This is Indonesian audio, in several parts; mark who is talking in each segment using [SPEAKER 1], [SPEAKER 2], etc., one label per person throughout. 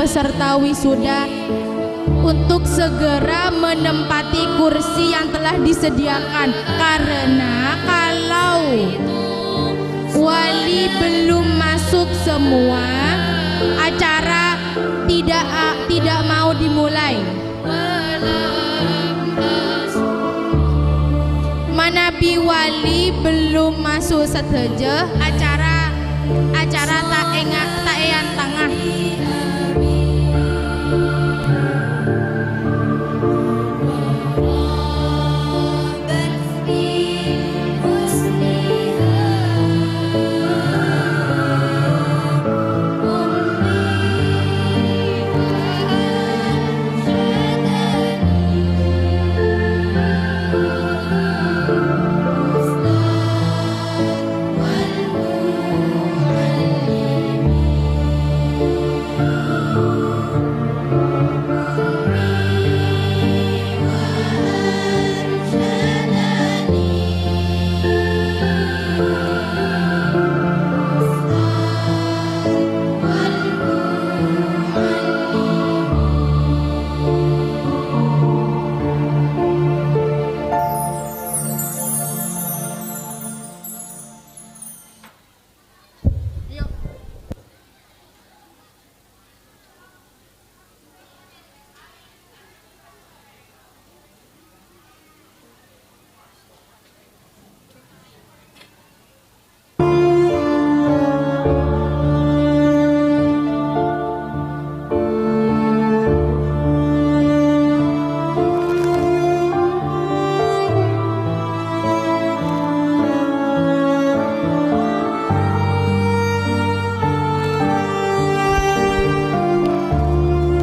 [SPEAKER 1] peserta wisuda untuk segera menempati kursi yang telah disediakan, karena kalau wali belum masuk semua, acara tidak mau dimulai. Manabi wali belum masuk saja, acara tak eyan tengah.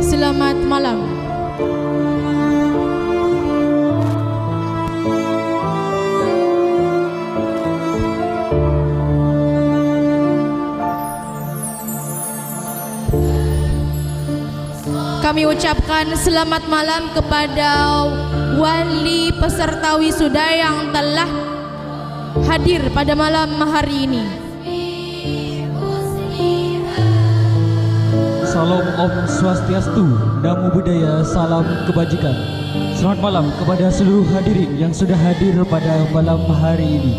[SPEAKER 1] Selamat malam. Kami ucapkan selamat malam kepada wali peserta wisuda yang telah hadir pada malam hari ini.
[SPEAKER 2] Salam Om Swastiastu, Namo Buddhaya, salam kebajikan. Selamat malam kepada seluruh hadirin yang sudah hadir pada malam hari ini.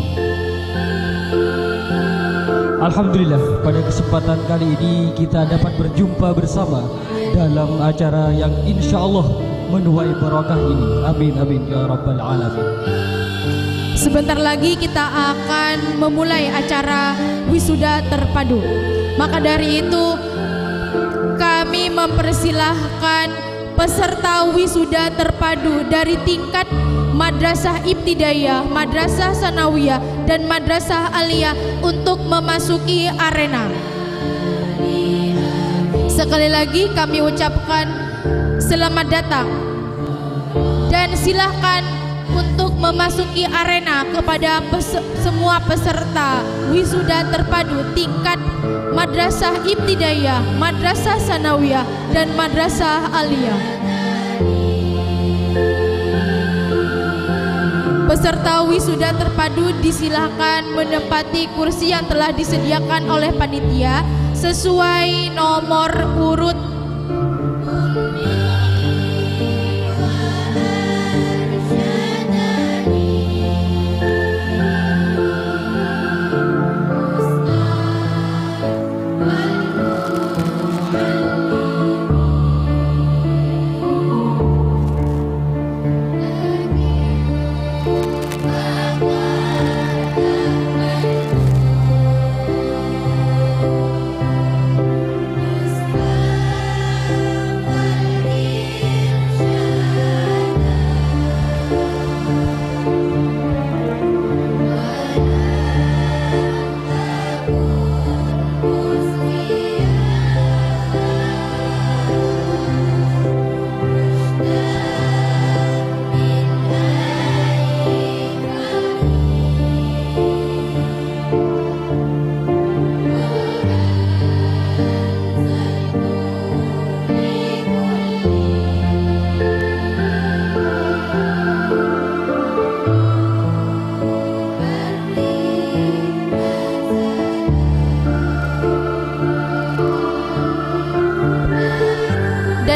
[SPEAKER 2] Alhamdulillah, pada kesempatan kali ini kita dapat berjumpa bersama dalam acara yang insya Allah menuai barakah ini. Amin amin ya rabbal alamin.
[SPEAKER 1] Sebentar lagi kita akan memulai acara wisuda terpadu. Maka dari itu kami mempersilahkan peserta wisuda terpadu dari tingkat Madrasah Ibtidaiyah, Madrasah Sanawiyah, dan Madrasah Aliyah untuk memasuki arena. Sekali lagi kami ucapkan selamat datang dan silahkan untuk memasuki arena kepada semua peserta wisuda terpadu tingkat Madrasah Ibtidaiyah, Madrasah Sanawiyah, dan Madrasah Aliyah. Peserta wisuda terpadu disilahkan menempati kursi yang telah disediakan oleh panitia sesuai nomor urut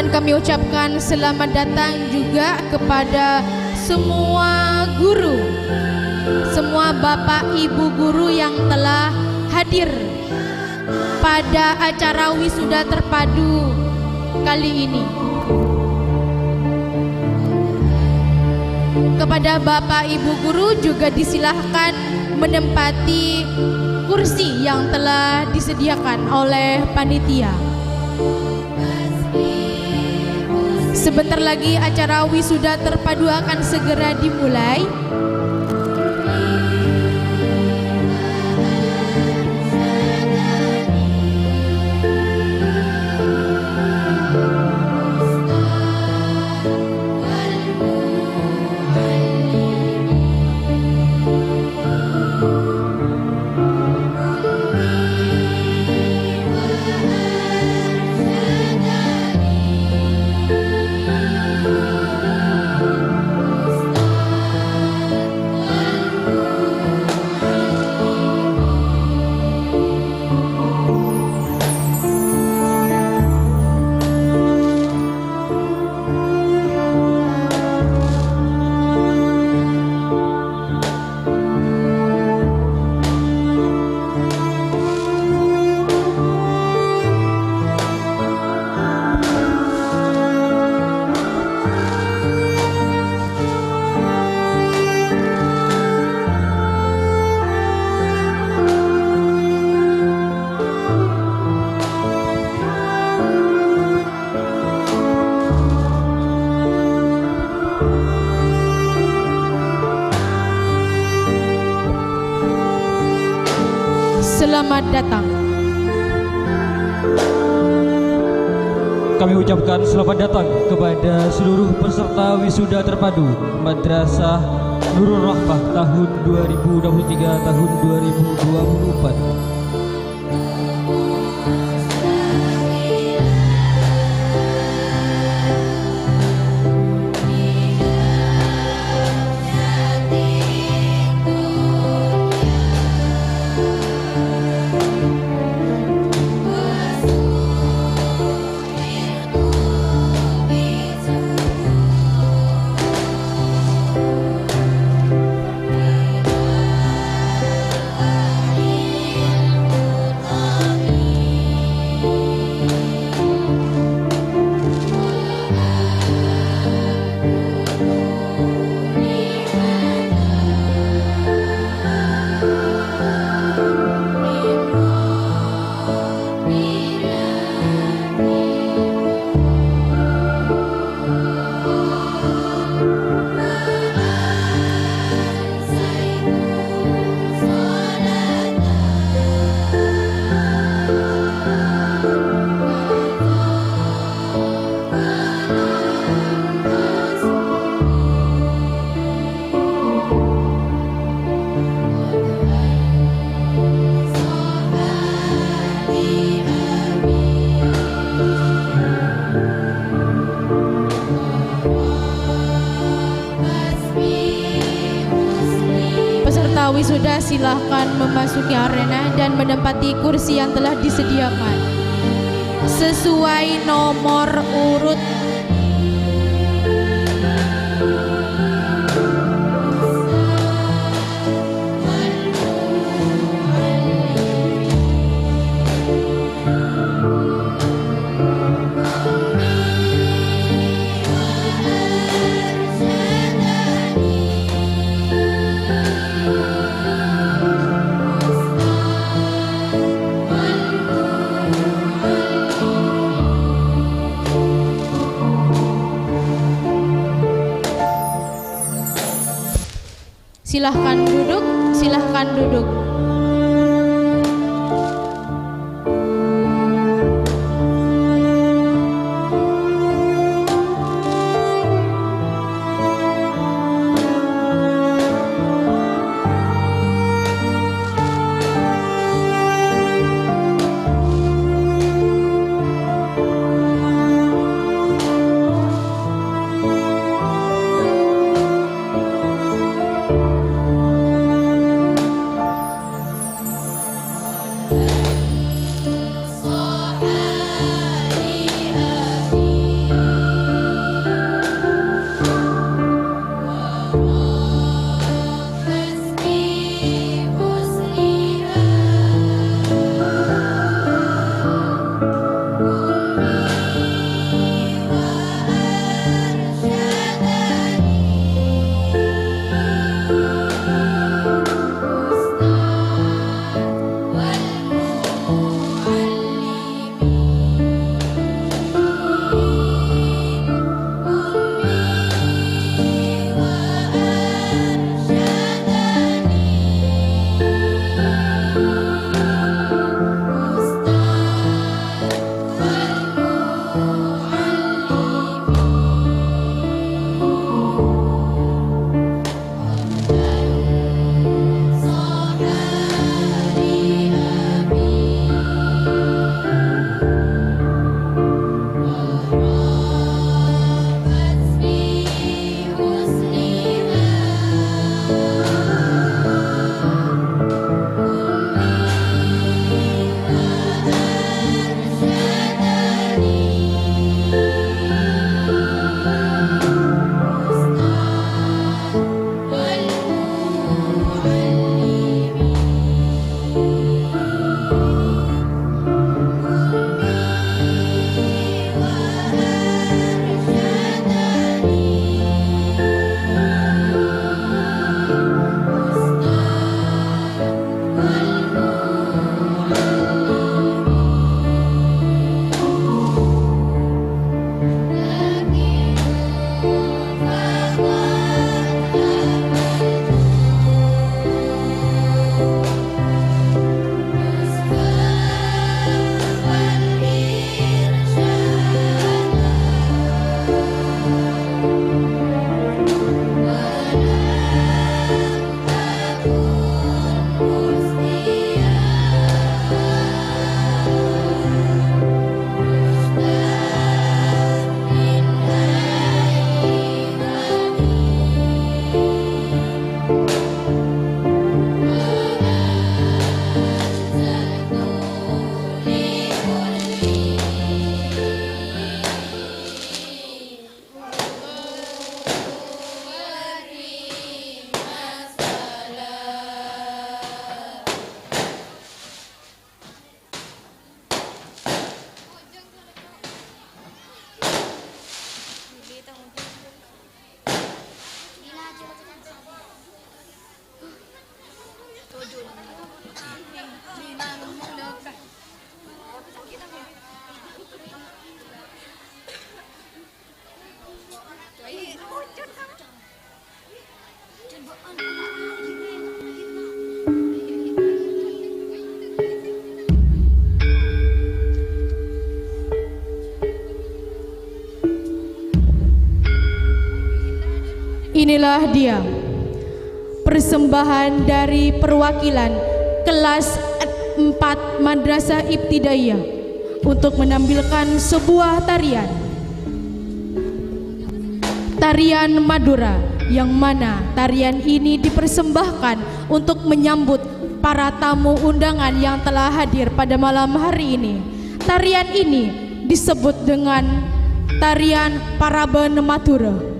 [SPEAKER 1] Dan kami ucapkan selamat datang juga kepada semua guru, semua bapak ibu guru yang telah hadir pada acara wisuda terpadu kali ini. Kepada bapak ibu guru juga disilahkan menempati kursi yang telah disediakan oleh panitia. Sebentar lagi acara wisuda terpadu akan segera dimulai. Selamat datang.
[SPEAKER 2] Kami ucapkan selamat datang kepada seluruh peserta wisuda terpadu Madrasah Nurul Rahmah tahun 2023 tahun 2024.
[SPEAKER 1] Wisuda silahkan memasuki arena dan menempati kursi yang telah disediakan sesuai nomor urut. Silahkan duduk, silahkan duduk. Inilah dia persembahan dari perwakilan kelas 4 Madrasah Ibtidaiyah untuk menampilkan sebuah tarian Madura, yang mana tarian ini dipersembahkan untuk menyambut para tamu undangan yang telah hadir pada malam hari ini. Tarian ini disebut dengan tarian Paraben Madura.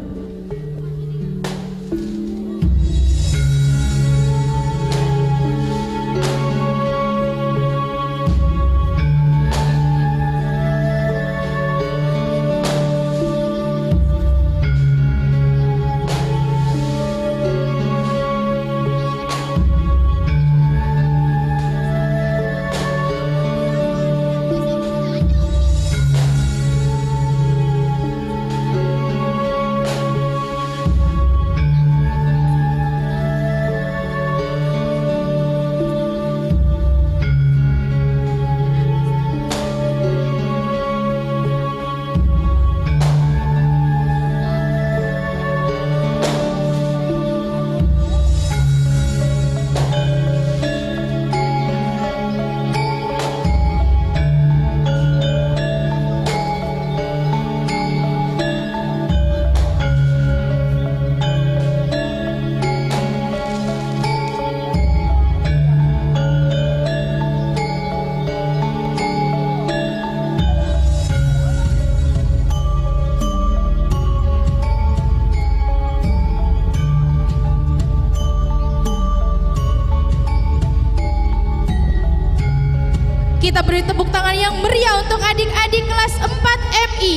[SPEAKER 1] Kita beri tepuk tangan yang meriah untuk adik-adik kelas 4 MI.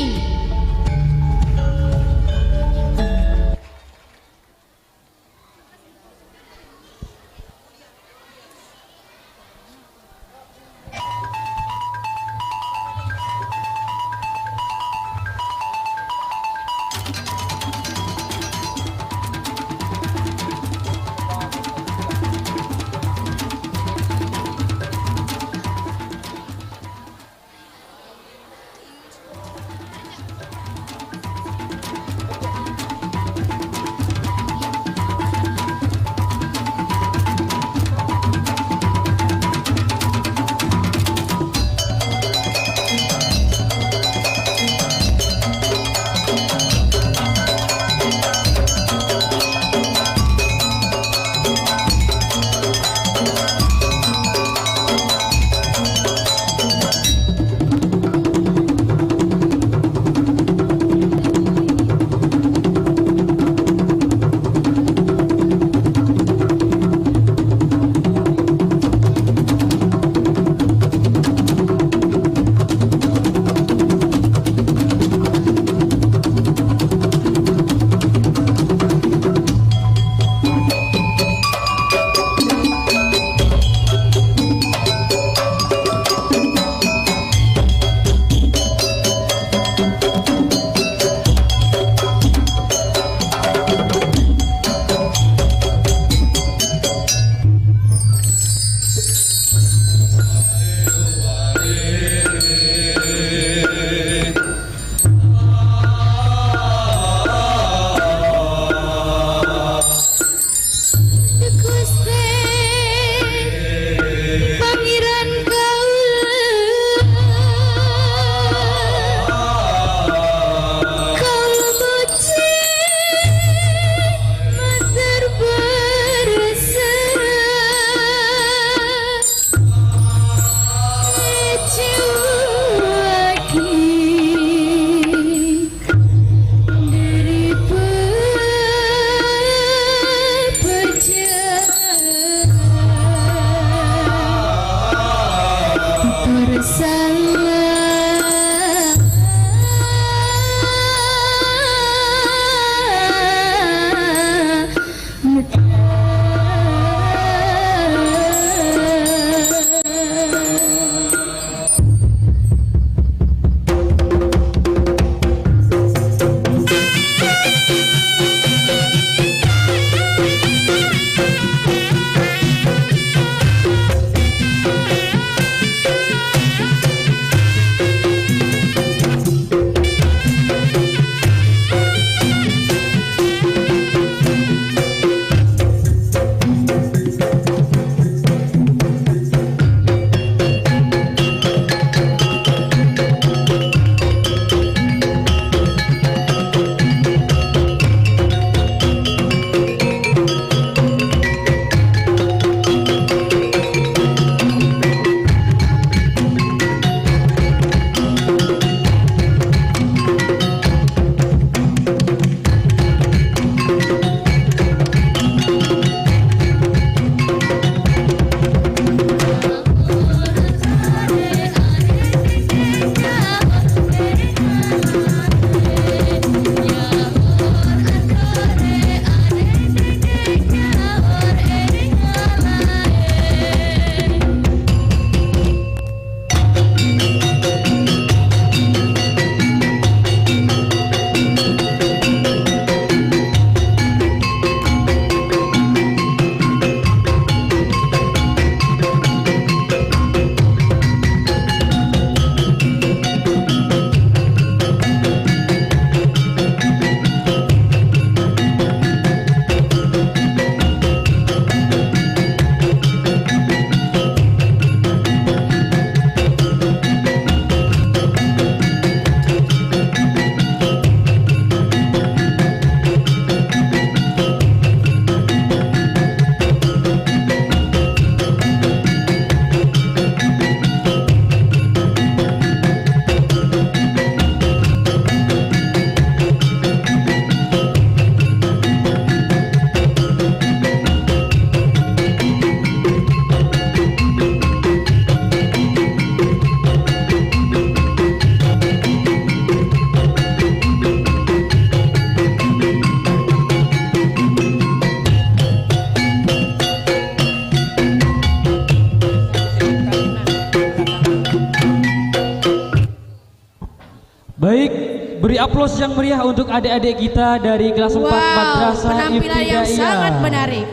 [SPEAKER 2] Baik, beri aplaus yang meriah untuk adik-adik kita dari kelas 4 Madrasah
[SPEAKER 1] penampilan yang
[SPEAKER 2] Ibtidaiyah
[SPEAKER 1] sangat menarik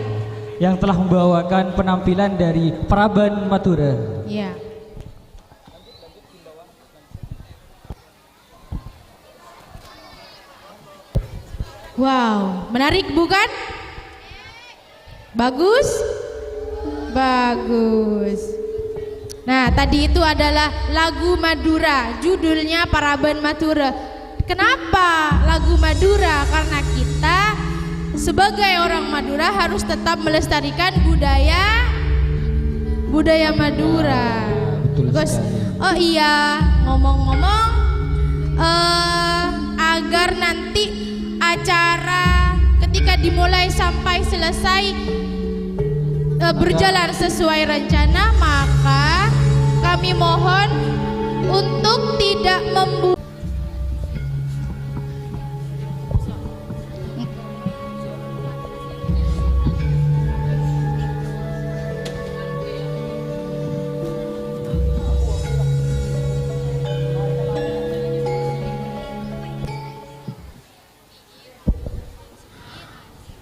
[SPEAKER 2] yang telah membawakan penampilan dari Paraban Madura.
[SPEAKER 1] ya. Wow, menarik bukan? Bagus? Bagus. Nah, tadi itu adalah lagu Madura, judulnya Paraban Madura. Kenapa lagu Madura? Karena kita sebagai orang Madura harus tetap melestarikan budaya Madura.
[SPEAKER 2] Betul
[SPEAKER 1] Terus,
[SPEAKER 2] sekali.
[SPEAKER 1] oh iya, ngomong-ngomong, agar nanti acara ketika dimulai sampai selesai berjalan sesuai rencana, maka kami mohon untuk tidak membuat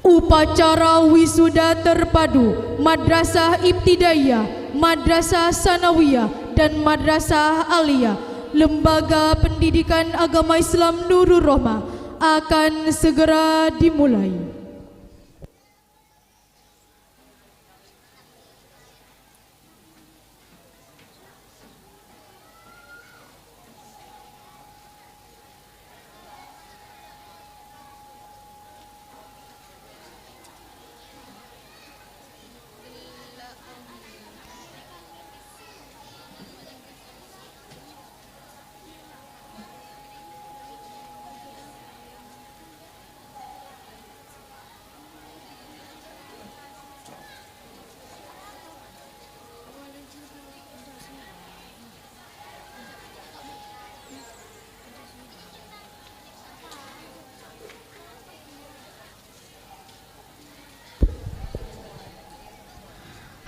[SPEAKER 1] upacara wisuda terpadu Madrasah Ibtidaiyah Madrasah Sanawiyah, dan Madrasah Aliyah, Lembaga Pendidikan Agama Islam Nurul Rohmah akan segera dimulai.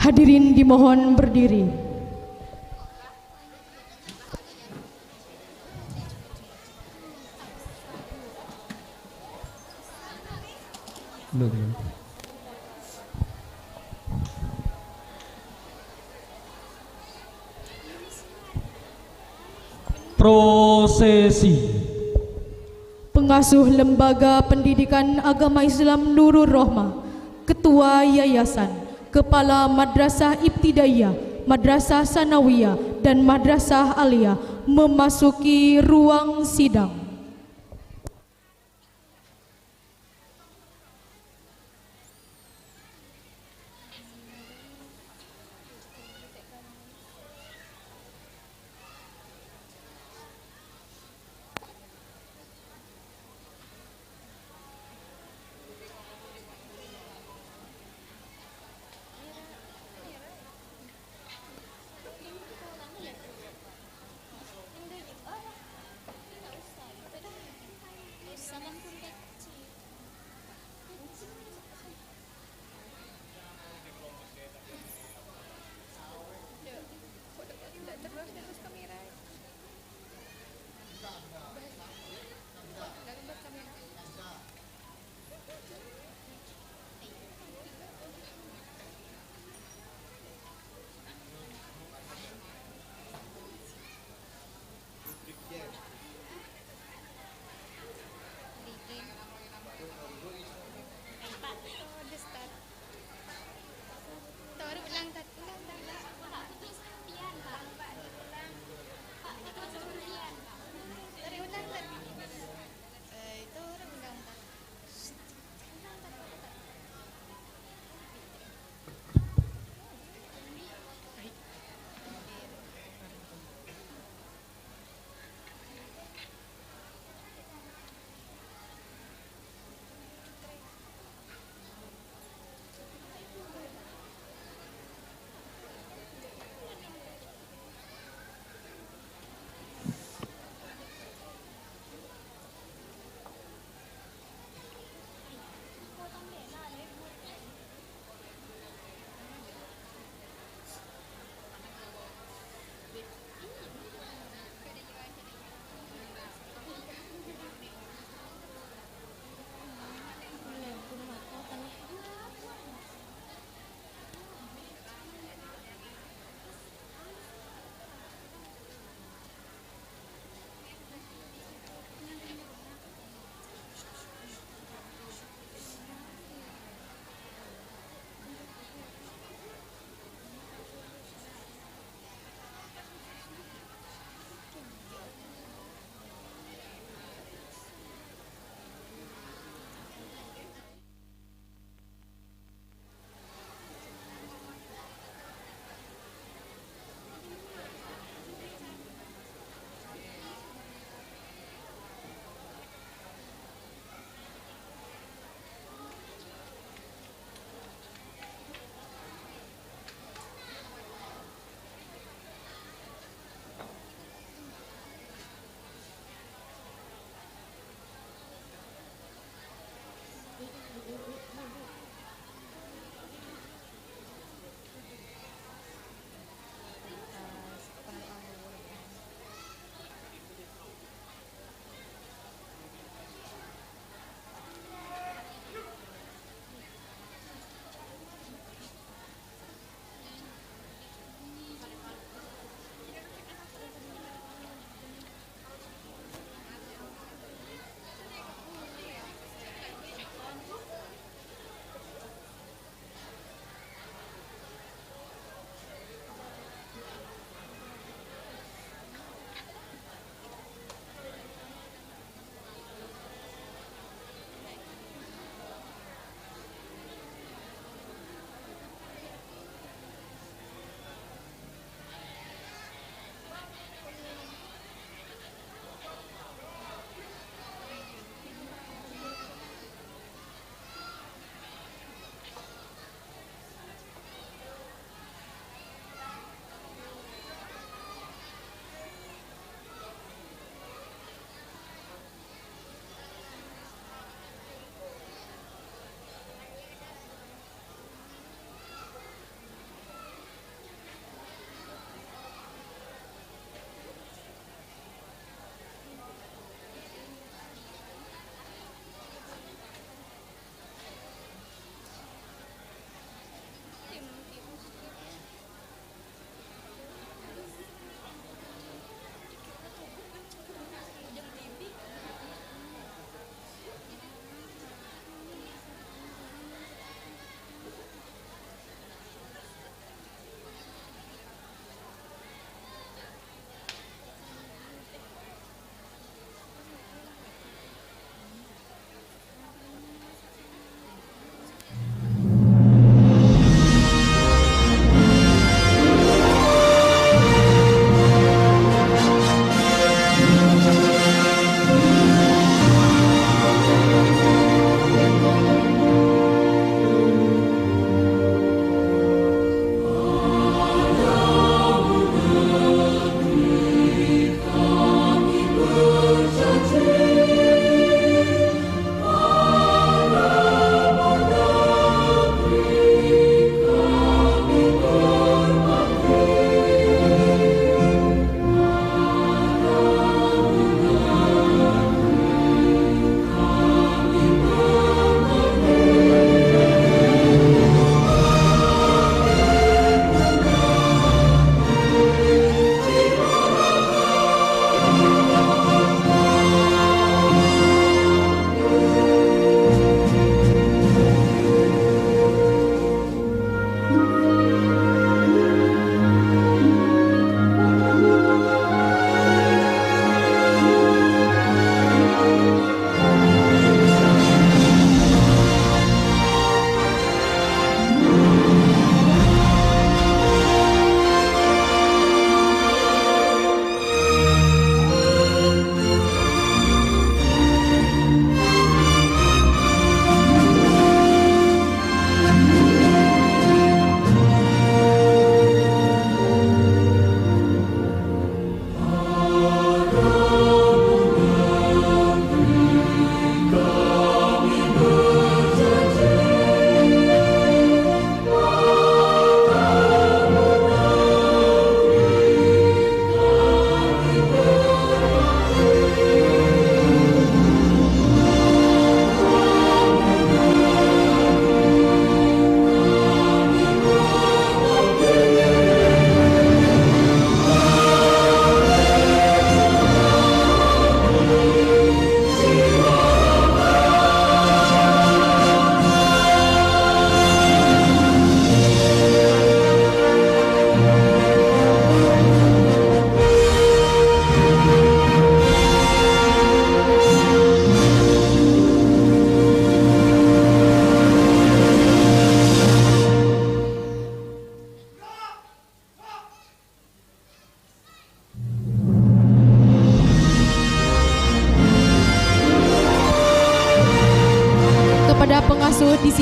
[SPEAKER 1] Hadirin dimohon berdiri.
[SPEAKER 2] Prosesi.
[SPEAKER 1] Pengasuh Lembaga Pendidikan Agama Islam Nurul Rohmah, Ketua Yayasan, Kepala Madrasah Ibtidaiyah, Madrasah Sanawiyah, dan Madrasah Aliyah memasuki ruang sidang.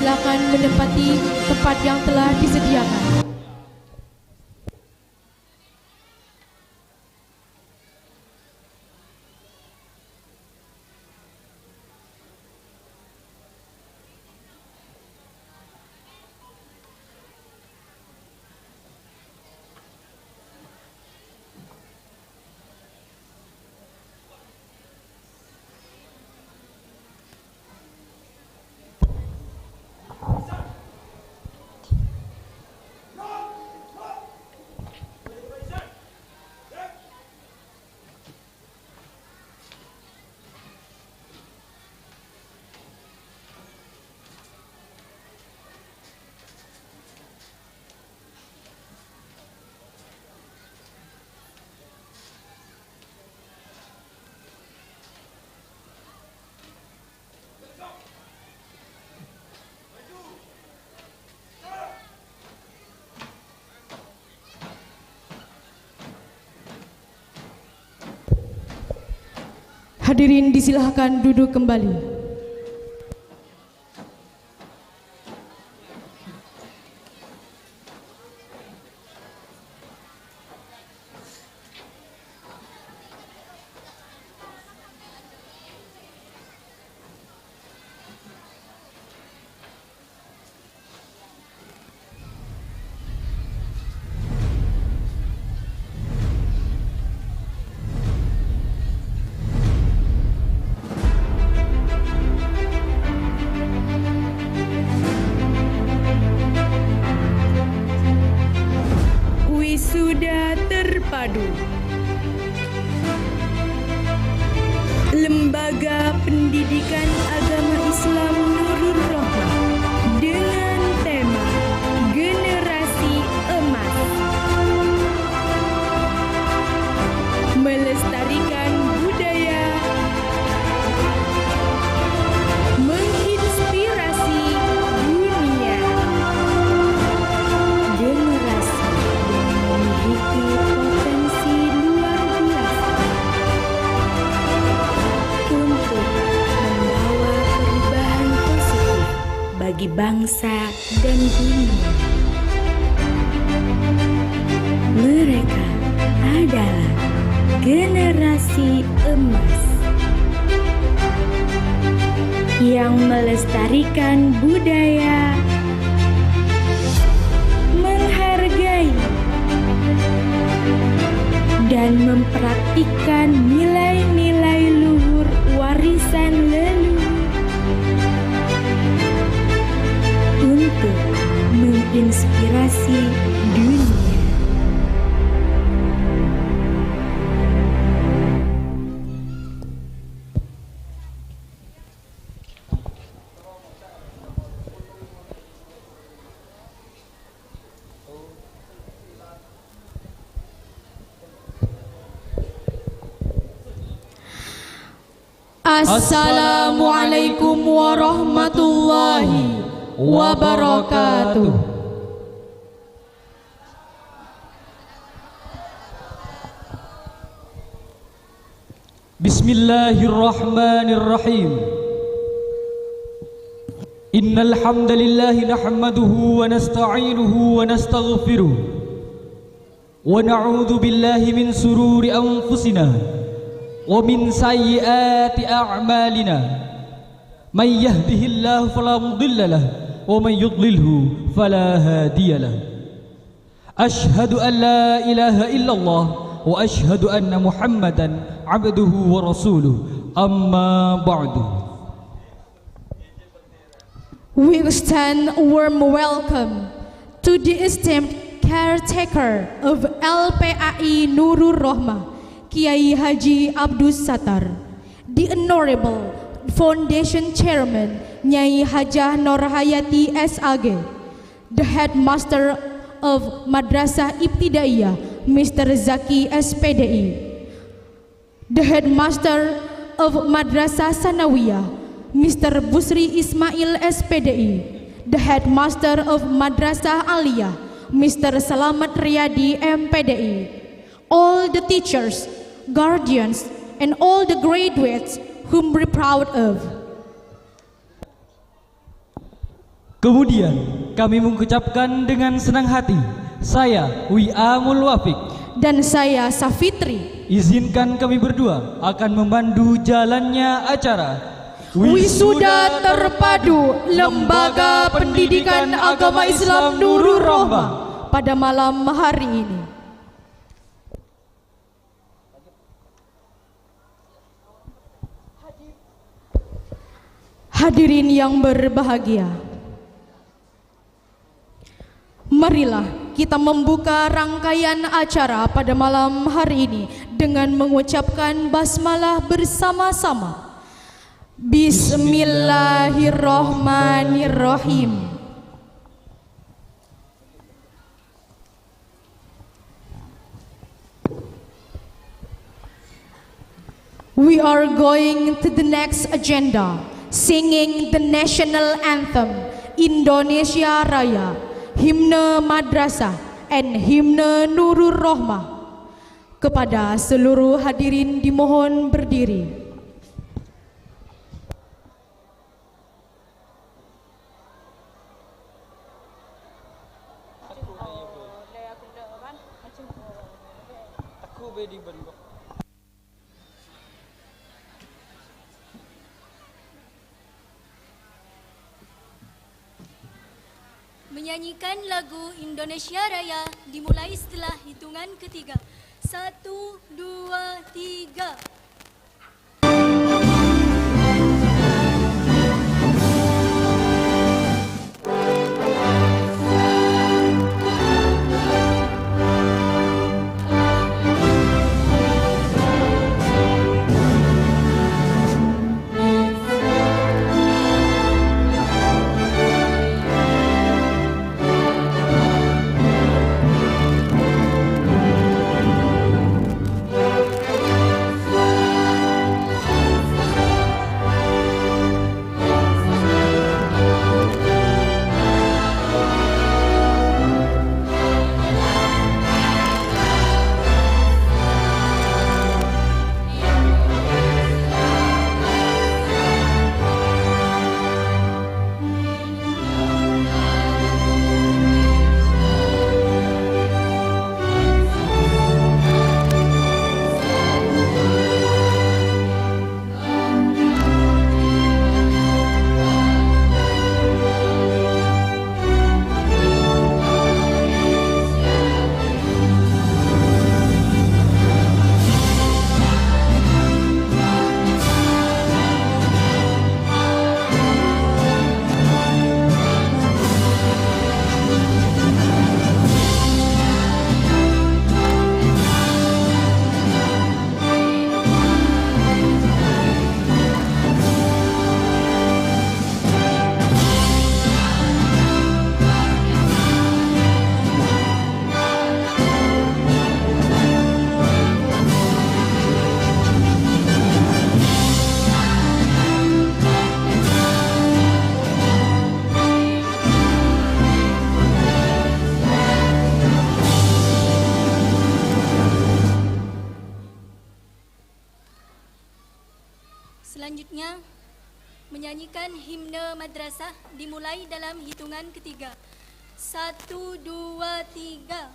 [SPEAKER 1] silakan menempati tempat yang telah disediakan. Hadirin disilahkan duduk kembali.
[SPEAKER 3] Wisuda terpadu Lembaga Pendidikan Agama Islam Nurul Rahmah dengan tema Generasi Emas, melestarikan budaya, menginspirasi dunia. Generasi yang memiliki potensi luar biasa untuk membawa perubahan positif bagi bangsa dan dunia. Mereka adalah generasi emas yang melestarikan budaya, menghargai dan mempraktikkan nilai-nilai luhur warisan leluhur untuk menginspirasi dunia.
[SPEAKER 1] Assalamualaikum warahmatullahi wabarakatuh.
[SPEAKER 2] Bismillahirrahmanirrahim. Innal hamdalillah nahmaduhu wa nasta'inuhu wa nastaghfiruh wa na'udzu billahi min sururi anfusina wa min sayyiati a'malina. May yahdihillahu fala mudilla lahu wa may yudlilhu fala hadiya lahu. Ashhadu an la ilaha illallah wa ashhadu anna Muhammadan abduhu wa rasuluh. Amma ba'du.
[SPEAKER 1] We extend a warm welcome to the esteemed caretaker of LPAI Nurul Rahmah, Kiai Haji Abdus Sattar, the Honorable Foundation Chairman Nyai Hajah Norhayati SAG, the Headmaster of Madrasah Ibtidaiyah Mr. Zaki SPDI, the Headmaster of Madrasah Sanawiyah Mr. Busri Ismail SPDI, the Headmaster of Madrasah Aliyah Mr. Salamat Riyadi MPDI, all the teachers, guardians, and all the graduates whom we're proud of.
[SPEAKER 2] Kemudian kami mengucapkan dengan senang hati, saya Wi'amul Wafiq
[SPEAKER 1] dan saya Safitri.
[SPEAKER 2] Izinkan kami berdua akan memandu jalannya acara
[SPEAKER 1] Wisuda Terpadu Lembaga Pendidikan Agama Islam Nurul Rohmah pada malam hari ini. Hadirin yang berbahagia, marilah kita membuka rangkaian acara pada malam hari ini dengan mengucapkan basmalah bersama-sama. Bismillahirrahmanirrahim. We are going to the next agenda, singing the national anthem, Indonesia Raya, himne madrasah, and himne Nurul Rohmah. Kepada seluruh hadirin dimohon berdiri.
[SPEAKER 4] Menyanyikan lagu Indonesia Raya dimulai setelah hitungan ketiga. 1, 2, 3. Selanjutnya, menyanyikan himne madrasah dimulai dalam hitungan ketiga. 1, 2, 3.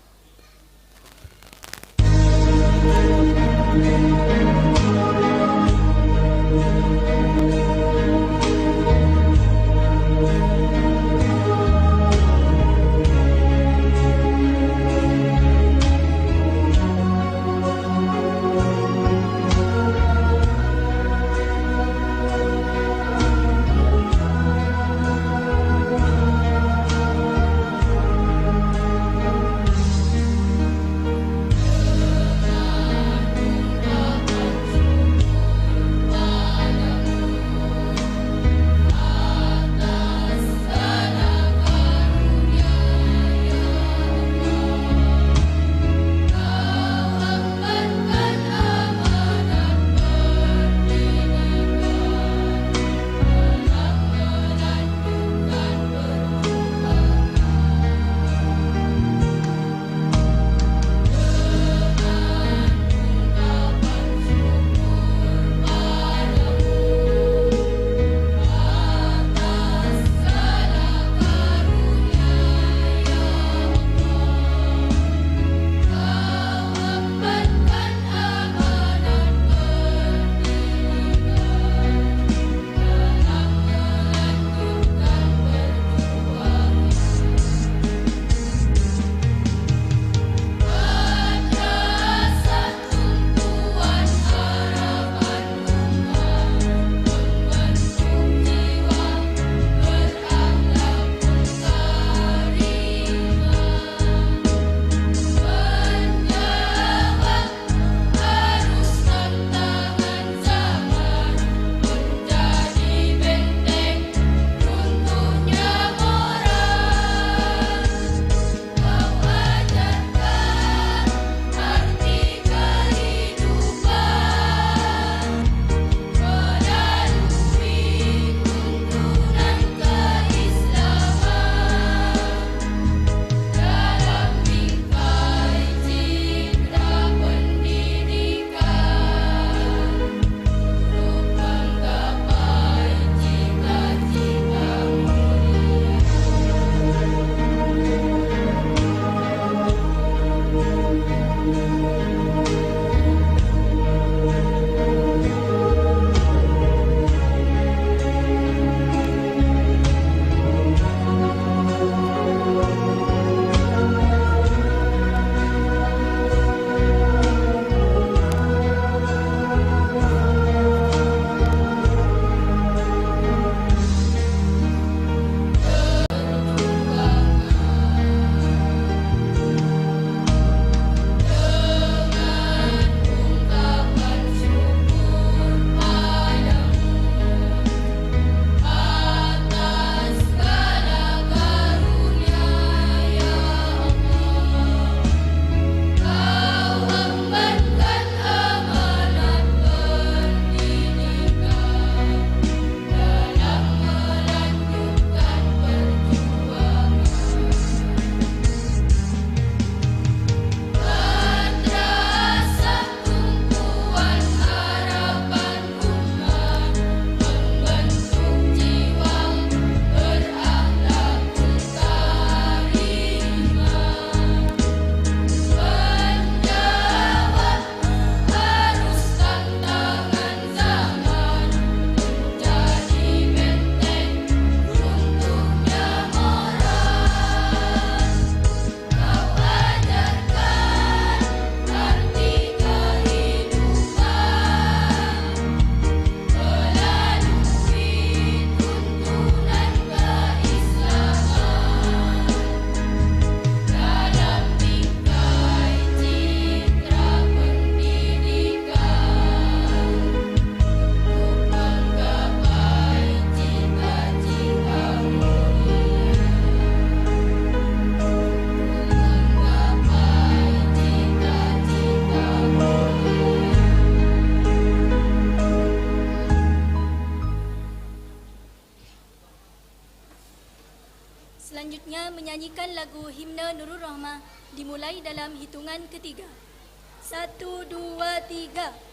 [SPEAKER 4] Selanjutnya menyanyikan lagu Himne Nurul Rahmah dimulai dalam hitungan ketiga. 1, 2, 3.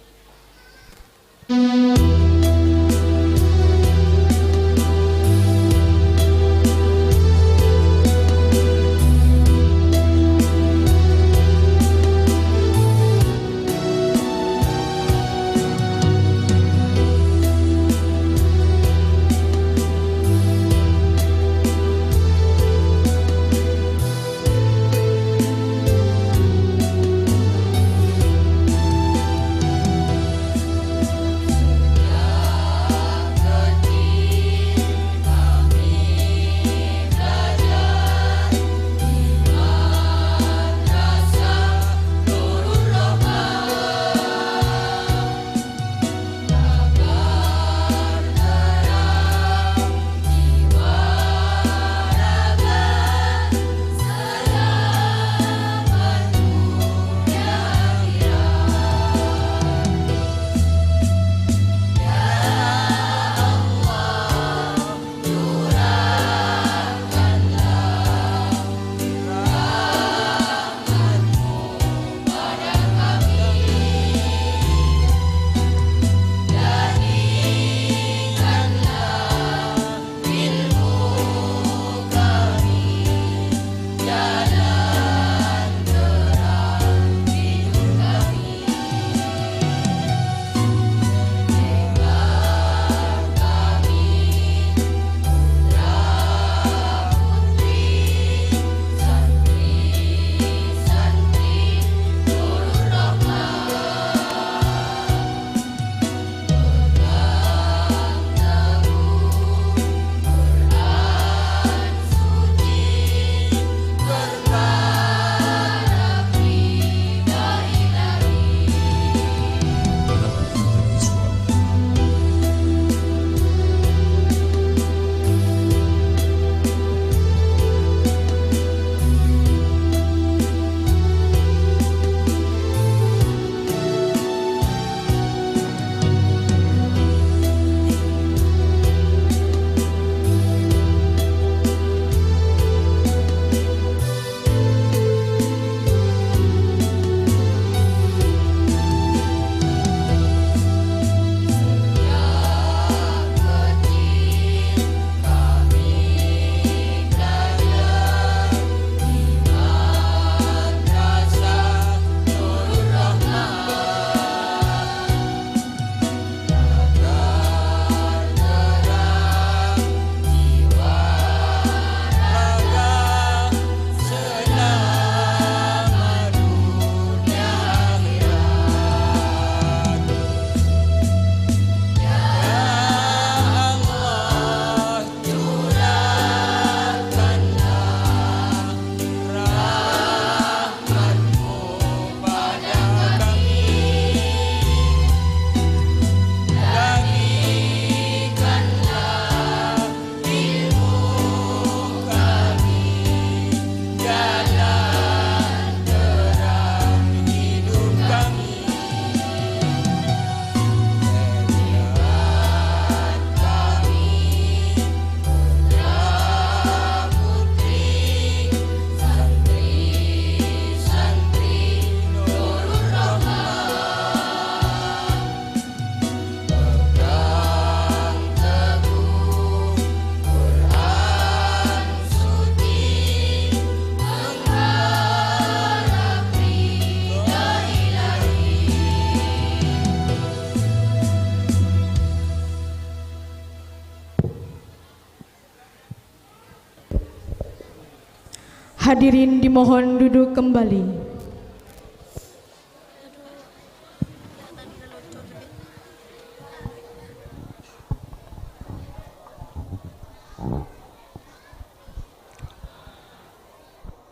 [SPEAKER 1] Hadirin dimohon duduk kembali.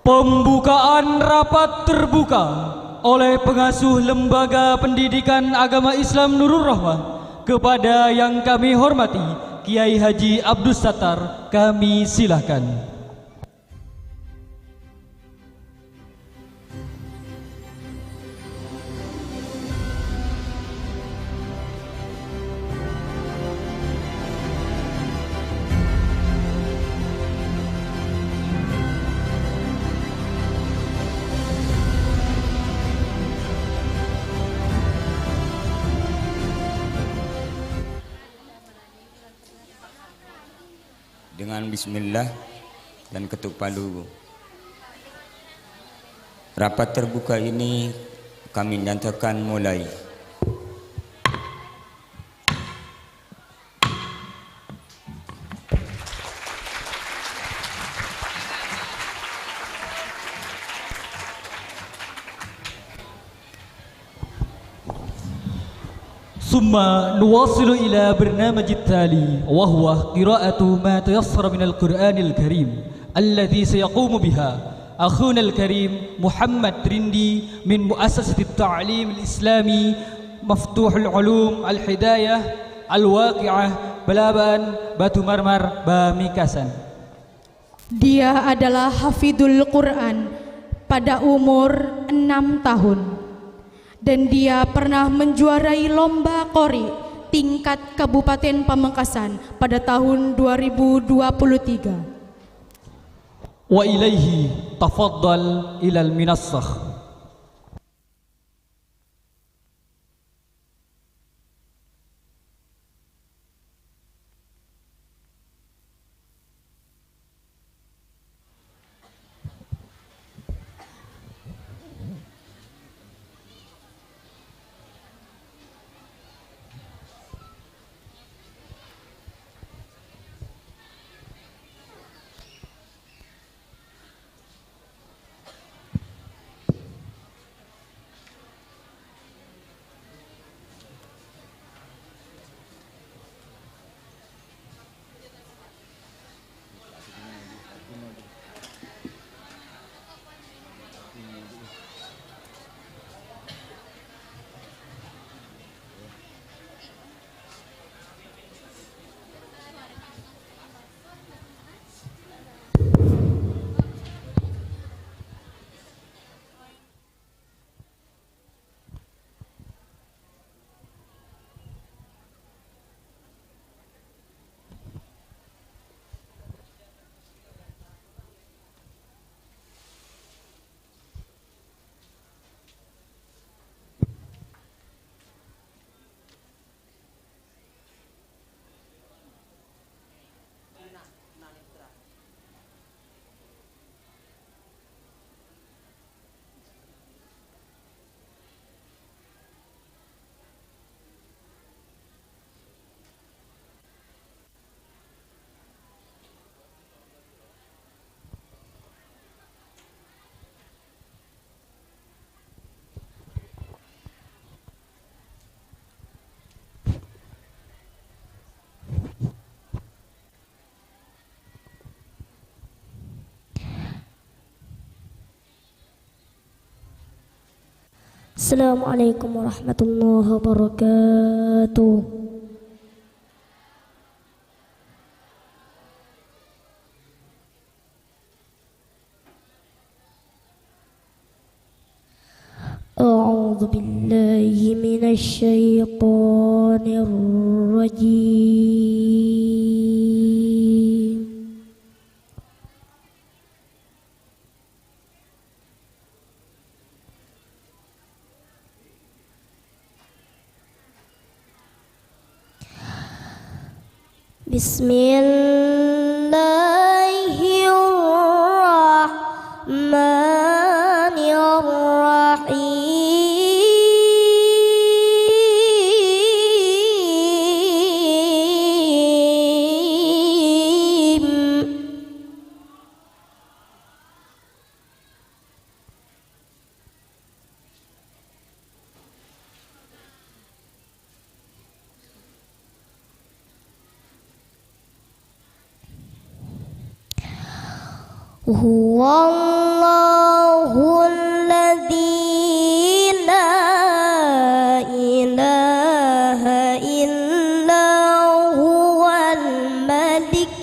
[SPEAKER 2] Pembukaan rapat terbuka oleh pengasuh Lembaga Pendidikan Agama Islam Nurul Rahmah kepada yang kami hormati Kiai Haji Abdus Sattar, kami silahkan.
[SPEAKER 5] Dengan bismillah dan ketuk palu, rapat terbuka ini kami nyatakan mulai.
[SPEAKER 2] ثم نواصل إلى برنامج التالي وهو قراءة ما تيسر من القرآن الكريم الذي سيقوم بها أخونا الكريم محمد رندي من مؤسسة التعليم الإسلامي مفتوح العلوم الهداية الواقعة Balaban Batu Marmar Bamikasan.
[SPEAKER 1] Dia adalah hafidhul Quran pada umur 6 tahun. Dan dia pernah menjuarai lomba qori tingkat Kabupaten Pamekasan pada tahun 2023.
[SPEAKER 2] Wa ilaihi tafaddal ilal minassah.
[SPEAKER 6] Assalamualaikum warahmatullahi wabarakatuh. A'udzu billahi minasy syaithanir rajim. Bismillahirrahmanirrahim. Huwallahul ladzi la ilaha illa huwal malik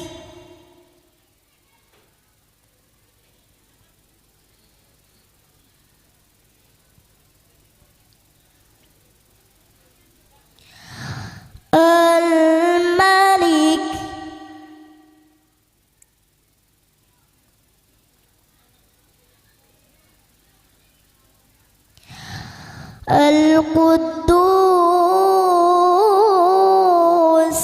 [SPEAKER 6] al-malik Al-Quddus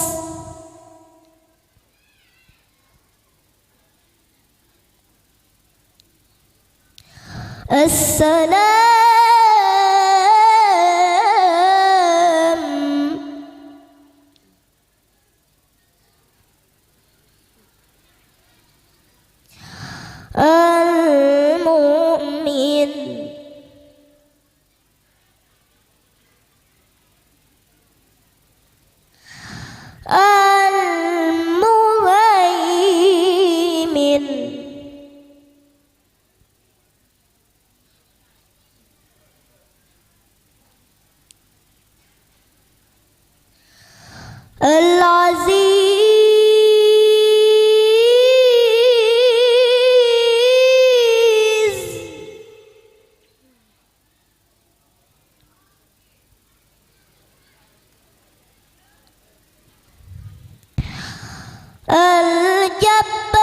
[SPEAKER 6] As-Salam Al-Mu'min Al-Muhaimin Al-Aziz Al-Jabbar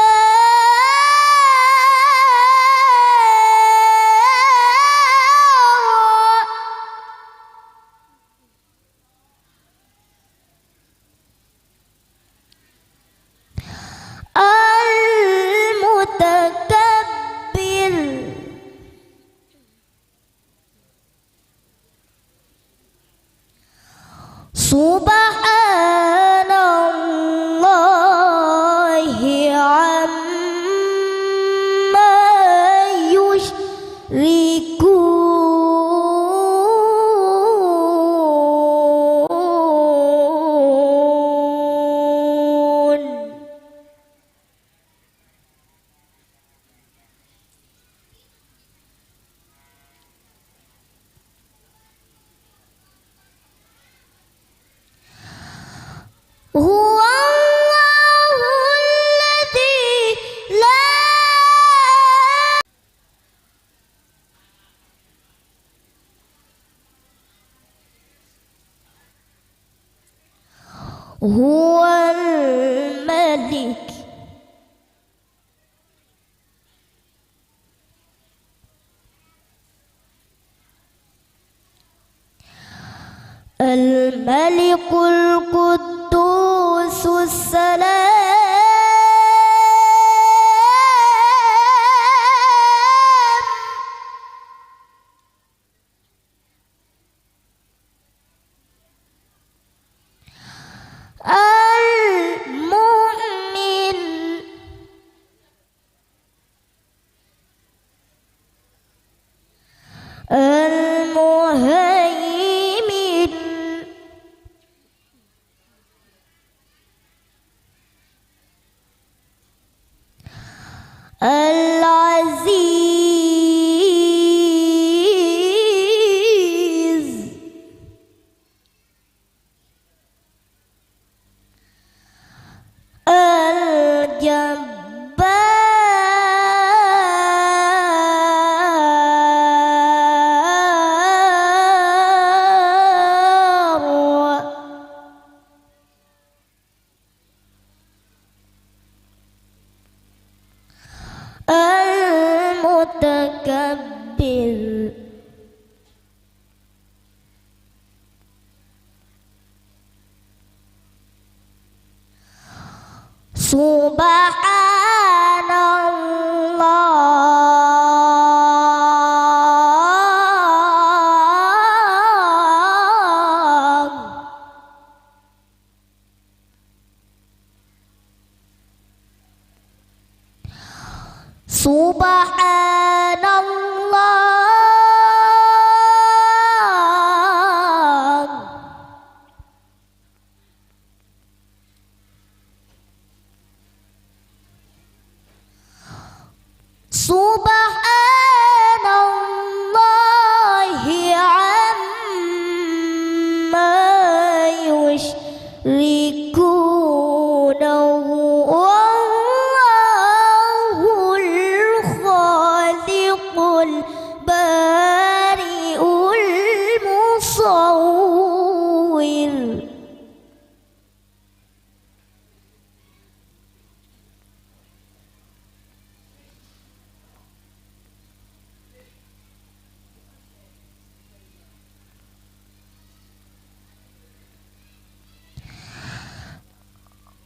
[SPEAKER 6] Al-Mutakabbir Subhanallahi amma yushrikun. Huwallahul ladzi la huwal malik al-malikul quddusus salam al-mu'min al-muhaimin Al-Aziz Al-Jabbar Al-Mutakabbir Subhanallah Subhanallah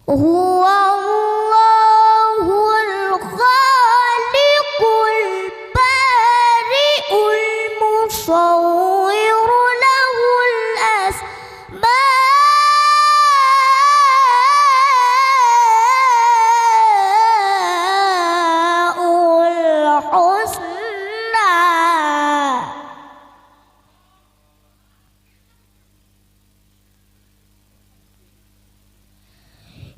[SPEAKER 6] هو الله الخالق البارئ المصور له الأسماء الحسنى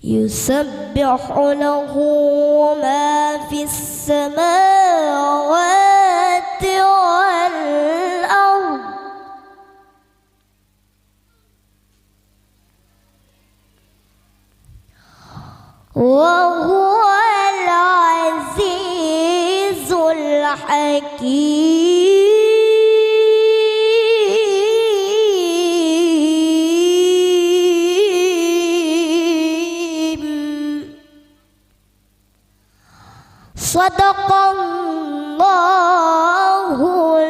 [SPEAKER 6] يسبح له ما في السماوات والأرض وهو العزيز الحكيم صدق الله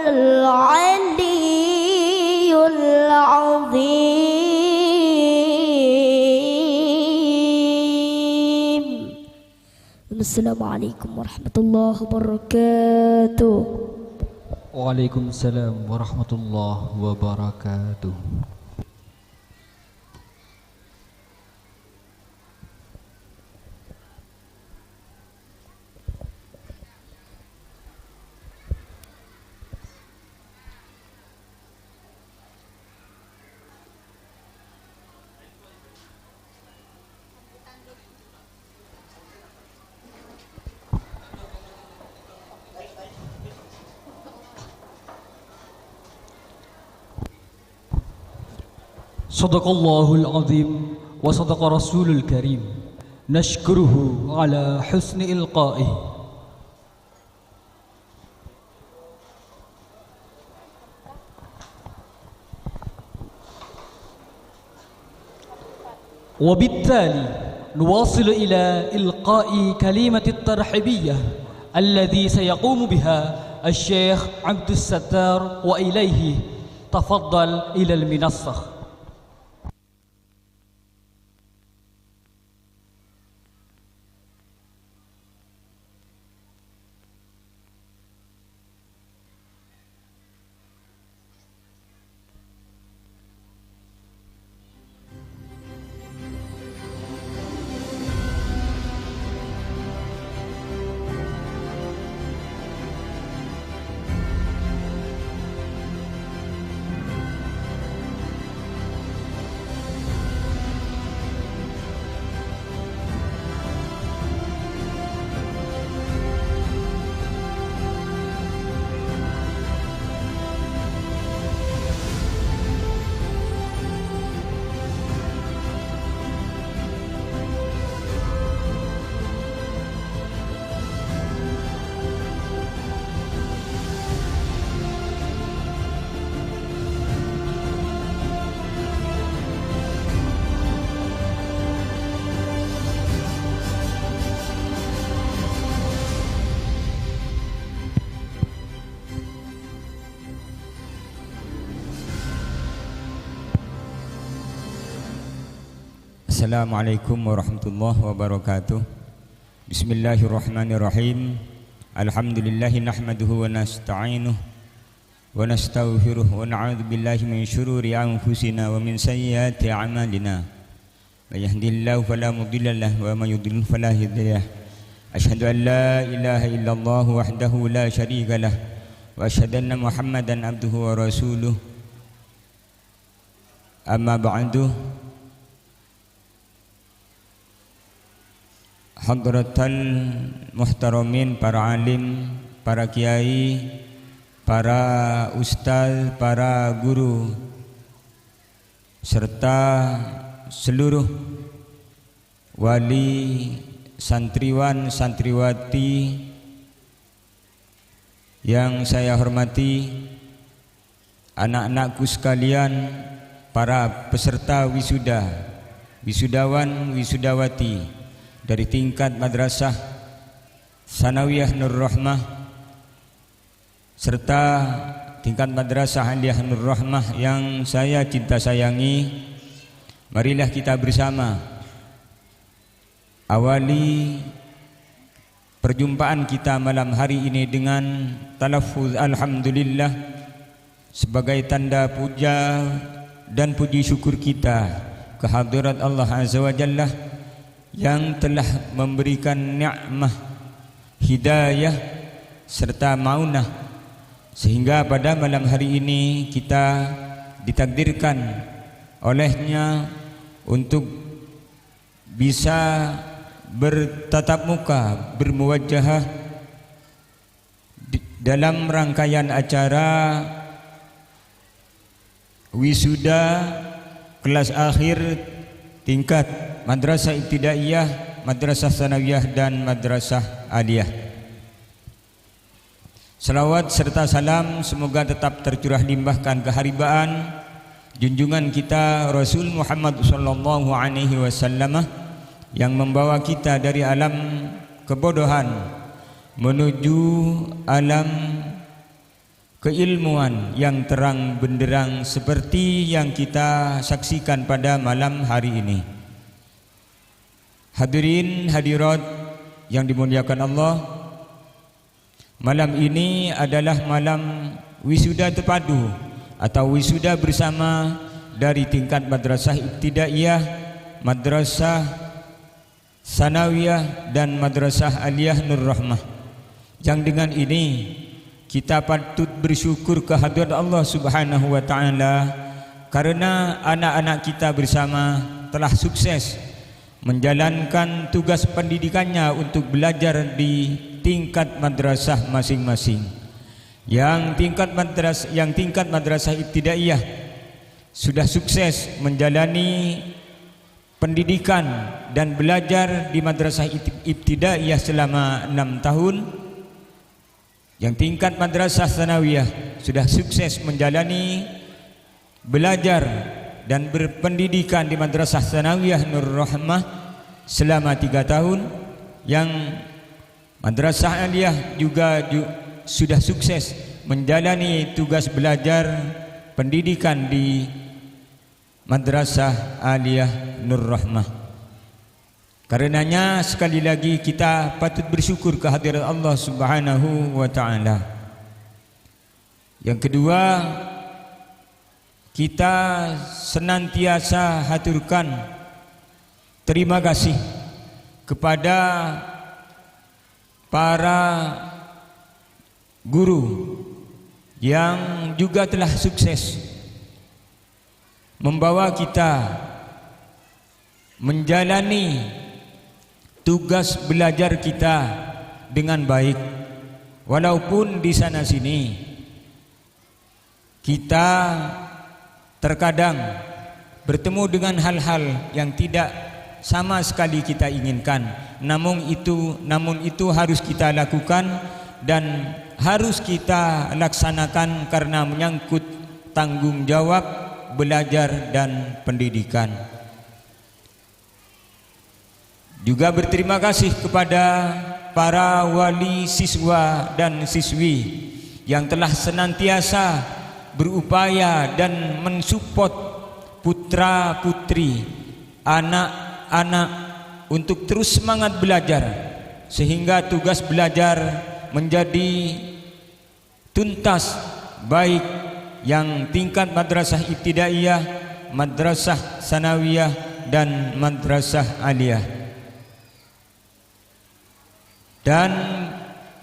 [SPEAKER 6] العلي العظيم. السلام عليكم ورحمة الله وبركاته.
[SPEAKER 2] Waalaikumsalam warahmatullahi wabarakatuh. Sadaqallahul azim wa sadaqa rasulul karim. Nashkuruhu ala husni ilqa'ih. وبالتالي نواصل إلى إلقاء كلمة الترحيبية الذي سيقوم بها الشيخ عبد الستار وإليه تفضل إلى المنصة.
[SPEAKER 5] Assalamualaikum warahmatullahi wabarakatuh. Bismillahirrahmanirrahim. Alhamdulillahi nahmaduhu wa nasta'inuh wa nastaghfiruh wa na'udzu billahi min syururi anfusina wa min sayyiati a'malina. May yahdihillahu fala mudilla lahu wa may yudlil fala hadiya lahu. Asyhadu an la ilaha illallah wahdahu la syarika lah wa asyhadu anna Muhammadan abduhu wa rasuluh. Amma ba'du. Hadratal muhtaramin, para alim, para kiai, para ustaz, para guru, serta seluruh wali, santriwan, santriwati yang saya hormati, anak-anakku sekalian, para peserta wisuda, wisudawan, wisudawati dari tingkat madrasah Sanawiyah Nur Rahmah serta tingkat madrasah Aliyah Nur Rahmah yang saya cinta sayangi. Marilah kita bersama awali perjumpaan kita malam hari ini dengan talaffuz alhamdulillah sebagai tanda puja dan puji syukur kita kehadirat Allah Azza wa Jalla yang telah memberikan nikmat hidayah serta maunah sehingga pada malam hari ini kita ditakdirkan olehnya untuk bisa bertatap muka, bermuwajahah dalam rangkaian acara wisuda kelas akhir tingkat Madrasah Ibtidaiyah, Madrasah Sanawiyah dan Madrasah Aliyah. Salawat serta salam semoga tetap tercurah limpahkan keharibaan junjungan kita Rasul Muhammad sallallahu alaihi wasallam yang membawa kita dari alam kebodohan menuju alam keilmuan yang terang benderang seperti yang kita saksikan pada malam hari ini. Hadirin hadirat yang dimuliakan Allah, malam ini adalah malam wisuda terpadu atau wisuda bersama dari tingkat Madrasah Ibtidaiyah, Madrasah Sanawiyah dan Madrasah Aliyah Nur Rahmah. Yang dengan ini kita patut bersyukur kehadirat Allah Subhanahu wa taala karena anak-anak kita bersama telah sukses menjalankan tugas pendidikannya untuk belajar di tingkat madrasah masing-masing. Yang tingkat madrasah ibtidaiyah sudah sukses menjalani pendidikan dan belajar di madrasah ibtidaiyah selama 6 tahun. Yang tingkat madrasah sanawiyah sudah sukses menjalani belajar dan berpendidikan di madrasah sanawiyah Nur Rahmah selama 3 tahun. Yang madrasah aliyah juga sudah sukses menjalani tugas belajar pendidikan di madrasah aliyah Nur Rahmah. Karenanya sekali lagi kita patut bersyukur kehadirat Allah Subhanahu wa taala. Yang kedua, kita senantiasa haturkan terima kasih kepada para guru yang juga telah sukses membawa kita menjalani tugas belajar kita dengan baik. Walaupun di sana sini kita terkadang bertemu dengan hal-hal yang tidak sama sekali kita inginkan, namun itu harus kita lakukan dan harus kita laksanakan karena menyangkut tanggung jawab belajar dan pendidikan. Juga berterima kasih kepada para wali siswa dan siswi yang telah senantiasa berupaya dan mensupport putra putri, anak-anak untuk terus semangat belajar sehingga tugas belajar menjadi tuntas, baik yang tingkat madrasah ibtidaiyah, madrasah sanawiyah dan madrasah aliyah. Dan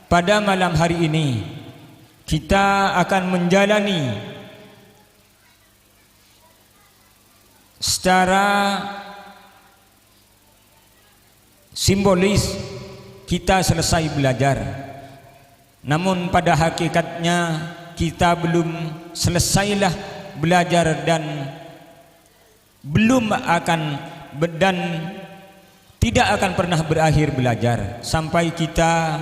[SPEAKER 5] pada malam hari ini kita akan menjalani secara simbolis kita selesai belajar. Namun pada hakikatnya kita belum selesailah belajar dan belum akan dan tidak akan pernah berakhir belajar sampai kita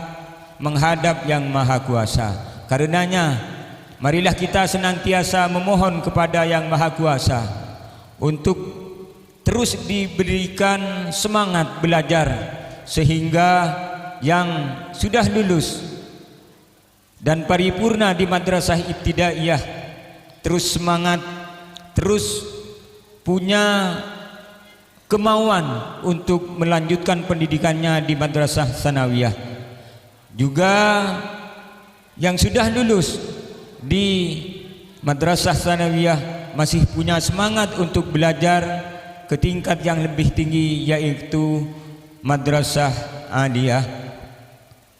[SPEAKER 5] menghadap Yang Maha Kuasa. Karenanya marilah kita senantiasa memohon kepada Yang Maha Kuasa untuk terus diberikan semangat belajar sehingga yang sudah lulus dan paripurna di madrasah ibtidaiyah terus semangat, terus punya kemauan untuk melanjutkan pendidikannya di madrasah sanawiyah. Juga yang sudah lulus di madrasah sanawiyah masih punya semangat untuk belajar ke tingkat yang lebih tinggi, yaitu madrasah aliyah.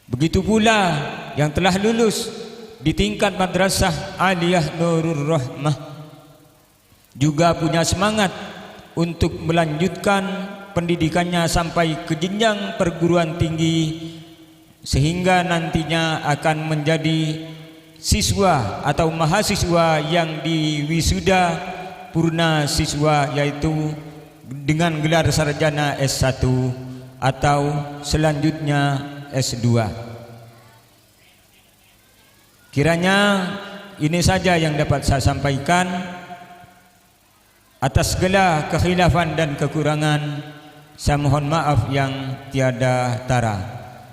[SPEAKER 5] Begitu pula yang telah lulus di tingkat madrasah aliyah Nurul Rahmah juga punya semangat untuk melanjutkan pendidikannya sampai ke jenjang perguruan tinggi, sehingga nantinya akan menjadi siswa atau mahasiswa yang diwisuda purna siswa, yaitu dengan gelar sarjana S1 atau selanjutnya S2. Kiranya ini saja yang dapat saya sampaikan. Atas segala kekhilafan dan kekurangan, saya mohon maaf yang tiada tara.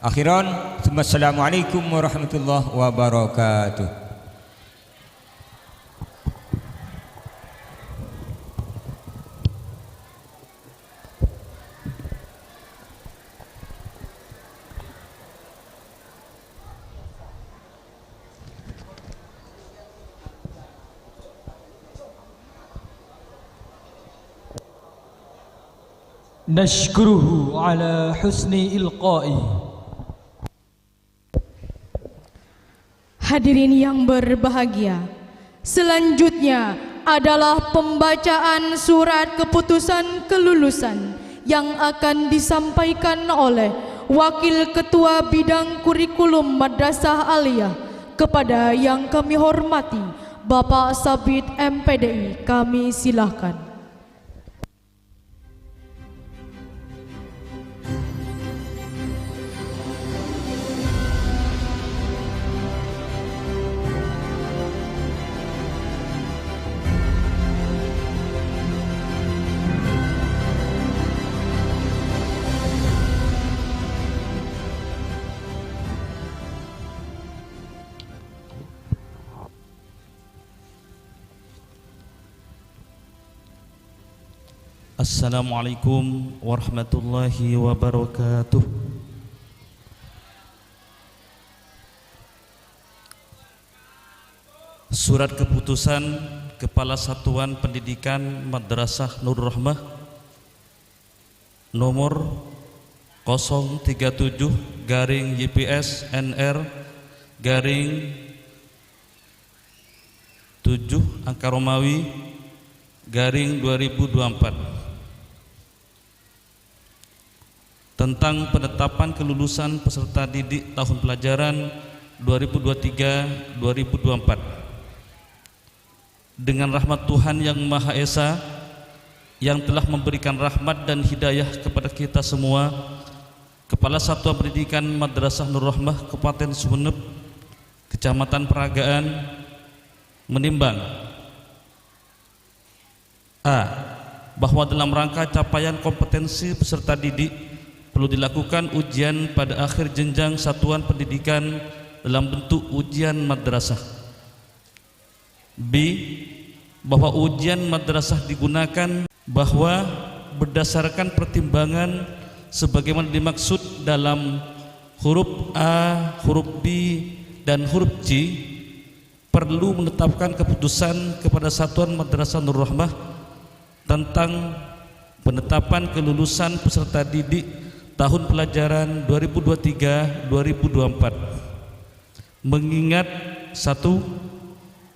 [SPEAKER 5] Akhiran, assalamualaikum warahmatullahi wabarakatuh.
[SPEAKER 2] Nashkuruhu ala husni ilqa'i.
[SPEAKER 1] Hadirin yang berbahagia, selanjutnya adalah pembacaan surat keputusan kelulusan yang akan disampaikan oleh Wakil Ketua Bidang Kurikulum Madrasah Aliyah. Kepada yang kami hormati Bapak Sabit MPDI, kami silahkan.
[SPEAKER 7] Assalamualaikum warahmatullahi wabarakatuh. Surat keputusan Kepala Satuan Pendidikan Madrasah Nurul Rahmah nomor 037/YPS NR _7 angka Romawi _2024 tentang penetapan kelulusan peserta didik tahun pelajaran 2023-2024. Dengan rahmat Tuhan yang Maha Esa yang telah memberikan rahmat dan hidayah kepada kita semua, Kepala Satuan Pendidikan Madrasah Nurul Rahmah Kabupaten Sumeneb, Kecamatan Peragaan, menimbang A. Bahwa dalam rangka capaian kompetensi peserta didik perlu dilakukan ujian pada akhir jenjang satuan pendidikan dalam bentuk ujian madrasah. B. Bahwa ujian madrasah digunakan bahwa berdasarkan pertimbangan sebagaimana dimaksud dalam huruf A, huruf B, dan huruf C, perlu menetapkan keputusan kepada Satuan Madrasah Nurul Rahmah tentang penetapan kelulusan peserta didik tahun pelajaran 2023-2024, mengingat 1.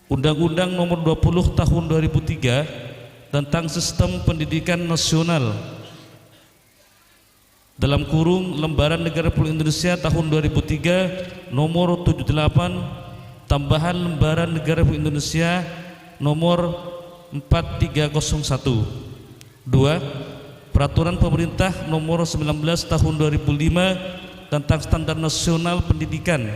[SPEAKER 7] Undang-Undang Nomor 20 Tahun 2003 tentang Sistem Pendidikan Nasional dalam kurung Lembaran Negara Republik Indonesia tahun 2003 Nomor 78 tambahan Lembaran Negara Republik Indonesia Nomor 4301. 2. Peraturan Pemerintah Nomor 19 Tahun 2005 tentang Standar Nasional Pendidikan,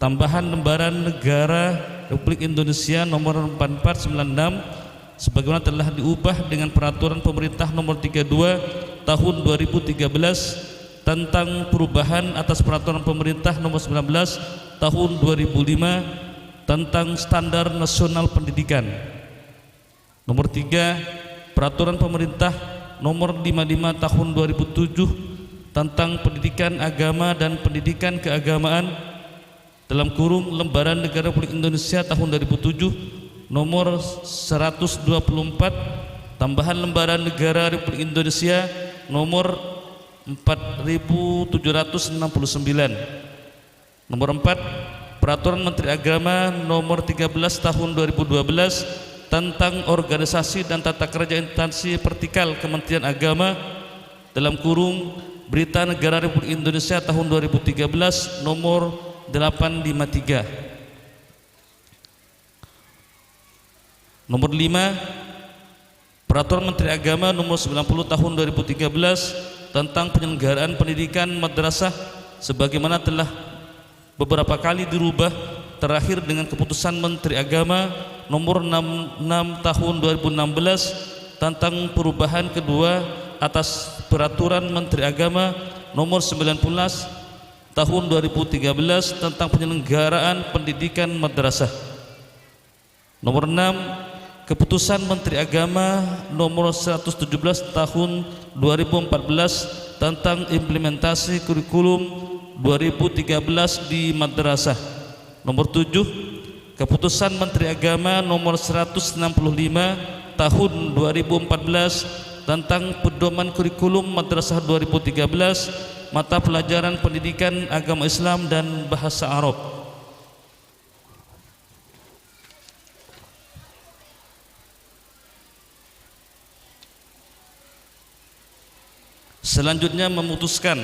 [SPEAKER 7] tambahan Lembaran Negara Republik Indonesia Nomor 4496 sebagaimana telah diubah dengan Peraturan Pemerintah Nomor 32 Tahun 2013 tentang perubahan atas Peraturan Pemerintah Nomor 19 Tahun 2005 tentang Standar Nasional Pendidikan. Nomor 3. Peraturan Pemerintah nomor 55 tahun 2007 tentang pendidikan agama dan pendidikan keagamaan dalam kurung Lembaran Negara Republik Indonesia tahun 2007 nomor 124 tambahan Lembaran Negara Republik Indonesia nomor 4769. Nomor 4, Peraturan Menteri Agama nomor 13 tahun 2012 tentang organisasi dan tata kerja instansi vertikal Kementerian Agama dalam kurung Berita Negara Republik Indonesia tahun 2013 nomor 853. Nomor 5, Peraturan Menteri Agama nomor 90 tahun 2013 tentang penyelenggaraan pendidikan madrasah sebagaimana telah beberapa kali dirubah, terakhir dengan keputusan Menteri Agama nomor 66 tahun 2016 tentang perubahan kedua atas Peraturan Menteri Agama nomor 19 tahun 2013 tentang penyelenggaraan pendidikan madrasah. Nomor 6, Keputusan Menteri Agama nomor 117 tahun 2014 tentang implementasi kurikulum 2013 di madrasah. Nomor 7, Keputusan Menteri Agama nomor 165 tahun 2014 tentang pedoman kurikulum madrasah 2013 mata pelajaran pendidikan agama Islam dan bahasa Arab. Selanjutnya memutuskan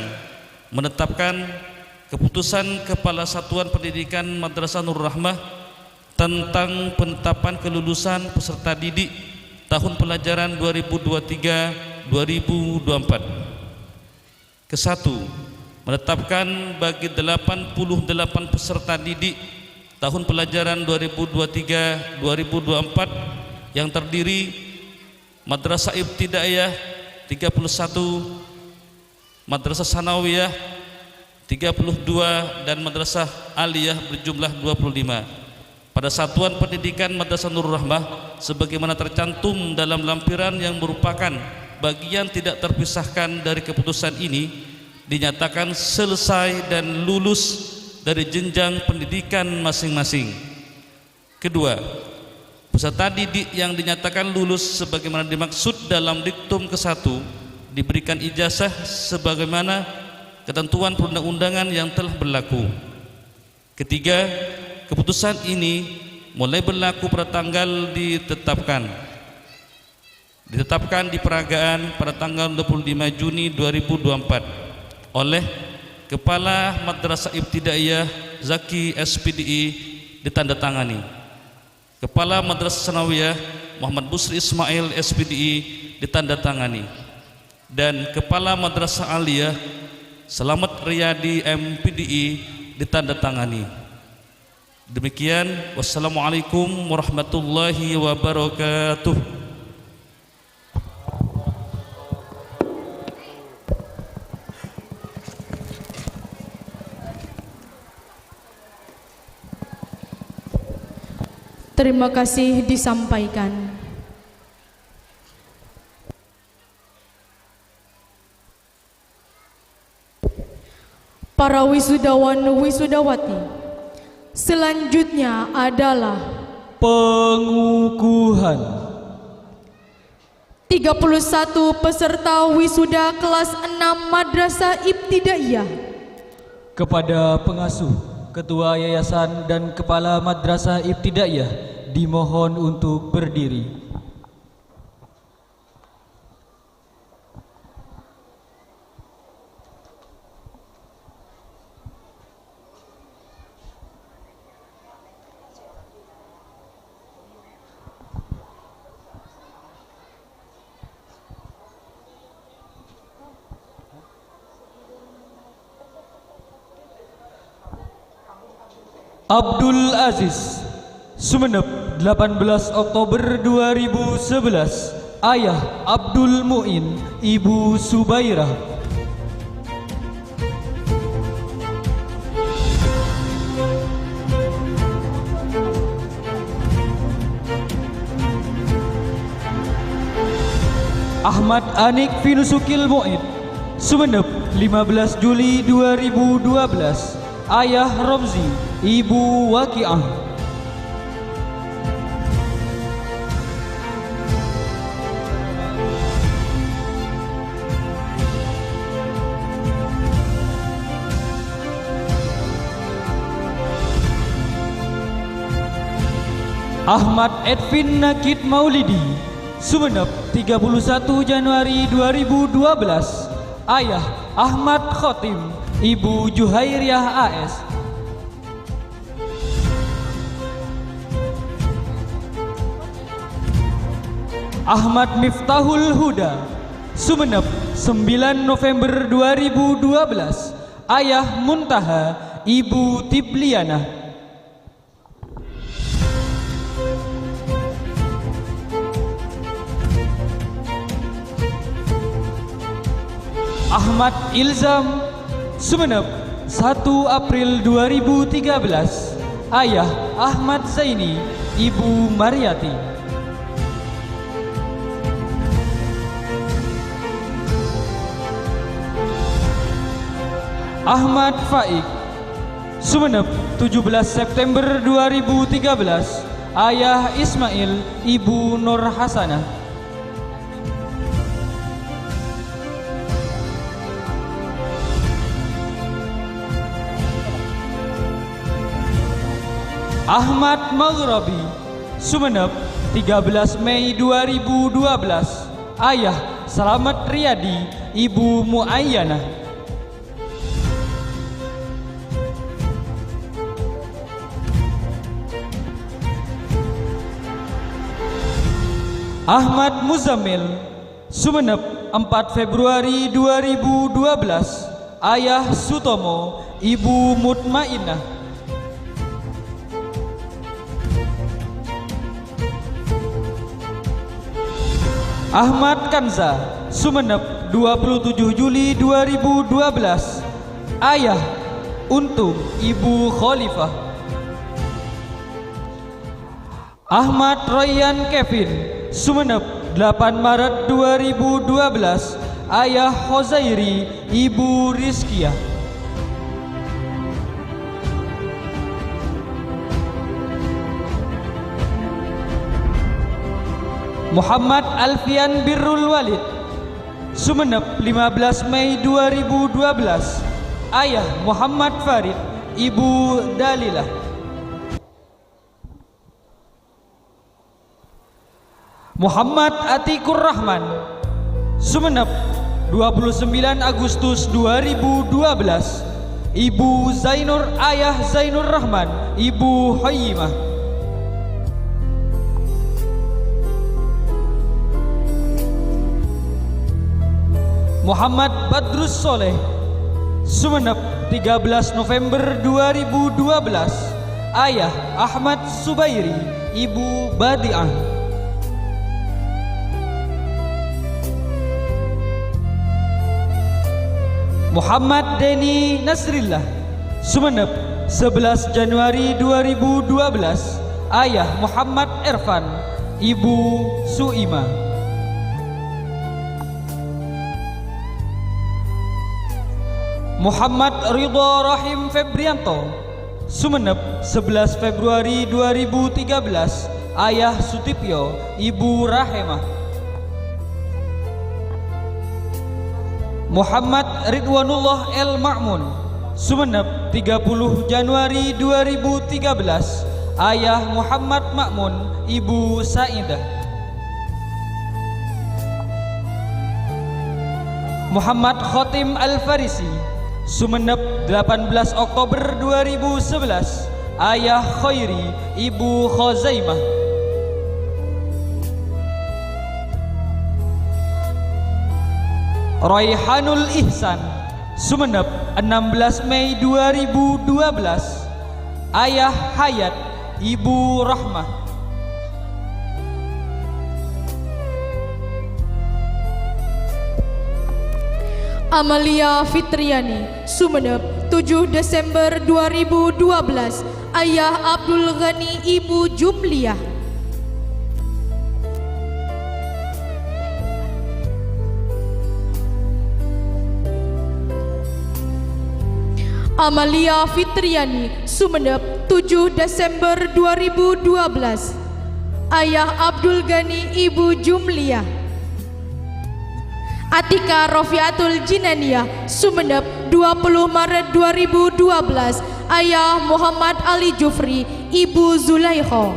[SPEAKER 7] menetapkan keputusan Kepala Satuan Pendidikan Madrasah Nurul Rahmah tentang penetapan kelulusan peserta didik tahun pelajaran 2023-2024. Ke-1, menetapkan bagi 88 peserta didik tahun pelajaran 2023-2024 yang terdiri Madrasah Ibtidaiyah 31, Madrasah Sanawiyah 32 dan Madrasah Aliyah berjumlah 25. Pada Satuan Pendidikan Madrasah Nurul Rahmah sebagaimana tercantum dalam lampiran yang merupakan bagian tidak terpisahkan dari keputusan ini dinyatakan selesai dan lulus dari jenjang pendidikan masing-masing. Kedua, peserta didik yang dinyatakan lulus sebagaimana dimaksud dalam diktum ke-1 diberikan ijazah sebagaimana ketentuan perundang-undangan yang telah berlaku. Ketiga, keputusan ini mulai berlaku pada tanggal ditetapkan di peragaan pada tanggal 25 Juni 2024 oleh Kepala Madrasah Ibtidaiyah Zaki SPDI ditandatangani, Kepala Madrasah Sanawiyah Muhammad Busri Ismail SPDI ditandatangani, dan Kepala Madrasah Aliyah Selamat Riyadi MPDI ditandatangani. Demikian, wassalamualaikum warahmatullahi wabarakatuh.
[SPEAKER 1] Terima kasih disampaikan. Para wisudawan wisudawati, selanjutnya adalah
[SPEAKER 2] pengukuhan
[SPEAKER 1] 31 peserta wisuda kelas 6 Madrasah Ibtidaiyah.
[SPEAKER 2] kepada pengasuh, ketua yayasan dan kepala Madrasah Ibtidaiyah dimohon untuk berdiri. Abdul Aziz, Sumeneb, 18 Oktober 2011. Ayah Abdul Muin, Ibu Subairah. Ahmad Anik Finusukil Mu'id, Sumeneb 15 Juli 2012. Ayah Romzi, Ibu Waqiah. Ahmad Edvin Nakid Maulidi, Sumeneb 31 Januari 2012. Ayah Ahmad Khotim, Ibu Juhairiah AS. Ahmad Miftahul Huda, Sumeneb 9 November 2012. Ayah Muntaha, Ibu Tibliana. Ahmad Ilzam, Sumeneb 1 April 2013. Ayah Ahmad Zaini, Ibu Mariati. Ahmad Faik, Sumeneb 17 September 2013. Ayah Ismail, Ibu Nur Hasanah. Ahmad Maghrabi, Sumeneb 13 Mei 2012. Ayah Slamet Riyadi, Ibu Muayyanah. Ahmad Muzammil, Sumeneb 4 Februari 2012. Ayah Sutomo, Ibu Mutmainah. Ahmad Kanza, Sumeneb 27 Juli 2012. Ayah Untung, Ibu Khalifah. Ahmad Royan Kevin, Sumeneb 8 Maret 2012. Ayah Hozairi, Ibu Rizkia. Muhammad Alfian Birrul Walid, Sumeneb 15 Mei 2012. Ayah Muhammad Farid, Ibu Dalilah. Muhammad Atikur Rahman, Sumeneb 29 Agustus 2012. Ibu Zainur, Ayah Zainur Rahman, Ibu Hayyimah. Muhammad Badrus Soleh, Sumeneb 13 November 2012. Ayah Ahmad Subairi, Ibu Badi'ah. Muhammad Deni Nasrillah, Sumeneb 11 Januari 2012. Ayah Muhammad Irfan, Ibu Suima. Muhammad Ridho Rahim Febrianto, Sumeneb 11 Februari 2013. Ayah Sutipyo, Ibu Rahemah. Muhammad Ridwanullah El Ma'mun, Sumeneb 30 Januari 2013. Ayah Muhammad Ma'mun, Ibu Saidah. Muhammad Khotim Al-Farisi, Sumeneb 18 Oktober 2011. Ayah Khairi, Ibu Khozaimah. Raihanul Ihsan, Sumeneb 16 Mei 2012. Ayah Hayat, Ibu Rahmah.
[SPEAKER 1] Amalia Fitriani, Sumeneb 7 Desember 2012. Ayah Abdul Ghani, Ibu Jumliyah. Amalia Fitriani, Sumeneb, 7 Desember 2012. Ayah Abdul Ghani, Ibu Jumliyah. Atika Rofiatul Jinaniyah, Sumeneb, 20 Maret 2012. Ayah Muhammad Ali Jufri, Ibu Zulaikha.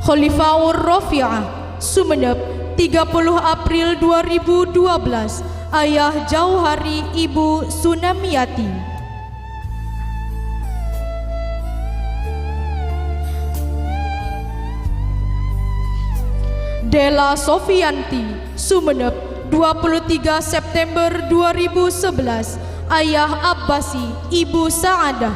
[SPEAKER 1] Khalifaur Rofi'ah, Sumeneb, 30 April 2012. Ayah Jauhari, Ibu Sunamiati. Dela Sofianti, Sumeneb, 23 September 2011. Ayah Abbasi, Ibu Saadah.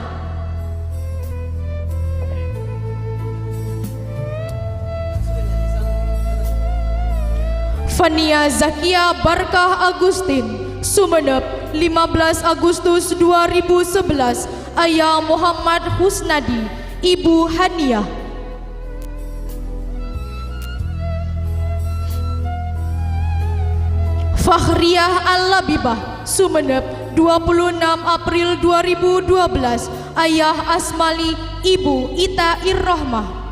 [SPEAKER 1] Fania Zakia Barkah Agustin, Sumeneb, 15 Agustus 2011. Ayah Muhammad Husnadi, Ibu Haniah. Fakhriyah Al-Labibah, Sumeneb, 26 April 2012. Ayah Asmali, Ibu Ita Irrohmah.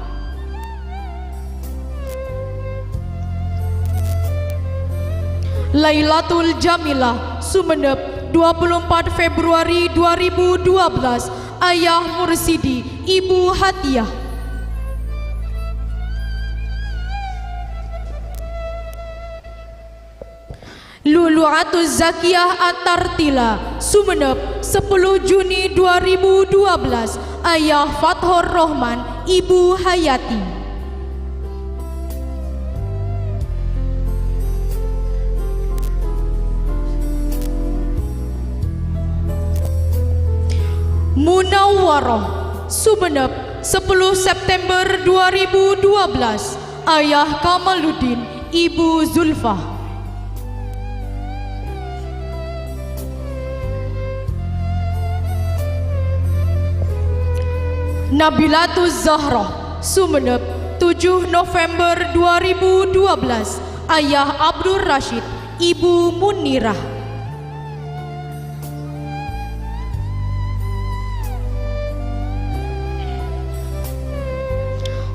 [SPEAKER 1] Lailatul Jamilah, Sumeneb, 24 Februari 2012. Ayah Mursidi, Ibu Hatiah. Lulu'atuz Zakiyah At-Tartila, Sumeneb, 10 Juni 2012. Ayah Fathur Rohman, Ibu Hayati. Munawwaroh, Sumeneb, 10 September 2012. Ayah Kamaluddin, Ibu Zulfah. Nabilatuz Zahra, Sumeneb, 7 November 2012. Ayah Abdul Rashid, Ibu Munirah.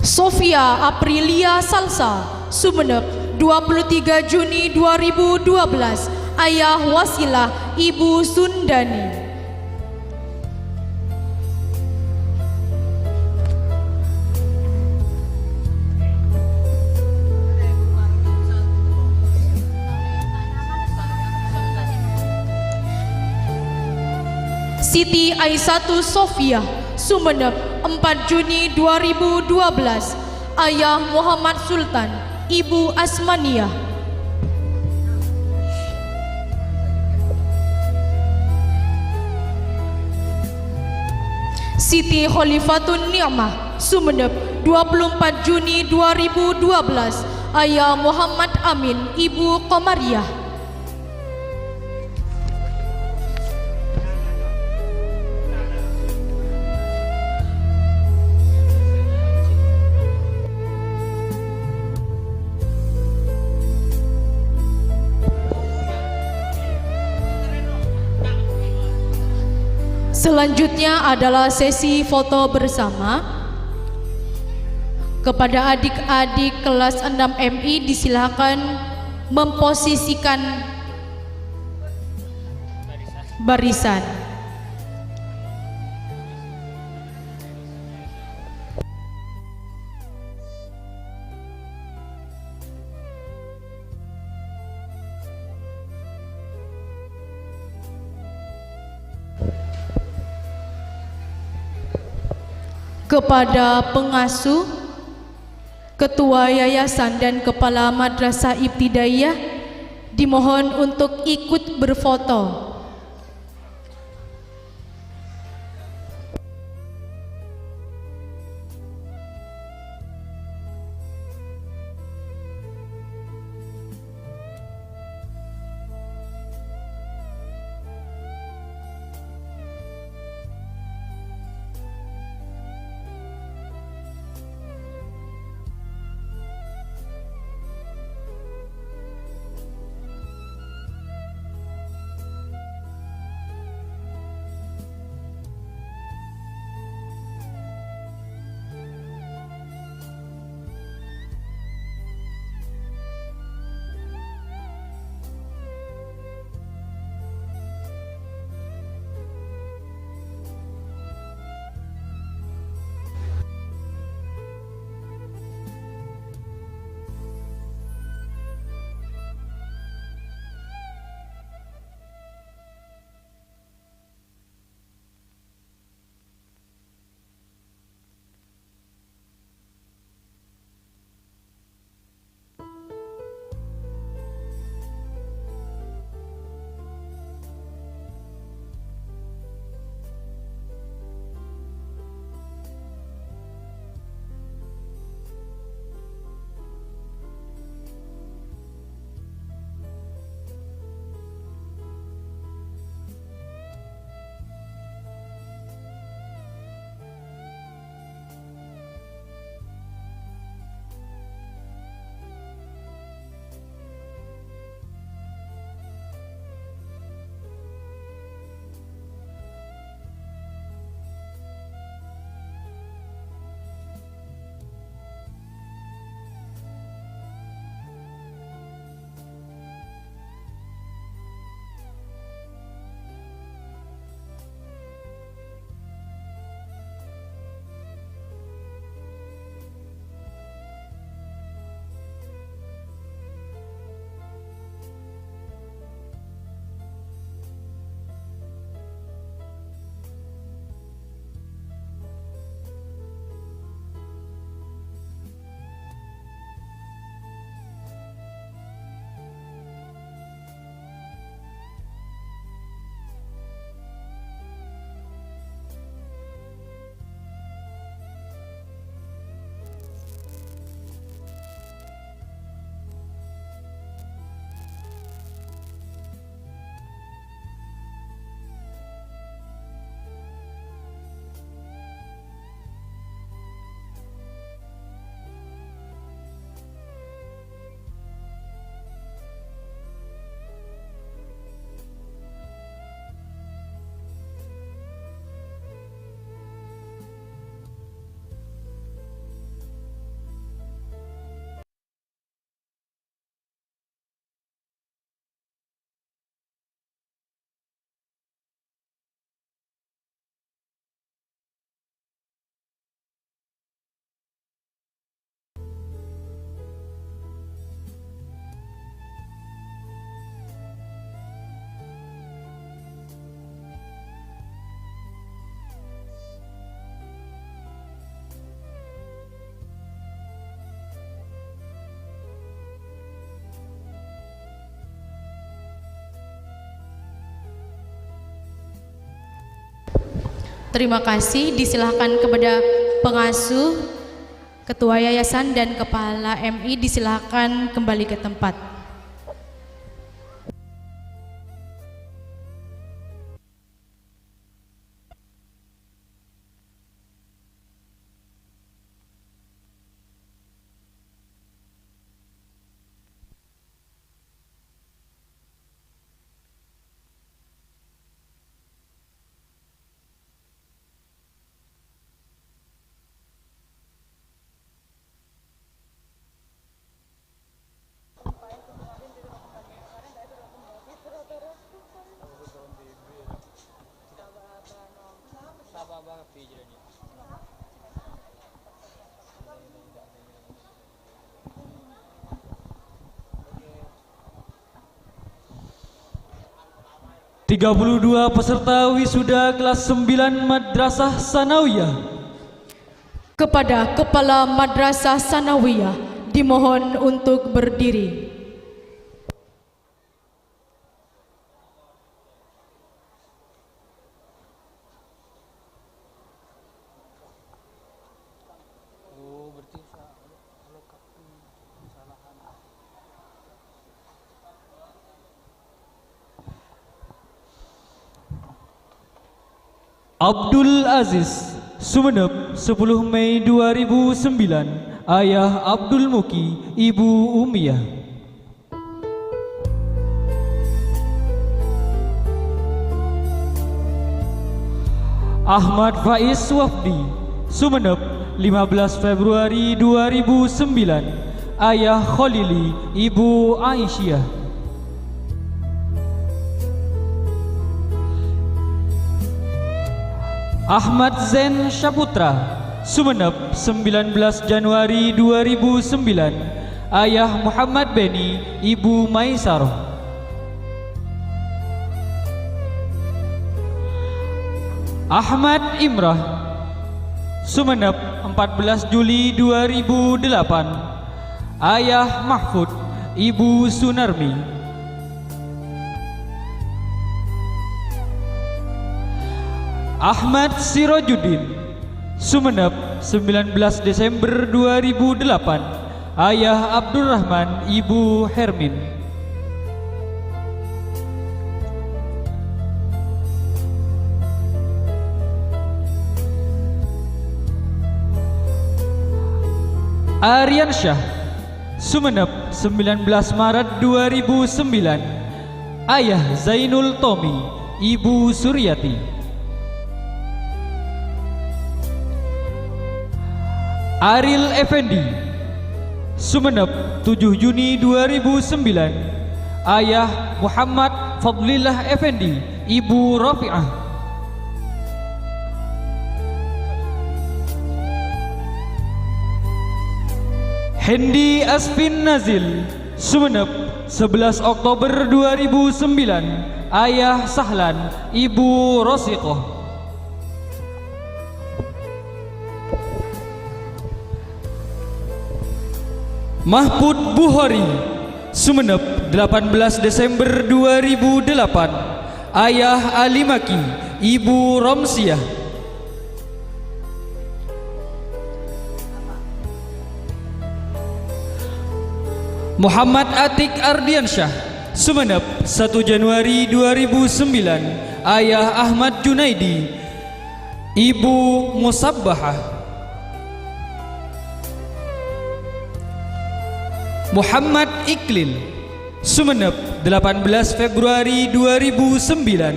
[SPEAKER 1] Sofia Aprilia Salsa, Sumeneb, 23 Juni 2012. Ayah Wasilah, Ibu Sundani. Siti Aisyatu Sofia, Sumeneb, 4 Juni 2012. Ayah Muhammad Sultan, Ibu Asmaniyah. Siti Khalifatun Ni'mah, Sumeneb, 24 Juni 2012. Ayah Muhammad Amin, Ibu Qamariyah. Selanjutnya adalah sesi foto bersama. Kepada adik-adik kelas 6 MI disilakan memposisikan barisan. Kepada pengasuh, ketua yayasan dan kepala madrasah ibtidaiyah dimohon untuk ikut berfoto. Terima kasih, disilahkan kepada pengasuh, ketua yayasan dan kepala MI disilahkan kembali ke tempat.
[SPEAKER 2] Tiga 32 peserta wisuda kelas 9 Madrasah Sanawiyah.
[SPEAKER 1] Kepada Kepala Madrasah Sanawiyah dimohon untuk berdiri.
[SPEAKER 2] Abdul Aziz, Sumeneb, 10 Mei 2009. Ayah Abdul Muki, Ibu Umiyah. Ahmad Faiz Wafdi, Sumeneb, 15 Februari 2009. Ayah Khalili, Ibu Aisyah. Ahmad Zain Syaputra, Sumeneb, 19 Januari 2009. Ayah Muhammad Beni, Ibu Maisaroh. Ahmad Imrah, Sumeneb, 14 Juli 2008. Ayah Mahfud, Ibu Sunarmi. Ahmad Sirajuddin, Sumeneb, 19 Desember 2008. Ayah Abdurrahman, Ibu Hermin. Aryansyah, Sumeneb, 19 Maret 2009. Ayah Zainul Tomi, Ibu Suryati. Aril Effendi, Sumeneb, 7 Juni 2009. Ayah Muhammad Fadlillah Effendi, Ibu Rafi'ah. Hendi Asfin Nazil, Sumeneb, 11 Oktober 2009. Ayah Sahlan, Ibu Rosiqoh. Mahfud Buhori, Sumeneb, 18 Desember 2008. Ayah Ali Maki, Ibu Romsiah. Muhammad Atik Ardiansyah, Sumeneb, 1 Januari 2009. Ayah Ahmad Junaidi, Ibu Musabbahah. Muhammad Iklil, Sumeneb, 18 Februari 2009.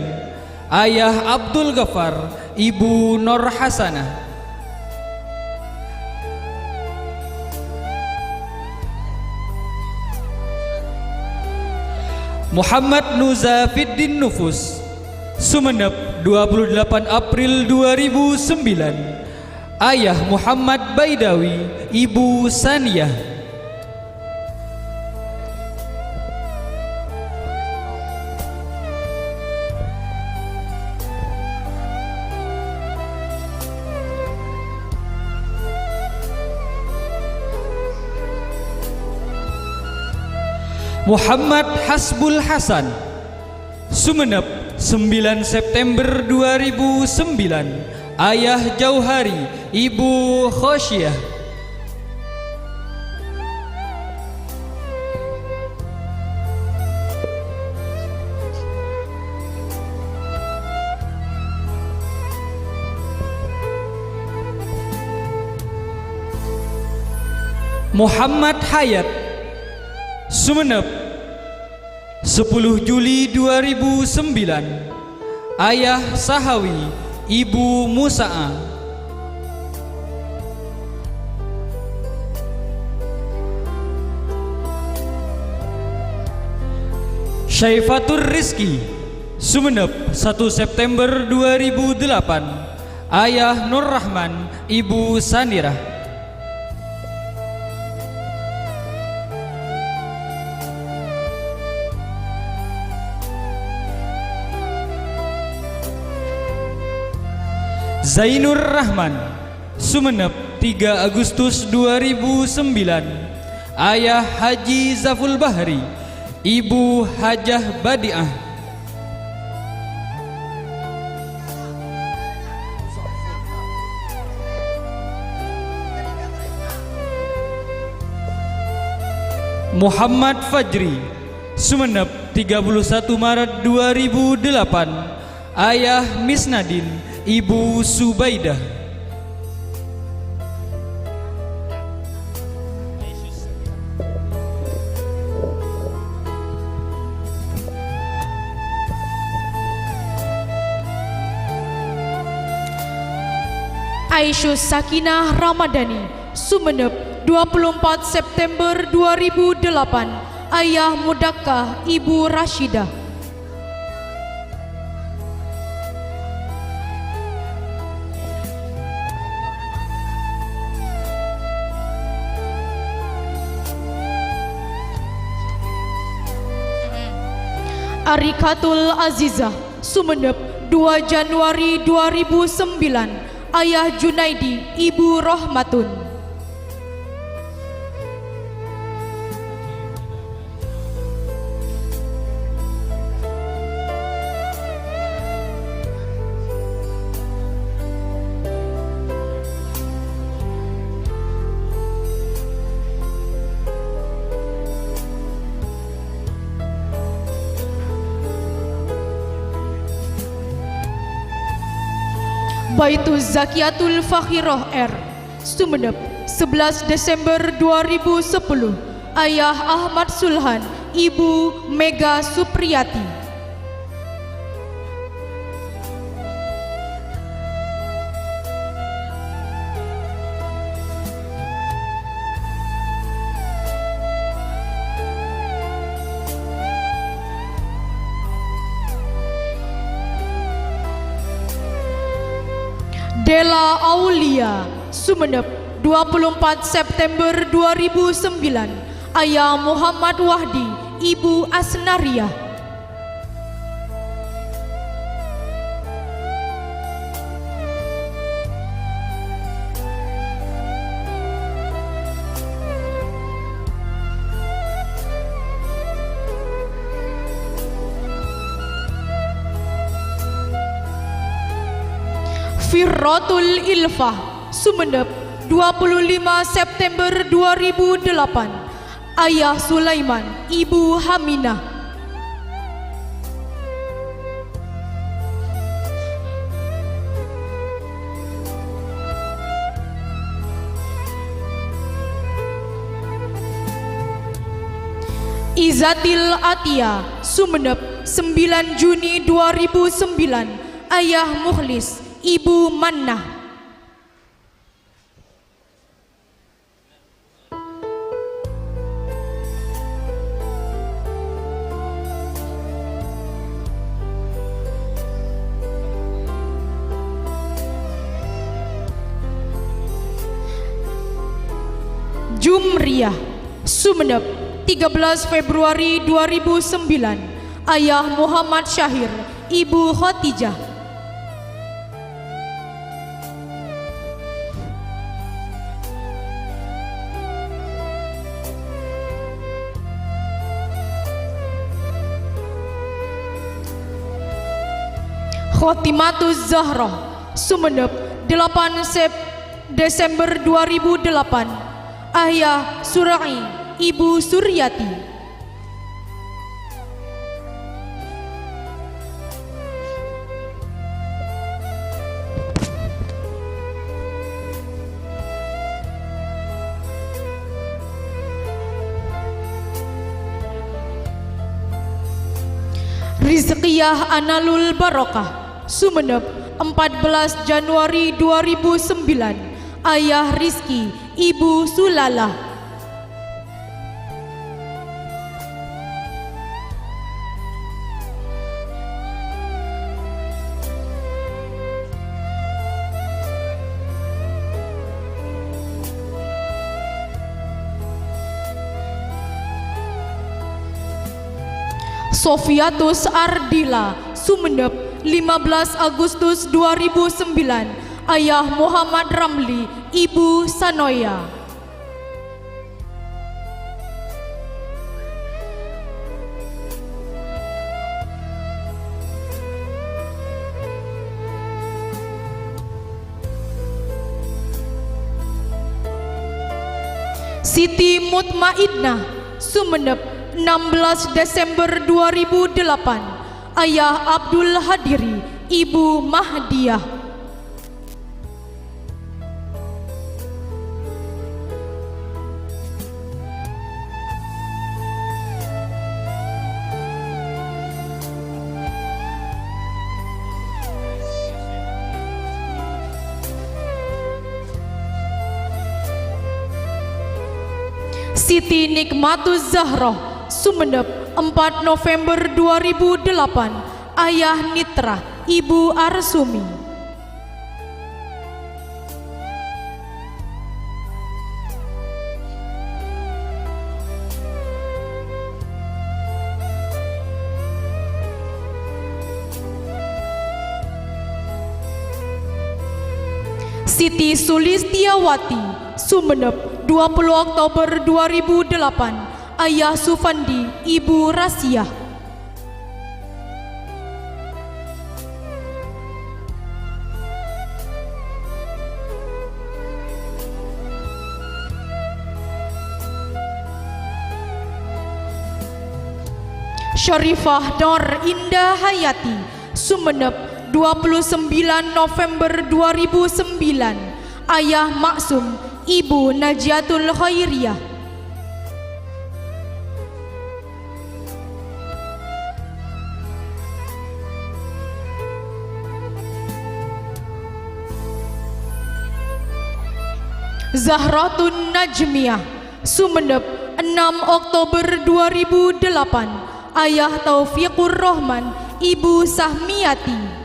[SPEAKER 2] Ayah Abdul Ghaffar, Ibu Nur Hasanah. Muhammad Nuzafiddin Nufus, Sumeneb, 28 April 2009. Ayah Muhammad Baidawi, Ibu Saniyah. Muhammad Hasbul Hasan, Sumeneb, 9 September 2009. Ayah Jauhari, Ibu Khosyah. Muhammad Hayat, Sumeneb, 10 Juli 2009. Ayah Sahawi, Ibu Musa'a. Syaifatur Rizki, Sumeneb, 1 September 2008. Ayah Nur Rahman, Ibu Sanirah. Zainur Rahman, Sumeneb, 3 Agustus 2009. Ayah Haji Zaful Bahri, Ibu Hajah Badiah. Muhammad Fajri, Sumeneb, 31 Maret 2008. Ayah Misnadin, Ibu Subaidah.
[SPEAKER 1] Aisyus Sakinah Ramadhani, Sumeneb, 24 September 2008. Ayah Mudakkah, Ibu Rashidah. Arikatul Azizah, Sumeneb, 2 Januari 2009. Ayah Junaidi, Ibu Rohmatun. Baituz Zakiatul Fakhiroh R, Sumeneb, 11 Desember 2010. Ayah Ahmad Sulhan, Ibu Mega Supriyati. Dela Aulia, Sumeneb, 24 September 2009. Ayah Muhammad Wahdi, Ibu Asnariah. Firratul Ilfah, Sumeneb, 25 September 2008. Ayah Sulaiman, Ibu Haminah. Izatil Atia, Sumeneb, 9 Juni 2009. Ayah Mukhlis, Ibu Mannah. Jumriyah, Sumeneb, 13 Februari 2009. Ayah Muhammad Syahir, Ibu Khotijah. Khotimatuz Zahrah, Sumeneb 8 Desember 2008. Ayah Surai, Ibu Suryati. Rizqiyah Analul Barokah, Sumeneb 14 Januari 2009. Ayah Rizki, Ibu Sulalah. Sofiatus Ardila, Sumeneb 15 Agustus 2009. Ayah Muhammad Ramli, Ibu Sanoya. Siti Mutmainnah, Sumeneb 16 Desember 2008. Ayah Abdul Hadiri, Ibu Mahdiah. Siti Nikmatuz Zahroh, Sumeneb 4 November 2008. Ayah Nitra, Ibu Arsumi. Siti Sulistiawati, Sumeneb 20 Oktober 2008. Ayah Sufandi, Ibu Rasiah. Syarifah Nur Indah Hayati, Sumeneb 29 November 2009. Ayah Maksum, Ibu Najiatul Khairiyah. Zahratun Najmiyah, Sumeneb 6 Oktober 2008. Ayah Taufiqur Rahman, Ibu Sahmiyati.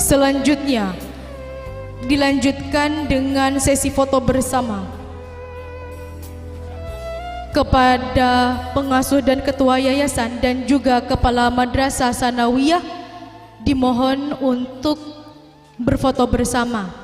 [SPEAKER 1] Selanjutnya dilanjutkan dengan sesi foto bersama. Kepada pengasuh dan ketua yayasan dan juga kepala madrasah sanawiyah dimohon untuk berfoto bersama.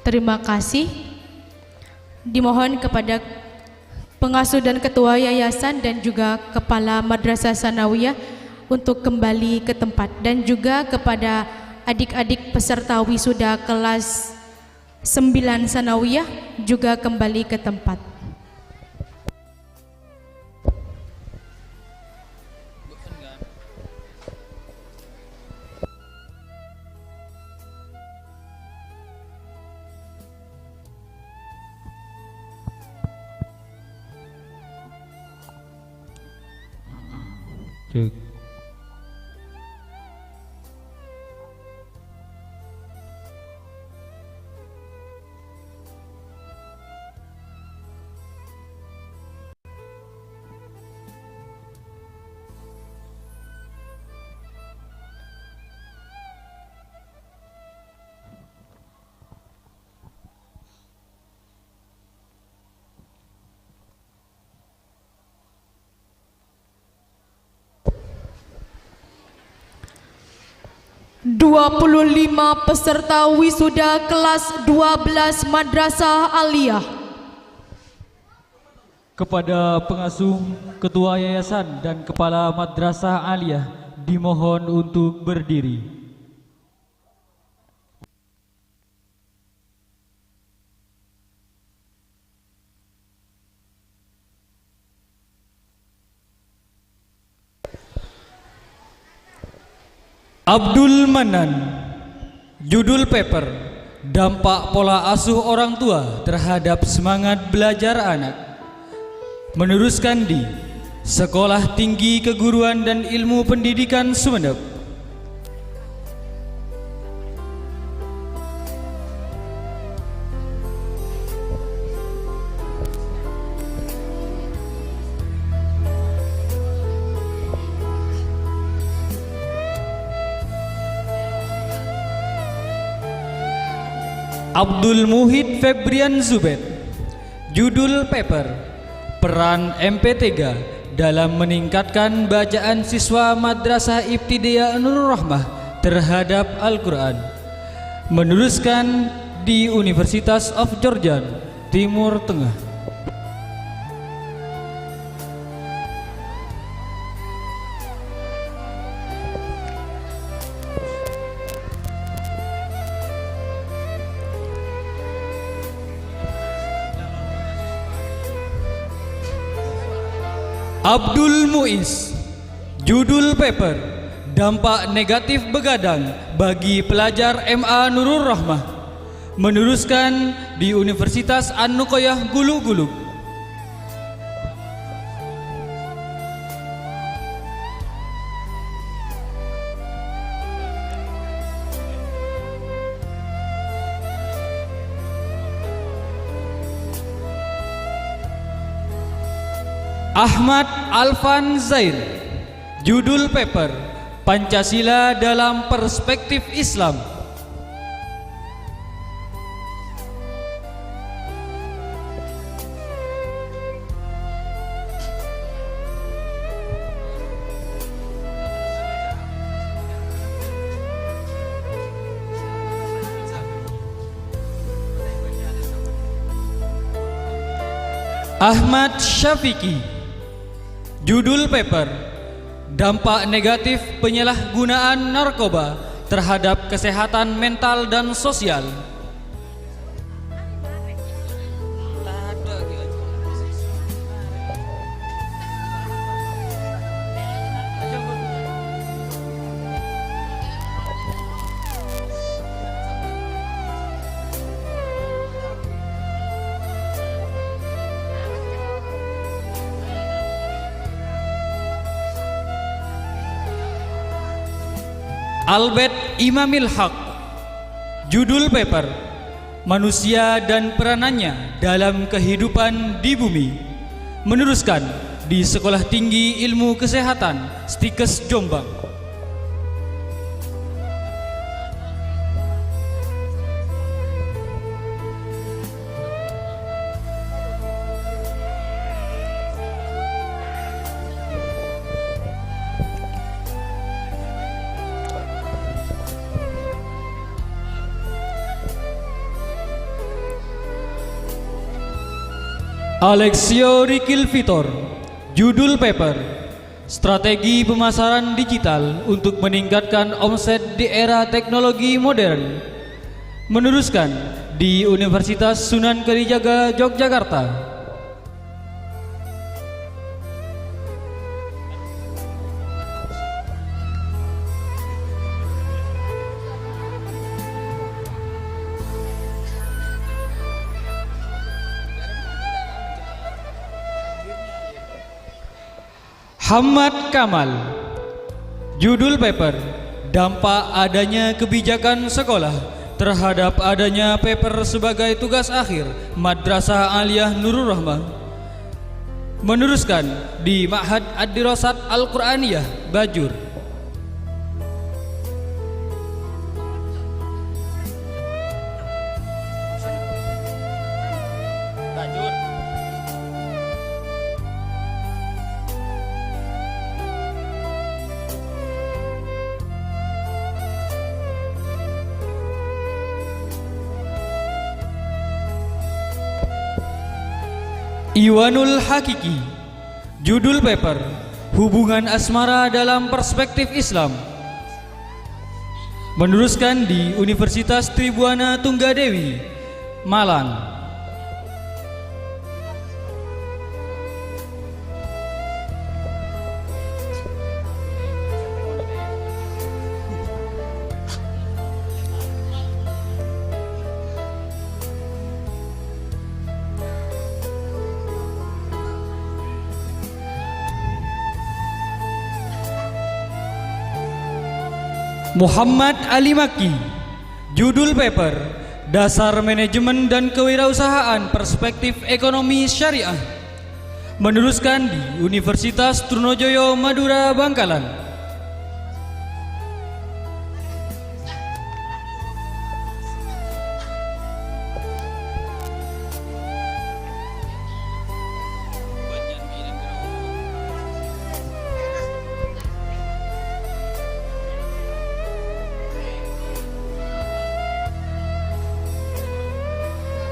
[SPEAKER 1] Terima kasih. Dimohon kepada pengasuh dan ketua yayasan dan juga kepala Madrasah Sanawiyah untuk kembali ke tempat, dan juga kepada adik-adik peserta wisuda kelas 9 Sanawiyah juga kembali ke tempat.
[SPEAKER 2] Cek.
[SPEAKER 1] 25 peserta wisuda kelas 12 Madrasah Aliyah.
[SPEAKER 2] Kepada pengasuh, ketua yayasan dan kepala Madrasah Aliyah dimohon untuk berdiri. Abdul Manan. Judul paper: Dampak pola asuh orang tua terhadap semangat belajar anak. Meneruskan di Sekolah Tinggi Keguruan dan Ilmu Pendidikan Sumeneb. Abdul Muhid Febrian Zubed. Judul paper: Peran MP3 dalam meningkatkan bacaan siswa Madrasah Ibtidaiyah Nurul Rahmah terhadap Al-Quran. Meneruskan di Universitas of Georgia, Timur Tengah. Abdul Muiz. Judul paper: Dampak negatif begadang bagi pelajar MA Nurul Rahmah. Meneruskan di Universitas An-Nuqayyah Gulu-Gulu. Ahmad Alfan Zain. Judul paper: Pancasila dalam Perspektif Islam. Ahmad Syafiqi. Judul paper: Dampak negatif penyalahgunaan narkoba terhadap kesehatan mental dan sosial. Albert Imamil Haq. Judul paper: Manusia dan Peranannya dalam Kehidupan di Bumi. Meneruskan di Sekolah Tinggi Ilmu Kesehatan Stikes Jombang. Alexio Rikil Vitor. Judul paper: Strategi Pemasaran Digital untuk Meningkatkan Omset di Era Teknologi Modern. Meneruskan di Universitas Sunan Kalijaga, Yogyakarta. Hamad Kamal. Judul paper: Dampak adanya kebijakan sekolah terhadap adanya paper sebagai tugas akhir Madrasah Aliyah Nurul Rahmah. Meneruskan di Ma'had Ad-Dirasat Al-Qur'aniyah, Bajur. Iwanul Hakiki. Judul paper: Hubungan Asmara dalam Perspektif Islam. Meneruskan di Universitas Tribuana Tunggadewi, Malang. Muhammad Ali Maki. Judul paper: Dasar Manajemen dan Kewirausahaan Perspektif Ekonomi Syariah. Meneruskan di Universitas Trunojoyo, Madura, Bangkalan.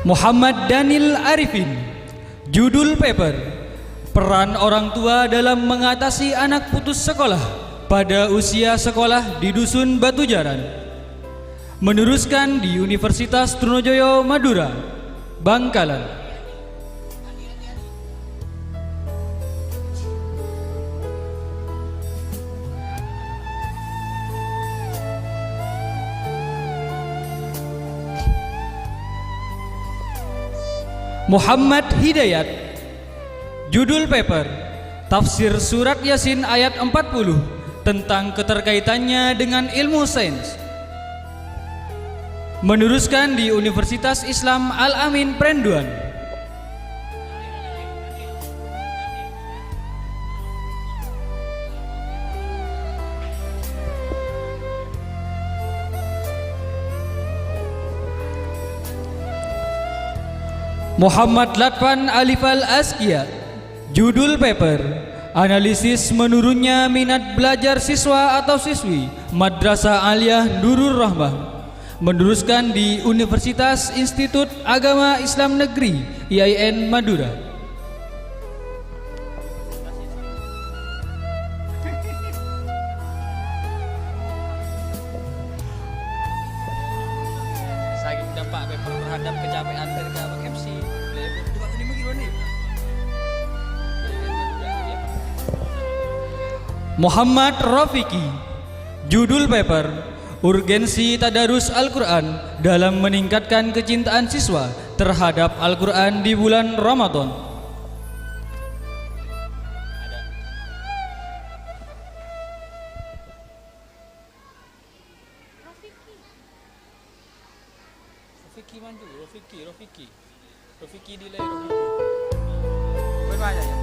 [SPEAKER 2] Muhammad Danil Arifin. Judul paper: Peran orang tua dalam mengatasi anak putus sekolah pada usia sekolah di Dusun Batujaran. Meneruskan di Universitas Trunojoyo, Madura, Bangkalan. Muhammad Hidayat. Judul paper: Tafsir Surat Yasin ayat 40 tentang keterkaitannya dengan ilmu sains. Meneruskan di Universitas Islam Al-Amin, Prenduan. Muhammad Latfan Alifal Askia. Judul paper: Analisis menurunnya minat belajar siswa atau siswi Madrasah Aliyah Nurul Rahmah. Meneruskan di Universitas Institut Agama Islam Negeri IAIN, Madura. Saya dampak paper terhadap kecapean dari Abang MC. Muhammad Rafiki. Judul paper: Urgensi Tadarus Al-Quran dalam meningkatkan kecintaan siswa terhadap Al-Quran di bulan Ramadan. Rafiki delay Rafiki. Bermana ya?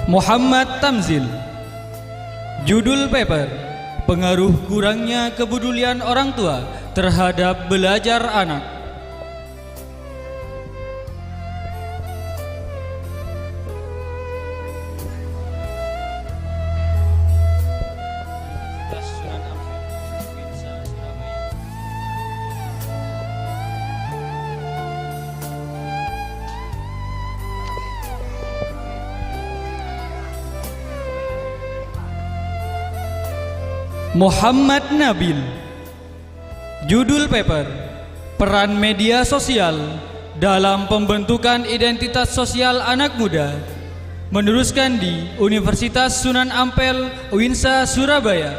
[SPEAKER 2] Muhammad Tamzil. Judul paper: Pengaruh kurangnya kepedulian orang tua terhadap belajar anak. Muhammad Nabil. Judul paper: Peran media sosial dalam pembentukan identitas sosial anak muda. Meneruskan di Universitas Sunan Ampel, UINSA, Surabaya.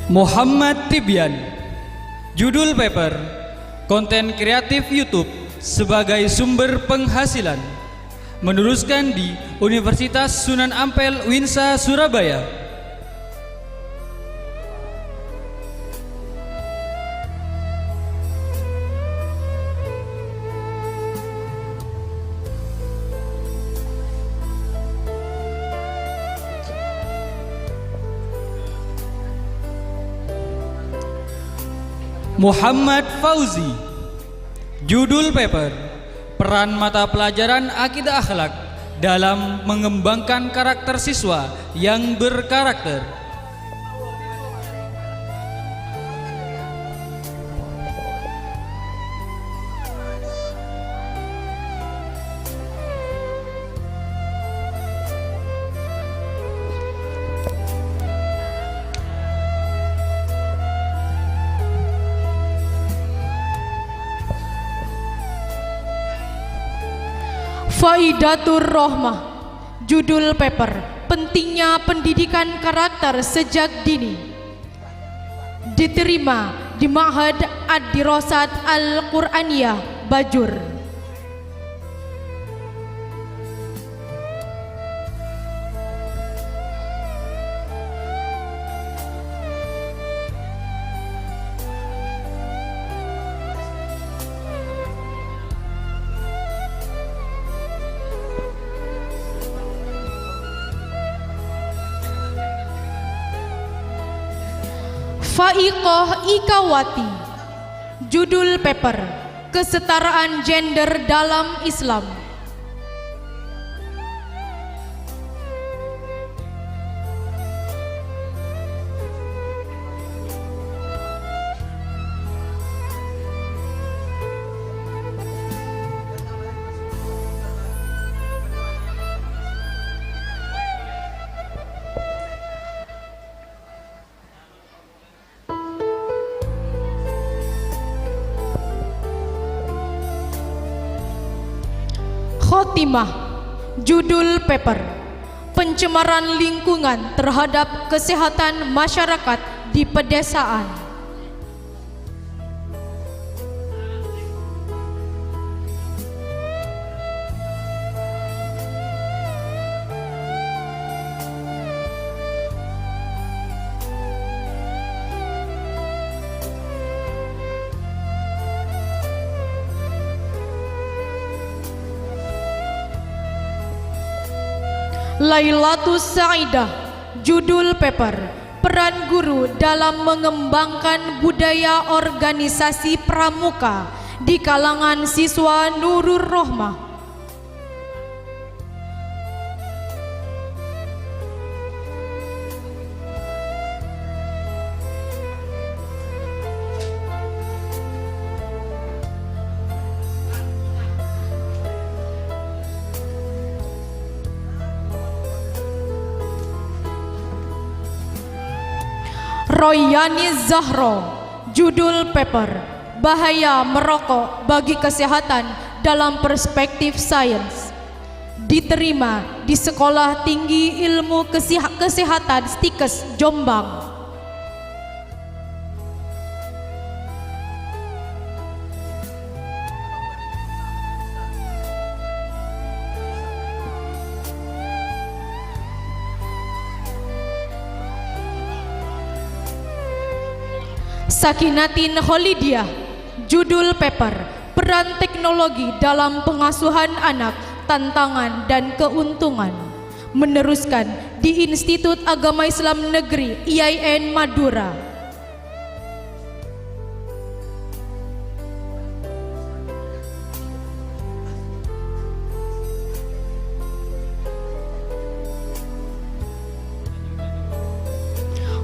[SPEAKER 2] Muhammad Tibyan. Judul paper: Konten kreatif YouTube sebagai sumber penghasilan. Meneruskan di Universitas Sunan Ampel, UINSA, Surabaya. Muhammad Fauzi. Judul paper: Peran mata pelajaran akidah akhlak dalam mengembangkan karakter siswa yang berkarakter.
[SPEAKER 1] Faidatur Rohmah. Judul paper: Pentingnya pendidikan karakter sejak dini. Diterima di Ma'had Ad-Dirasat Al-Qur'aniyah, Bajur. Faiqah Ikawati. Judul paper: Kesetaraan gender dalam Islam. Khotimah. Judul paper: Pencemaran lingkungan terhadap kesehatan masyarakat di pedesaan. Lailatus Sa'idah. Judul paper: Peran guru dalam mengembangkan budaya organisasi pramuka di kalangan siswa Nurul Rohmah. Royani Zahro. Judul paper: Bahaya merokok bagi kesehatan dalam perspektif sains. Diterima di Sekolah Tinggi Ilmu Kesehatan Stikes, Jombang. Sakinatin Kholidiah. Judul paper: Peran teknologi dalam pengasuhan anak, tantangan dan keuntungan. Meneruskan di Institut Agama Islam Negeri IAIN Madura.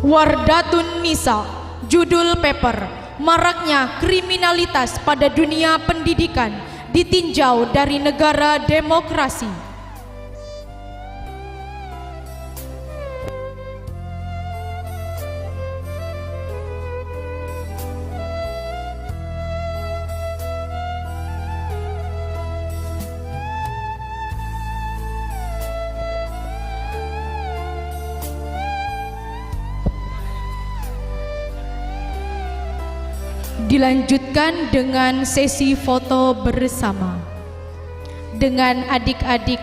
[SPEAKER 1] Wardatun Nisa, judul paper, maraknya kriminalitas pada dunia pendidikan ditinjau dari negara demokrasi. Dilanjutkan dengan sesi foto bersama dengan adik-adik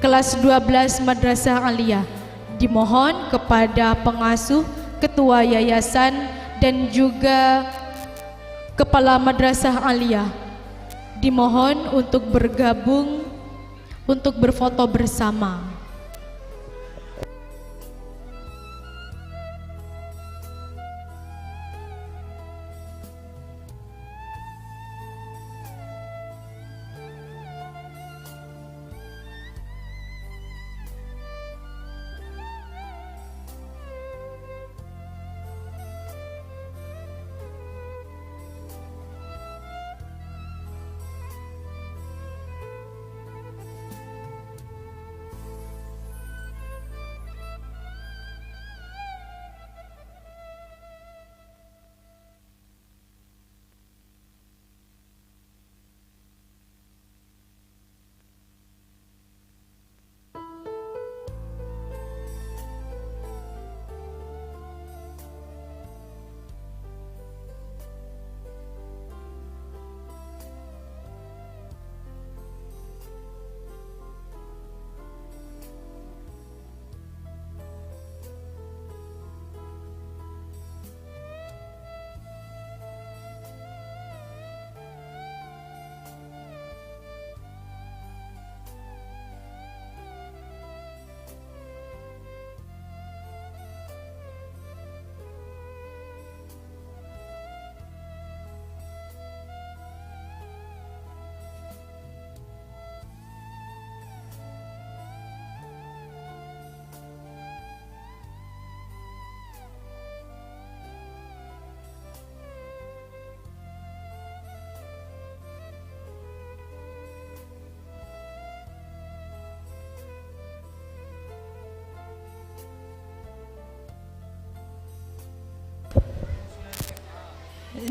[SPEAKER 1] kelas 12 Madrasah Aliyah. Dimohon kepada pengasuh, ketua yayasan dan juga kepala Madrasah Aliyah, dimohon untuk bergabung untuk berfoto bersama.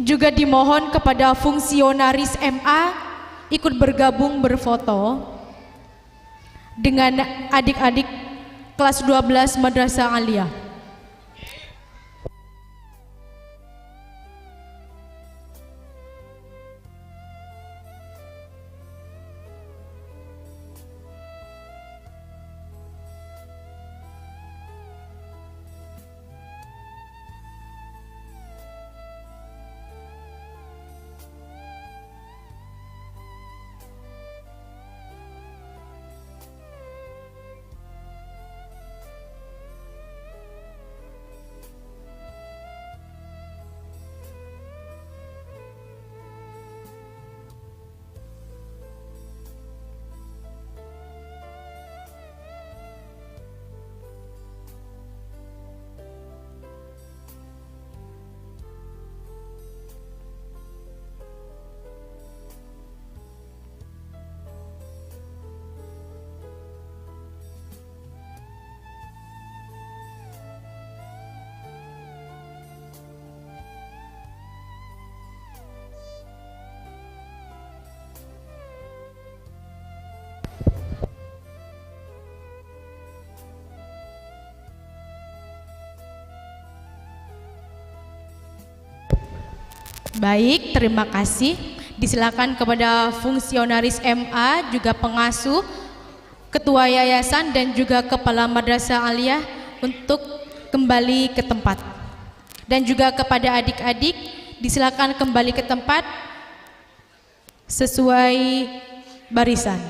[SPEAKER 1] Juga dimohon kepada fungsionaris MA ikut bergabung berfoto dengan adik-adik kelas 12 Madrasah Aliyah. Baik, terima kasih. Disilakan kepada fungsionaris MA, juga pengasuh, ketua yayasan dan juga kepala Madrasah Aliyah untuk kembali ke tempat. Dan juga kepada adik-adik, disilakan kembali ke tempat sesuai barisan.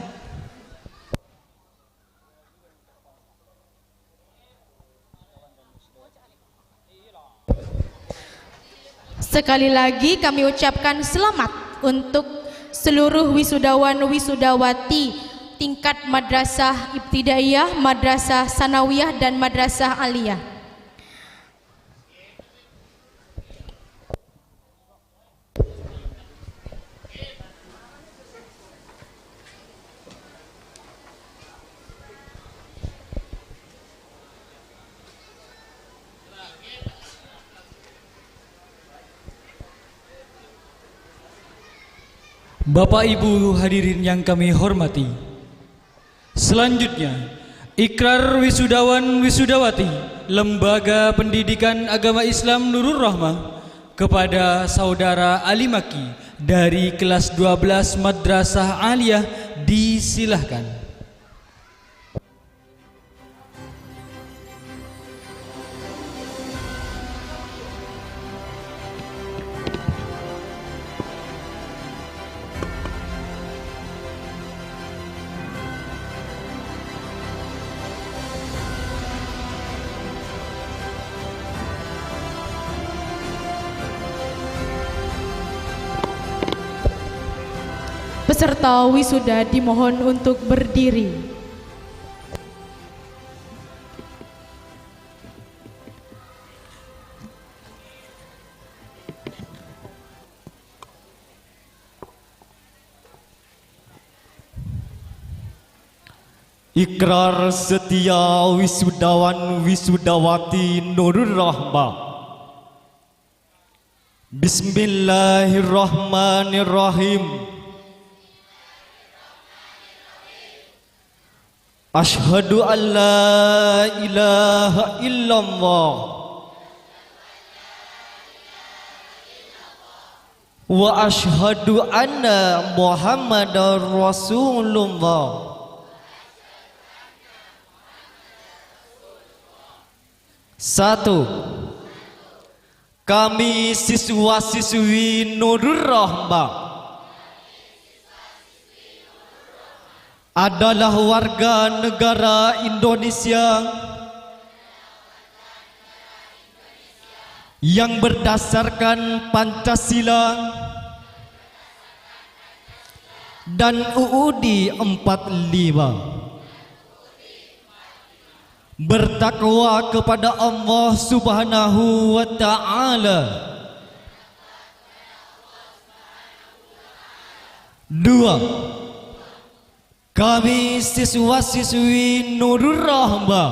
[SPEAKER 1] Sekali lagi kami ucapkan selamat untuk seluruh wisudawan wisudawati tingkat madrasah ibtidaiyah, madrasah sanawiyah, dan madrasah aliyah.
[SPEAKER 2] Bapak Ibu hadirin yang kami hormati, selanjutnya ikrar wisudawan wisudawati Lembaga Pendidikan Agama Islam Nurul Rahmah kepada Saudara Ali Maki dari kelas 12 Madrasah Aliyah disilahkan.
[SPEAKER 1] Peserta wisuda dimohon untuk berdiri.
[SPEAKER 8] Ikrar setia wisudawan wisudawati Nurul Rahmah. Bismillahirrahmanirrahim. Ashhadu an la ilaha illallah wa ashhadu anna Muhammadar Rasulullah. Satu, kami siswa-siswi Nurul Rahmah adalah warga negara Indonesia yang berdasarkan Pancasila dan UUD 45, bertakwa kepada Allah Subhanahu wa Ta'ala. Dua, kami siswa-siswi Nurul Rahmah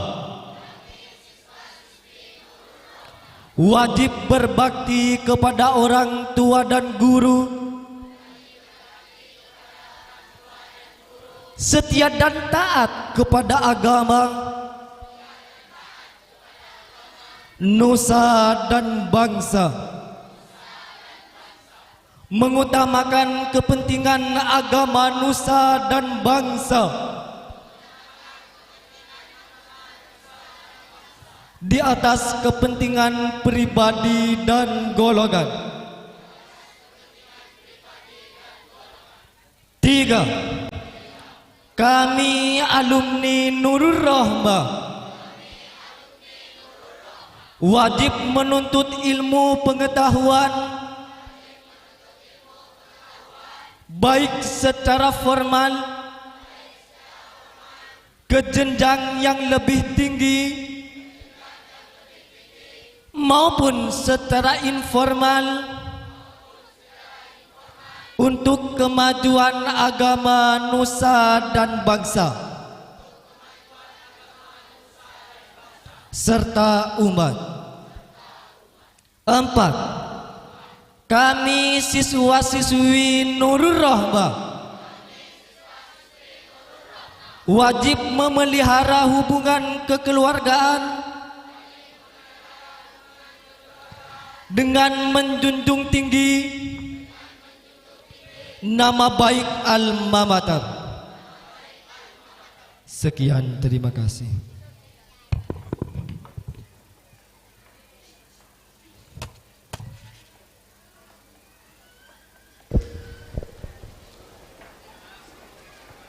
[SPEAKER 8] wajib berbakti kepada orang tua dan guru, setia dan taat kepada agama, nusa dan bangsa, mengutamakan kepentingan agama, nusa dan bangsa di atas kepentingan pribadi dan golongan. Tiga, kami alumni Nurul Rahmah wajib menuntut ilmu pengetahuan baik secara formal ke jenjang yang lebih tinggi maupun secara informal untuk kemajuan agama, nusa dan bangsa serta umat. Empat, kami siswa-siswi Nurul Rahmah wajib memelihara hubungan kekeluargaan dengan menjunjung tinggi nama baik alma mater. Sekian, terima kasih.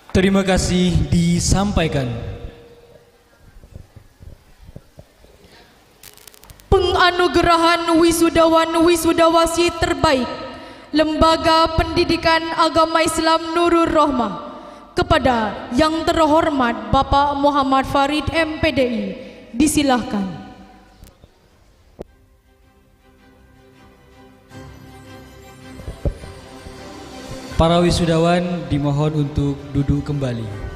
[SPEAKER 2] Terima kasih disampaikan.
[SPEAKER 1] Penganugerahan wisudawan wisudawasi terbaik Lembaga Pendidikan Agama Islam Nurul Rahmah kepada yang terhormat Bapak Muhammad Farid MPDI. Disilahkan.
[SPEAKER 2] Para wisudawan dimohon untuk duduk kembali.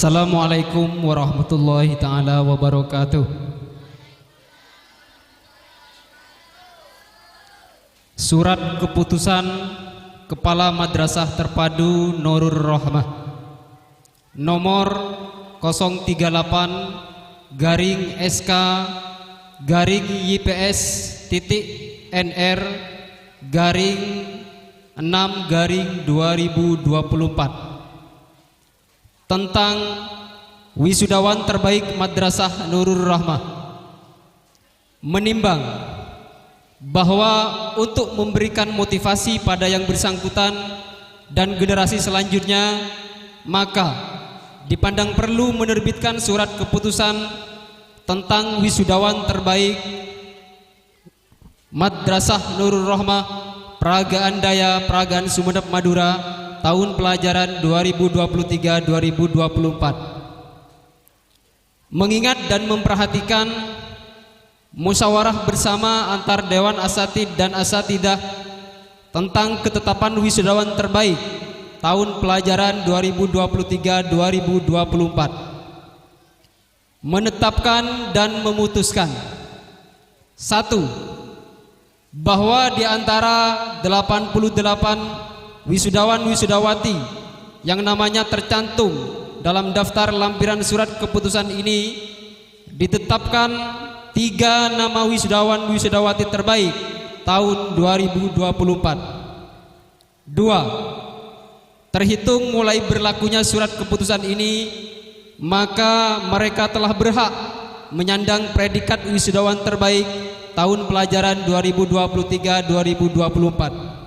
[SPEAKER 2] Assalamualaikum warahmatullahi ta'ala wabarakatuh. Surat keputusan Kepala Madrasah Terpadu Nurur Rahmah nomor 038-YPS-TNR-6-2024 tentang wisudawan terbaik Madrasah Nurur Rahmah, menimbang bahwa untuk memberikan motivasi pada yang bersangkutan dan generasi selanjutnya, maka dipandang perlu menerbitkan surat keputusan tentang wisudawan terbaik Madrasah Nurur Rahmah Peragaan Daya Peragaan Sumeneb Madura tahun pelajaran 2023-2024, mengingat dan memperhatikan musyawarah bersama antar Dewan Asatid dan Asatidah tentang ketetapan wisudawan terbaik tahun pelajaran 2023-2024, menetapkan dan memutuskan: 1. Bahwa di antara 88 wisudawan-wisudawati yang namanya tercantum dalam daftar lampiran surat keputusan ini, ditetapkan 3 nama wisudawan-wisudawati terbaik tahun 2024. 2. Terhitung mulai berlakunya surat keputusan ini, maka mereka telah berhak menyandang predikat wisudawan terbaik tahun pelajaran 2023-2024.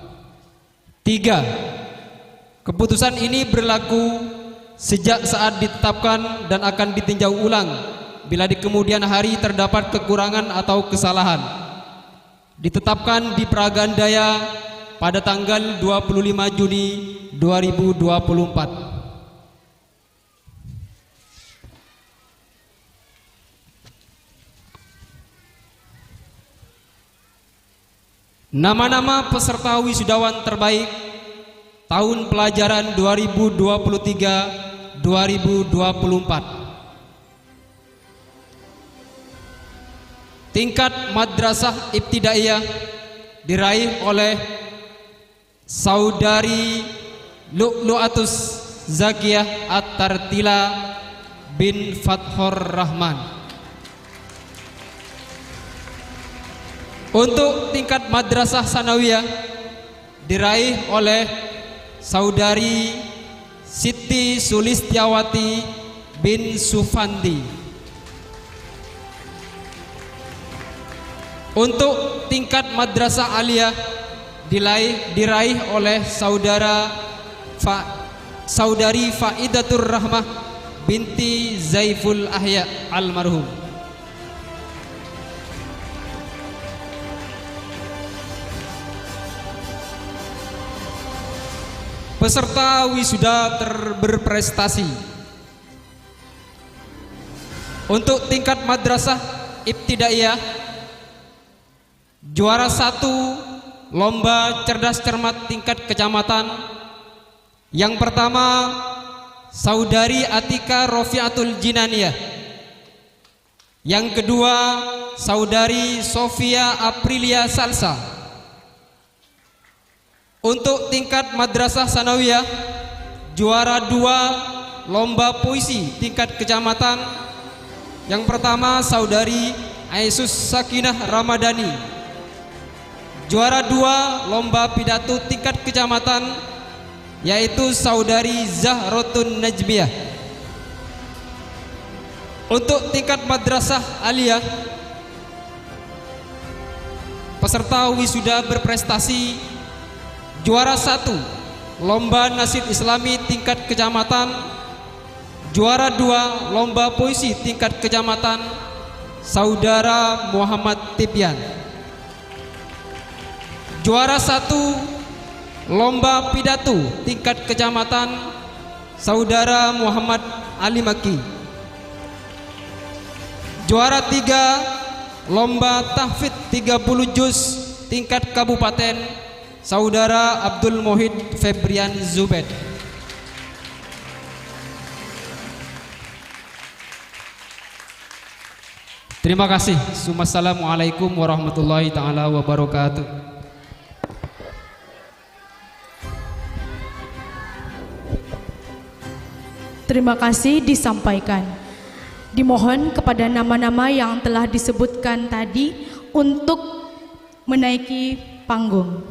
[SPEAKER 2] 3. Keputusan ini berlaku sejak saat ditetapkan dan akan ditinjau ulang bila di kemudian hari terdapat kekurangan atau kesalahan. Ditetapkan di Peragaan Daya pada tanggal 25 Juni 2024. Nama-nama peserta wisudawan terbaik tahun pelajaran 2023-2024. Tingkat Madrasah Ibtidaiyah diraih oleh Saudari Lu'lu'atus Zakiyah At-Tartila bin Fathur Rahman. Untuk tingkat Madrasah Sanawiyah diraih oleh Saudari Siti Sulistiawati bin Sufandi. Untuk tingkat Madrasah Aliyah diraih oleh Saudari Faidatur Rahmah binti Zaiful Ahya almarhum.
[SPEAKER 9] peserta wisuda berprestasi. Untuk tingkat madrasah ibtidaiyah, juara 1 lomba cerdas cermat tingkat kecamatan. Yang pertama, Saudari Atika Rofiatul Jinaniyah. Yang kedua, Saudari Sofia Aprilia Salsa. Untuk tingkat madrasah sanawiyah, juara 2 lomba puisi tingkat kecamatan. Yang pertama, Saudari Aisus Sakinah Ramadhani. Juara 2 lomba pidato tingkat kecamatan, yaitu Saudari Zahrotun Najmiyah. Untuk tingkat madrasah aliyah, peserta wisuda berprestasi, juara 1 lomba nasyid islami tingkat kecamatan, juara 2 lomba puisi tingkat kecamatan, Saudara Muhammad Tibyan. Juara 1 lomba pidato tingkat kecamatan, Saudara Muhammad Ali Maki. Juara 3 lomba tahfidz 30 juz tingkat kabupaten, Saudara Abdul Mohid Febrian Zubed. Terima kasih. Assalamualaikum warahmatullahi taala wabarakatuh.
[SPEAKER 1] Terima kasih disampaikan. Dimohon kepada nama-nama yang telah disebutkan tadi untuk menaiki panggung.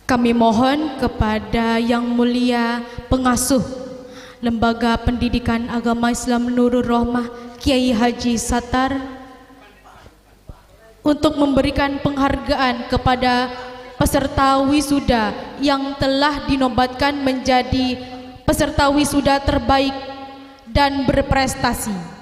[SPEAKER 1] Kami mohon kepada Yang Mulia Pengasuh Lembaga Pendidikan Agama Islam Nurul Rohmah Kiai Haji Sattar untuk memberikan penghargaan kepada peserta wisuda yang telah dinobatkan menjadi peserta wisuda terbaik dan berprestasi.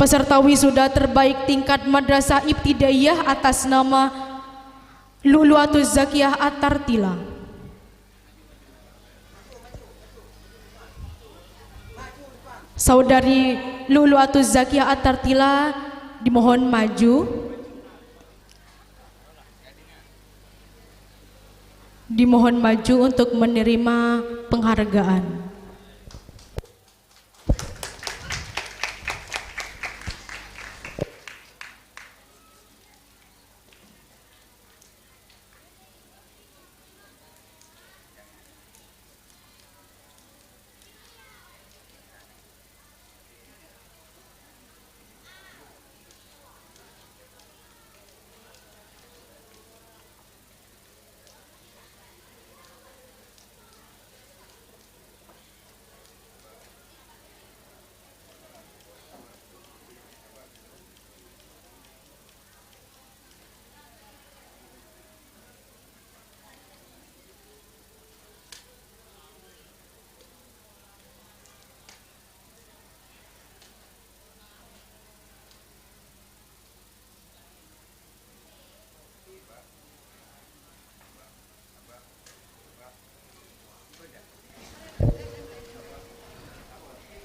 [SPEAKER 1] Peserta wisuda terbaik tingkat Madrasah Ibtidaiyah atas nama Lu'lu'atuz Zakiyah At-Tartila. Saudari Lu'lu'atuz Zakiyah At-Tartila dimohon maju. Dimohon maju untuk menerima penghargaan.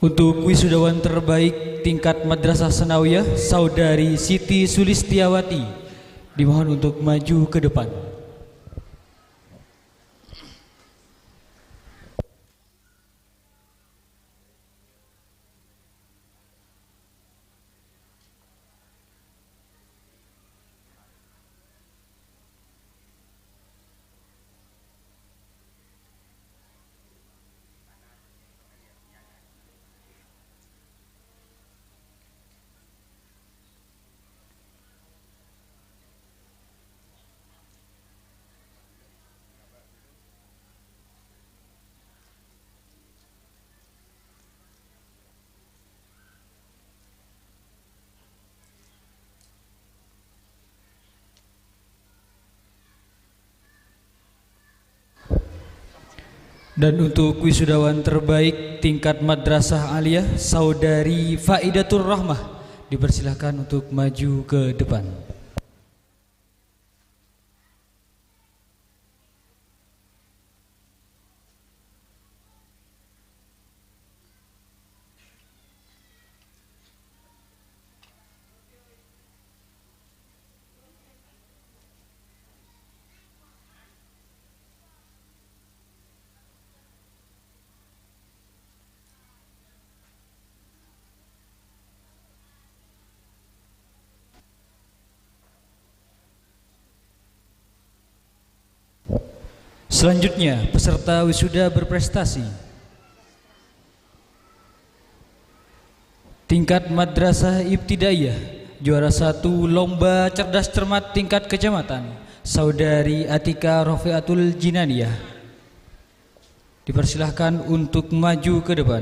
[SPEAKER 2] Untuk wisudawan terbaik tingkat Madrasah Sanawiyah, Saudari Siti Sulistiawati, dimohon untuk maju ke depan. Dan untuk wisudawan terbaik tingkat Madrasah Aliyah, Saudari Faidatur Rahmah, dipersilahkan untuk maju ke depan. Selanjutnya, peserta wisuda berprestasi tingkat Madrasah Ibtidaiyah, juara 1 Lomba Cerdas Cermat tingkat kecamatan, Saudari Atika Rofiatul Jinaniyah, dipersilahkan untuk maju ke depan.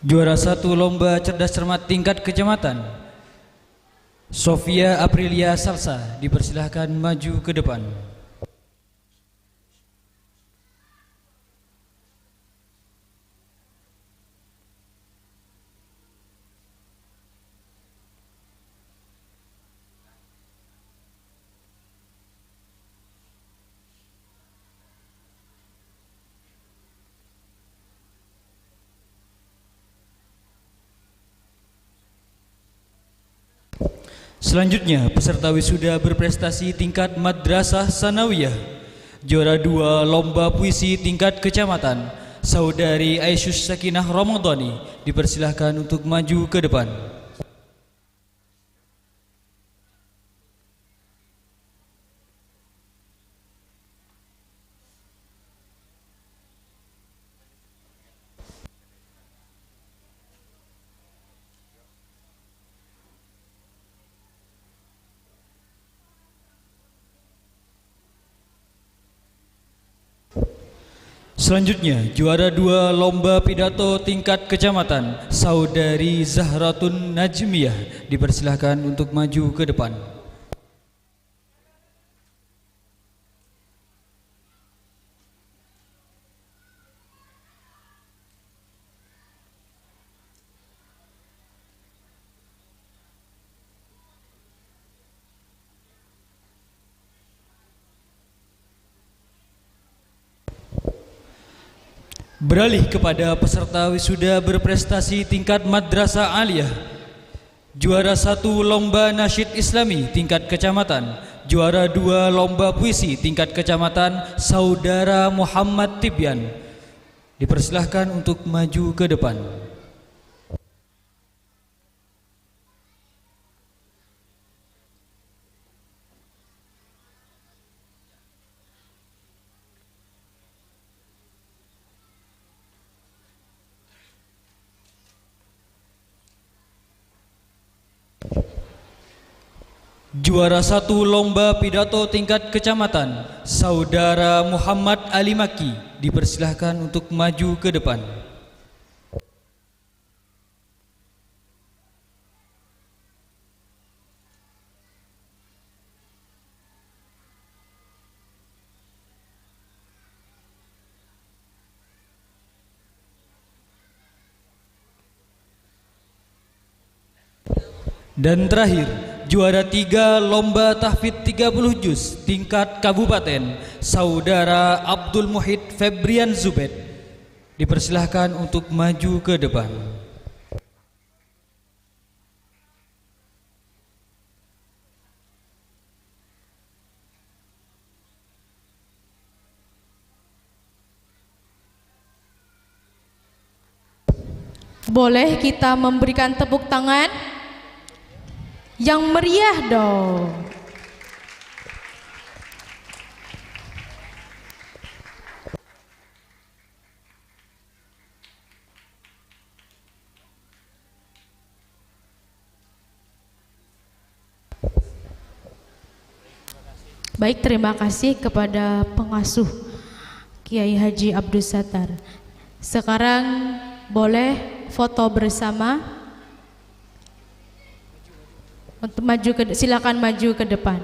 [SPEAKER 2] Juara 1 Lomba Cerdas Cermat tingkat kecamatan, Sofia Aprilia Salsa, dipersilahkan maju ke depan. Selanjutnya, peserta wisuda berprestasi tingkat Madrasah Sanawiyah, juara 2 Lomba Puisi tingkat kecamatan, Saudari Aisyus Sakinah Ramadhani, dipersilahkan untuk maju ke depan. Selanjutnya, juara 2 Lomba Pidato tingkat kecamatan, Saudari Zahratun Najmiyah, dipersilahkan untuk maju ke depan. Beralih kepada peserta wisuda berprestasi tingkat Madrasah Aliyah, juara 1 Lomba Nasyid Islami tingkat kecamatan, juara 2 Lomba Puisi tingkat kecamatan, Saudara Muhammad Tibyan, dipersilahkan untuk maju ke depan. Juara 1 Lomba Pidato tingkat kecamatan, Saudara Muhammad Ali Maki, dipersilahkan untuk maju ke depan. Dan terakhir, juara 3 lomba tahfidz 30 juz tingkat kabupaten, Saudara Abdul Muhid Febrian Zubed. Dipersilahkan untuk maju ke depan.
[SPEAKER 1] Boleh kita memberikan tepuk tangan yang meriah dong. Baik, terima kasih kepada pengasuh Kiai Haji Abdul Sattar. Sekarang boleh foto bersama. Untuk maju ke, silakan maju ke depan.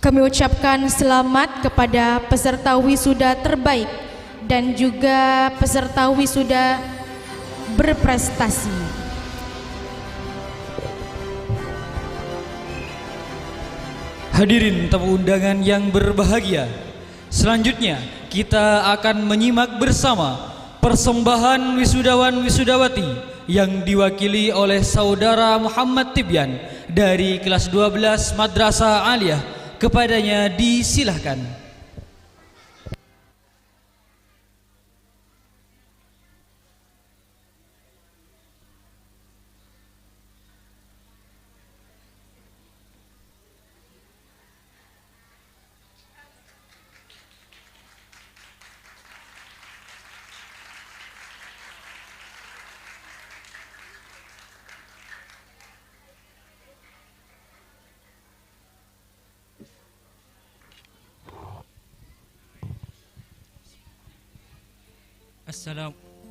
[SPEAKER 1] Kami ucapkan selamat kepada peserta wisuda terbaik dan juga peserta wisuda berprestasi.
[SPEAKER 2] Hadirin tamu undangan yang berbahagia, selanjutnya kita akan menyimak bersama persembahan wisudawan-wisudawati yang diwakili oleh Saudara Muhammad Tibyan dari kelas 12 Madrasah Aliyah. Kepadanya disilahkan.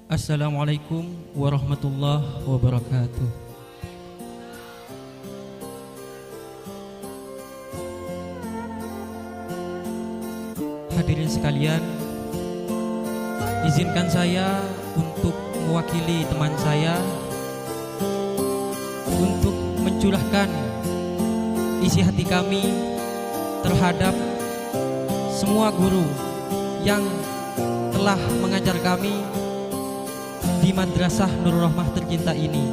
[SPEAKER 10] Assalamualaikum warahmatullahi wabarakatuh. Hadirin sekalian, izinkan saya untuk mewakili teman saya untuk mencurahkan isi hati kami terhadap semua guru yang telah mengajar kami di Madrasah Nurul Rahmah tercinta ini.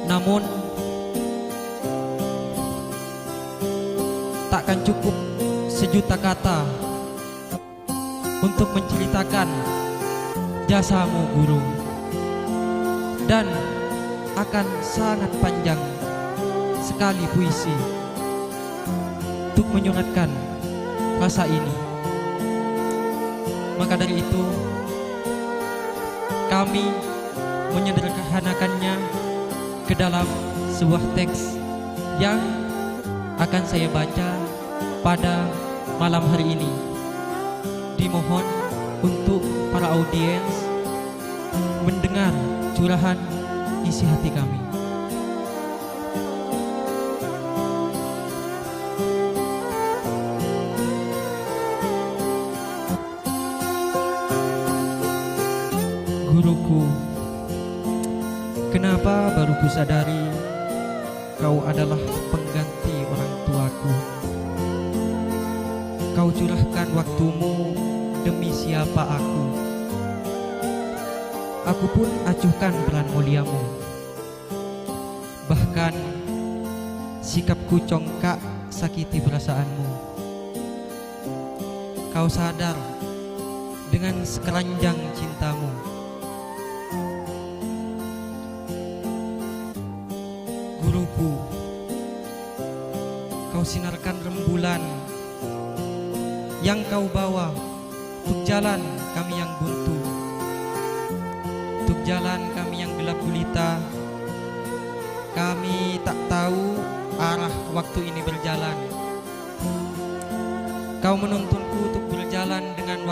[SPEAKER 10] Namun takkan cukup sejuta kata untuk menceritakan jasamu guru, dan akan sangat panjang sekali puisi untuk menyuratkan rasa ini. Maka dari itu kami menyederhanakannya ke dalam sebuah teks yang akan saya baca pada malam hari ini. Dimohon untuk para audiens mendengar curahan isi hati kami. Guruku, kenapa baru ku sadari kau adalah pengganti orang tuaku. Kau curahkan waktumu demi siapa aku. Aku pun acuhkan peran muliamu. Bahkan sikapku congkak sakiti perasaanmu. kau sadar dengan sekeranjang cintamu. Guruku, kau sinarkan rembulan yang kau bawa untuk jalan kami yang buntu, untuk jalan kami yang gelap gulita. Kami tak tahu arah waktu ini berjalan. Kau menuntunku untuk berjalan dengan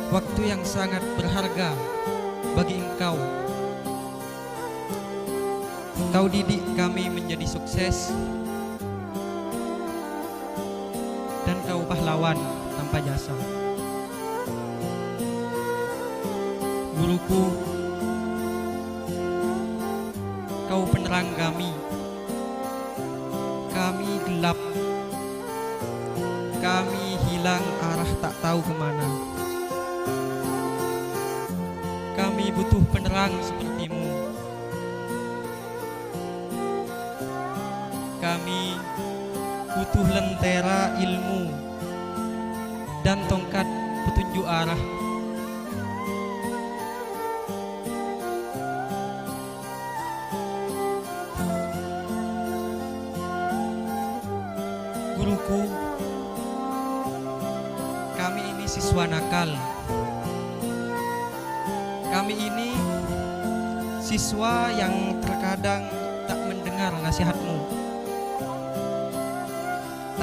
[SPEAKER 10] waktu yang sangat berharga bagi engkau. Kau didik kami menjadi sukses, dan kau pahlawan tanpa jasa. Guruku, kau penerang kami. Kami gelap, kami hilang arah tak tahu kemana. Kami butuh penerang sepertimu. Kami butuh lentera ilmu dan tongkat petunjuk arah. Guruku, kami ini siswa nakal. Kami ini siswa yang terkadang tak mendengar nasihatmu.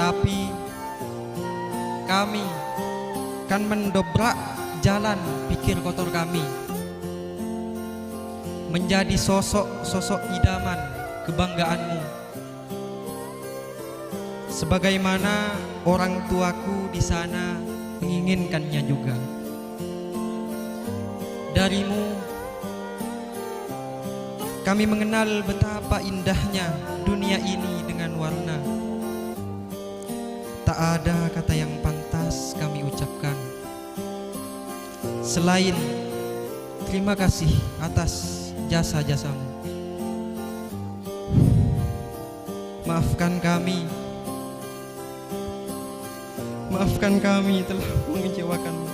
[SPEAKER 10] Tapi kami kan mendobrak jalan pikir kotor kami, menjadi sosok idaman kebanggaanmu, sebagaimana orang tuaku di sana menginginkannya juga. Darimu kami mengenal betapa indahnya dunia ini dengan warna. Tak ada kata yang pantas kami ucapkan selain terima kasih atas jasa-jasamu. Maafkan kami telah mengecewakanmu.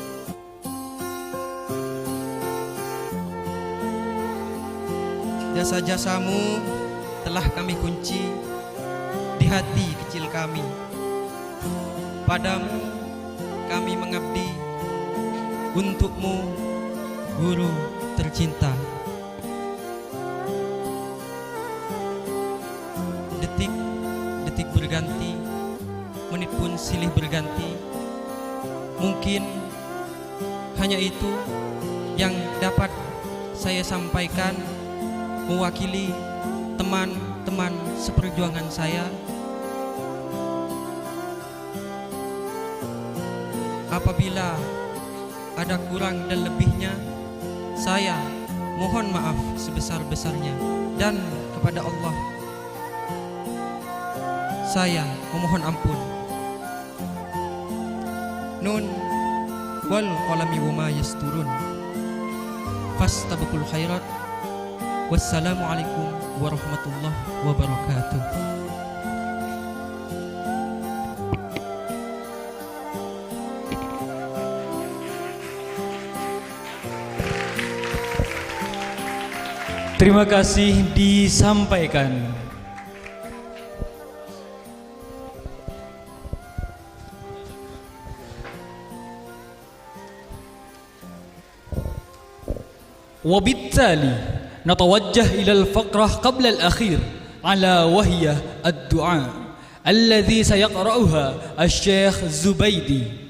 [SPEAKER 10] Jasa-jasamu telah kami kunci di hati kecil kami. Padamu kami mengabdi, untukmu guru tercinta. Detik berganti, menit pun silih berganti. Mungkin hanya itu yang dapat saya sampaikan mewakili teman-teman seperjuangan saya. Apabila ada kurang dan lebihnya, saya mohon maaf sebesar-besarnya, dan kepada Allah saya memohon ampun. Nun wal qalami wama yasturun. Fastabqul khairat. Wassalamualaikum warahmatullahi wabarakatuh.
[SPEAKER 2] Terima kasih disampaikan. وبالتالي نتوجه إلى الفقرة قبل الأخير على وهي الدعاء الذي سيقرأها الشيخ زبيدي.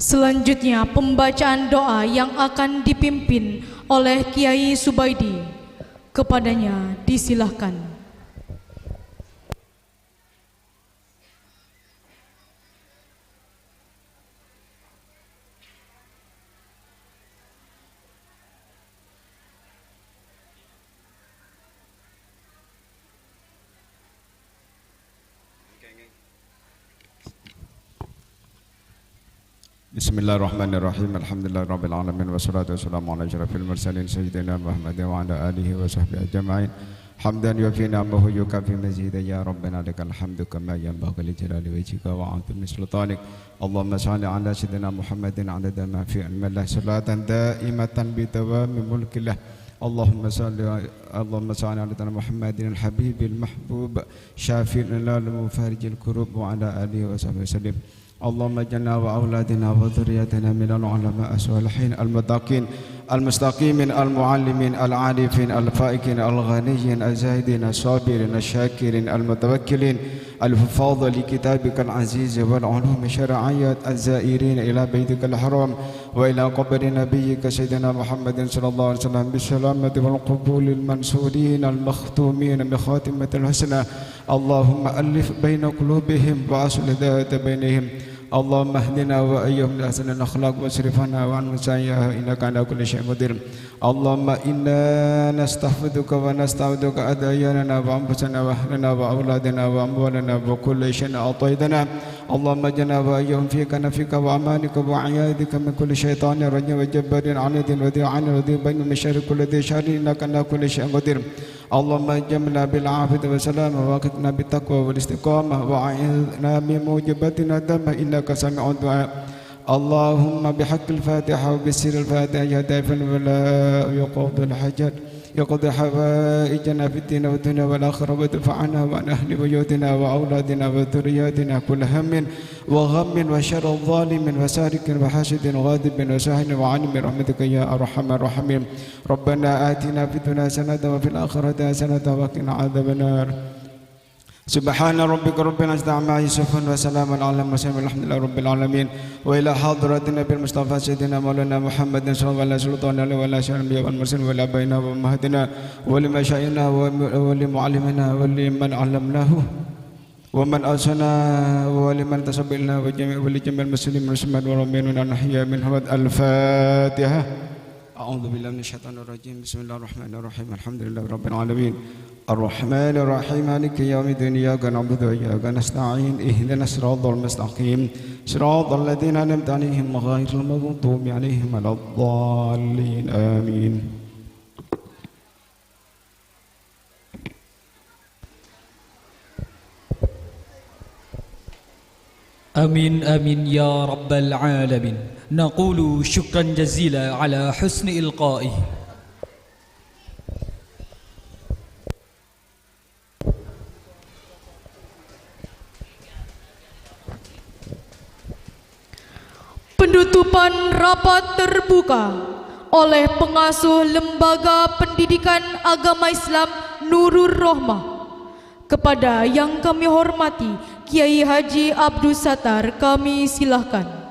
[SPEAKER 1] Selanjutnya pembacaan doa yang akan dipimpin oleh Kiai Subaidi. Kepadanya disilahkan.
[SPEAKER 11] Bismillahirrahmanirrahim. Alhamdulillahirabbil alamin wassalatu wassalamu ala asyrafil mursalin sayyidina Muhammad wa ala alihi wa sahbihi ajma'in. حمدا يوفي نعمه يكافئ مزيدا يا ربنا لك الحمد كما ينبغي لجلال وجهك وعظيم سلطانك اللهم صل على سيدنا محمد عدد ما في علم الله صلاة دائمة بدوام ملك الله اللهم صل على سيدنا محمد الحبيب المحبوب شافي المفارج الكروب وعلى آله وصحبه وسلم اللهم اجعلنا وأولادنا وذريتنا من العلماء الصالحين المتقين المستقيمين المعلمين العارفين الفائقين الغنيين الزاهدين الصابرين الشاكرين المتوكلين الحفاظ لكتابك العزيز والعلوم الشرعية الزائرين إلى بيتك الحرام وإلى قبر نبيك سيدنا محمد صلى الله عليه وسلم بالسلامة والقبول المنصورين المختومين بخاتمة الحسنى اللهم ألف بين قلوبهم وأصل ذات بينهم اللهم اهدنا وإياهم لأحسن الأخلاق واصرفنا وعن مساياها إنك على كل شيء قدير اللهم إنا نستحفظك ونستعوذك أدعياننا وأنفسنا وأهلنا وأولادنا وأموالنا وكل شيء أعطيتنا اللهم اجعلنا وإياهم في كنفك وأمانك وعيادك من كل شيطان رجيم وجبار عنيد وذي عين وذي بين من شر كل ذي شر إنك على كل شيء قدير اللهم اجملنا بالعافية والسلامة ووقتنا بالتقوى والاستقامة وأعذنا من موجبات الندم إنك سميع الدعاء اللهم بحق الفاتحة وبسر الفاتحة يا دافع الولاء يقضي الحاجات يقضي حوائجنا في الدين والدنيا والآخرة وادفع عنا وعن أهل بيوتنا وأولادنا وذرياتنا كل هم وغم وشر الظالم وسارق وحاسد غاضب وساهن وعن برحمتك يا أرحم الراحمين ربنا آتنا في الدنيا حسنة وفي الآخرة حسنة وقنا عذاب النار سبحان ربك رب العزة عما يصفون وسلام على المرسلين والحمد لله رب العالمين وإلى حضرة النبي المصطفى سيدنا مولانا محمد صلى الله عليه وسلم وعلى الأنبياء والمرسلين وإلى أبائنا وأمهاتنا ولمشايخنا ولمعلمنا ولمن علمناه ومن أرسلنا ولمن تسبلنا ولجميع المسلمين والمسلمات والمؤمنين والأحياء منهم الفاتحة أعوذ بالله من الشيطان الرجيم بسم الله الرحمن الرحيم الحمد لله رب العالمين الرحمن الرحيم مالك يوم الدين إياك نعبد وإياك نستعين اهدنا الصراط المستقيم صراط الذين أنعمت عليهم غير المغضوب عليهم ولا الضالين آمين
[SPEAKER 2] آمين آمين يا رب العالمين نقول شكرا جزيلا على حسن إلقائه
[SPEAKER 1] Penutupan rapat terbuka oleh pengasuh Lembaga Pendidikan Agama Islam Nurul Rohmah. Kepada yang kami hormati Kiai Haji Abdul Sattar, kami silahkan.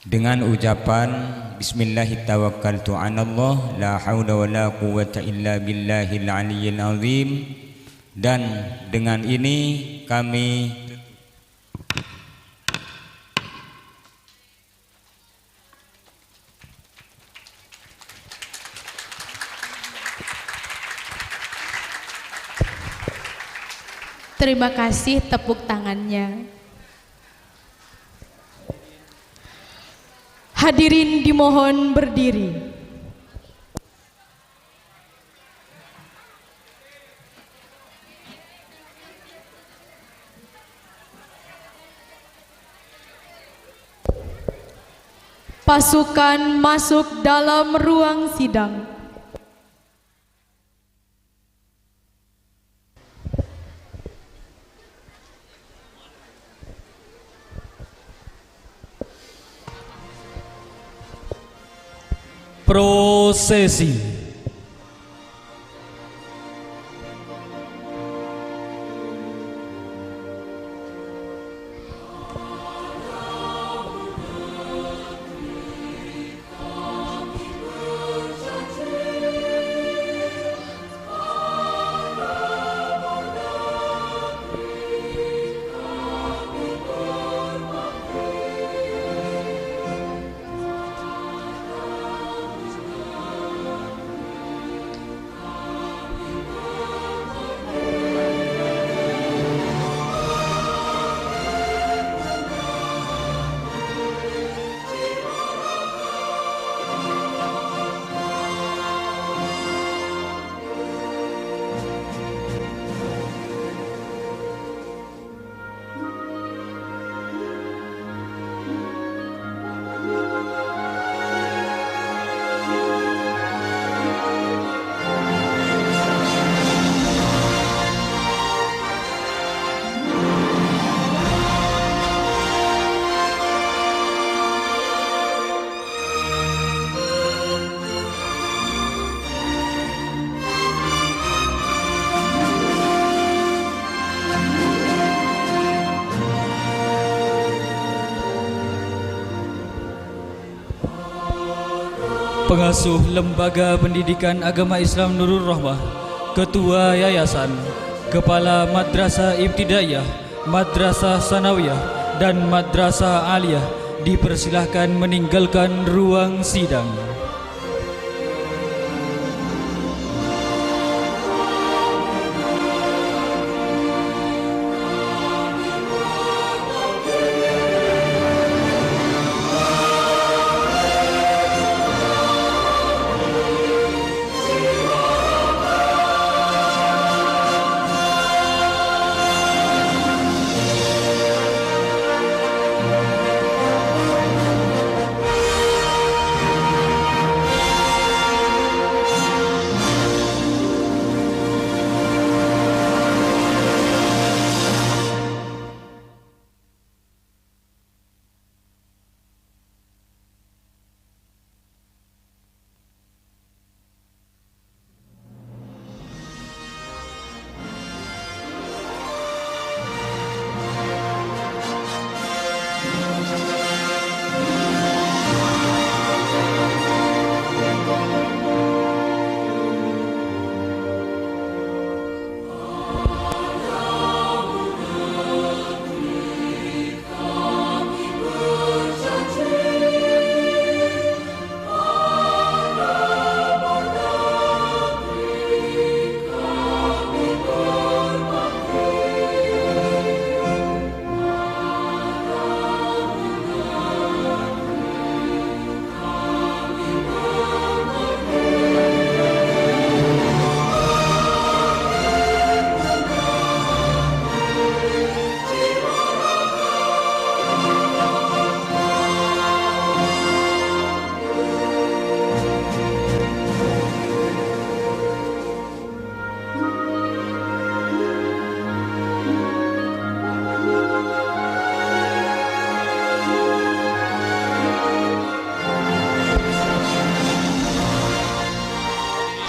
[SPEAKER 5] Dengan ucapan Bismillahirrahmanirrahim la haula wala quwwata illa billahil aliyyil azim, dan dengan ini kami
[SPEAKER 1] Terima kasih tepuk tangannya. Hadirin dimohon berdiri. Pasukan masuk dalam ruang sidang.
[SPEAKER 2] Prosesi Pengasuh Lembaga Pendidikan Agama Islam Nurul Rahmah, Ketua Yayasan, Kepala Madrasah Ibtidaiyah, Madrasah Sanawiyah, dan Madrasah Aliyah dipersilahkan meninggalkan ruang sidang.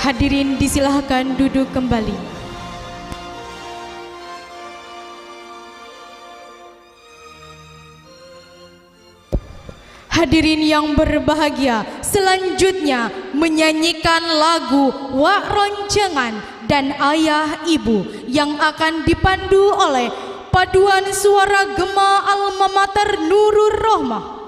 [SPEAKER 1] Hadirin disilahkan duduk kembali. Hadirin yang berbahagia, selanjutnya menyanyikan lagu Wak Roncengan dan Ayah Ibu yang akan dipandu oleh paduan suara gema Alma Mater Nurul Rahmah.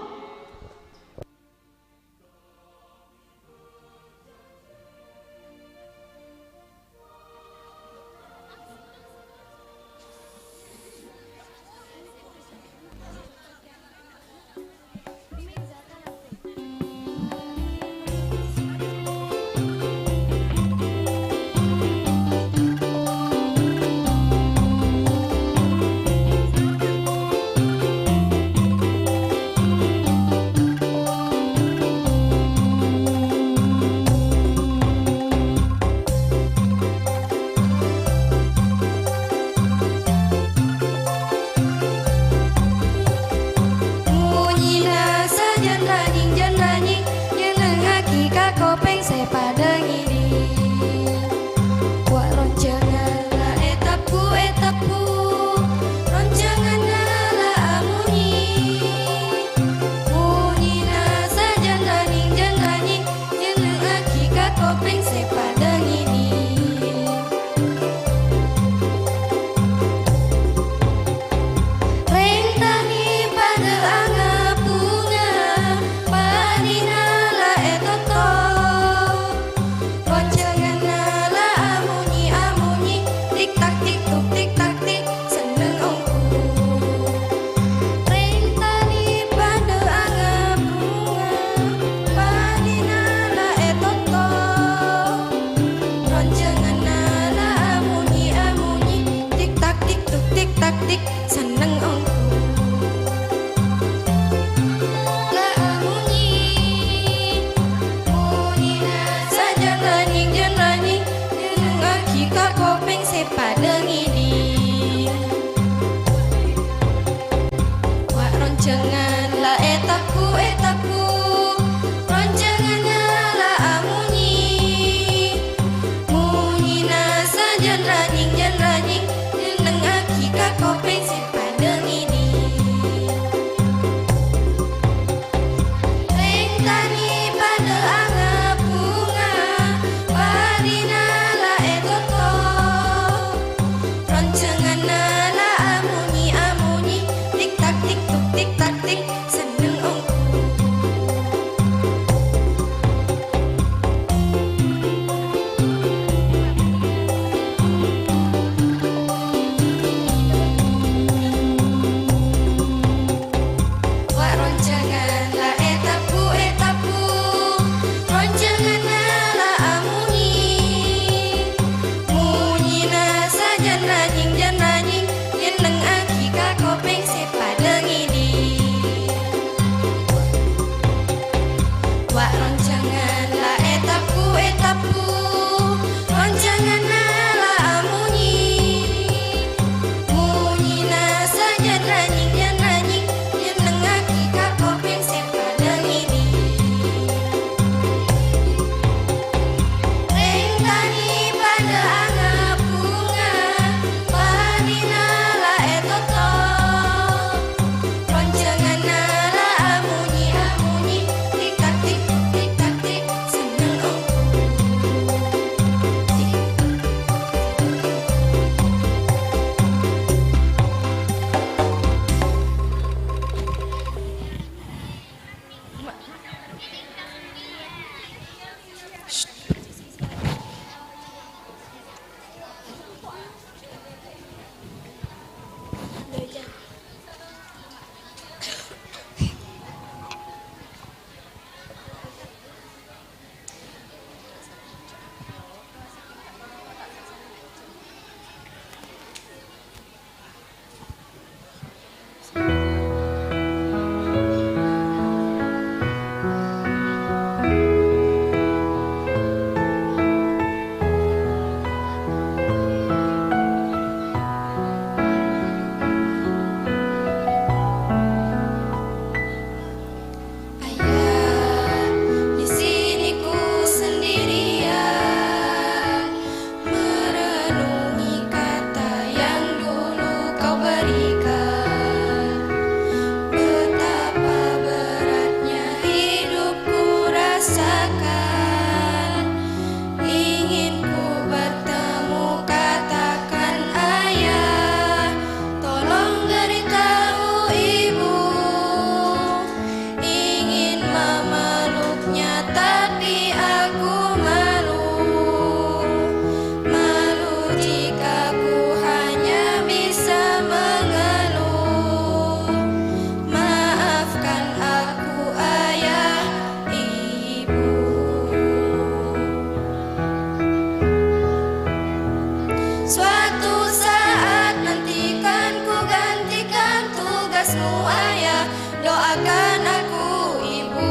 [SPEAKER 12] doakan aku ibu,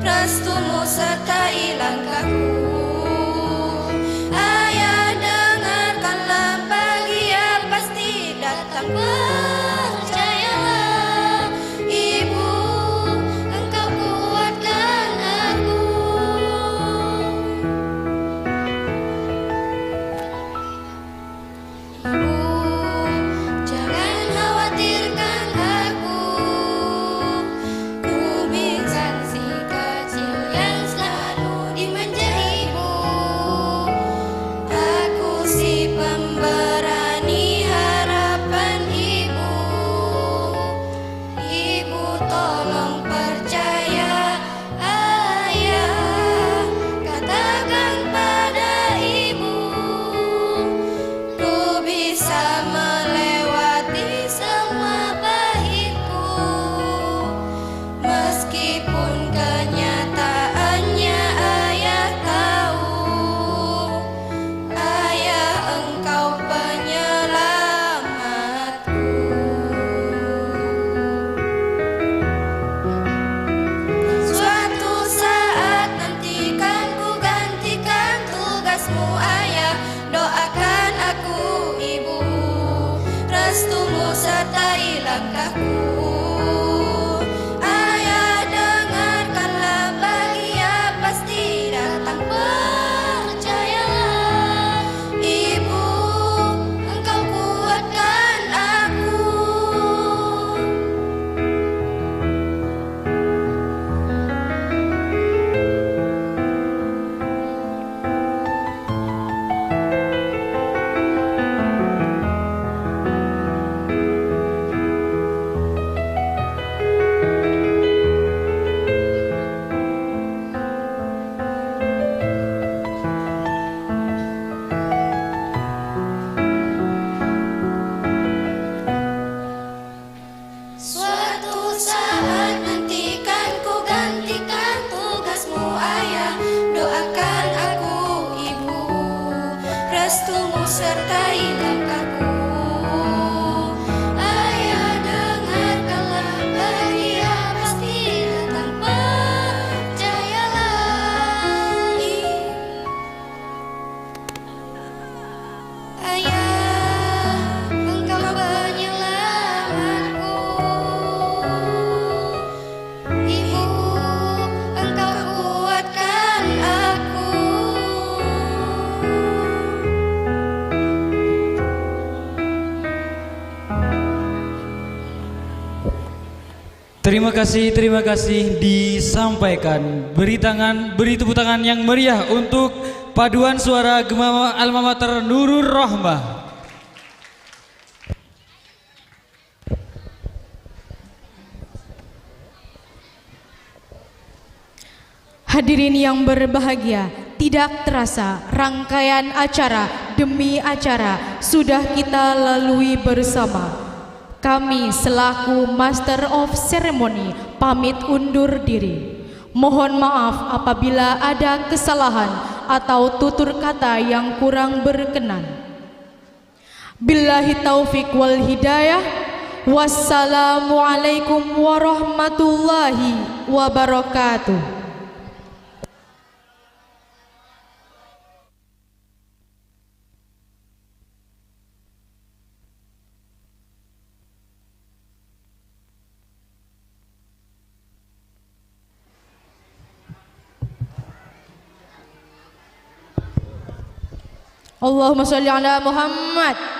[SPEAKER 12] restumu sertai langkahku. Ayah dengarkanlah, bahagia pasti datang, percayalah ibu, engkau kuatkan aku. Jangan khawatirkan aku, ku bintang si kecil yang selalu dimanja ibu. Aku si pemberani harapan ibu. Ibu tolong percaya ayah, katakan pada ibu, ku bisa melewati semua pahitku, meskipun kenyataannya ayah tahu, ayah engkau penyelamatku. Suatu saat nanti kan ku gantikan tugasmu ayah, doakan aku ibu, restumu sertai langkahku. Ayah dengarkanlah, bahagia pasti datang, percayalah ibu, engkau kuatkan aku. Suatu saat nanti kan ku gantikan tugasmu ayah, doakan aku ibu, restumu sertai langkahku. Ayah dengarkanlah, bahagia pasti datang, percayalah ayah, engkau penyelamatku. Ibu, engkau kuatkan aku.
[SPEAKER 2] Terima kasih disampaikan. Beri tepuk tangan yang meriah untuk paduan suara Gema Alma Mater Nurul Rahmah.
[SPEAKER 1] Hadirin yang berbahagia, tidak terasa rangkaian acara demi acara sudah kita lalui bersama. Kami selaku Master of Ceremony pamit undur diri. Mohon maaf apabila ada kesalahan atau tutur kata yang kurang berkenan. Billahi taufik wal hidayah. Wassalamualaikum warahmatullahi wabarakatuh. Allahumma sholli ala Muhammad.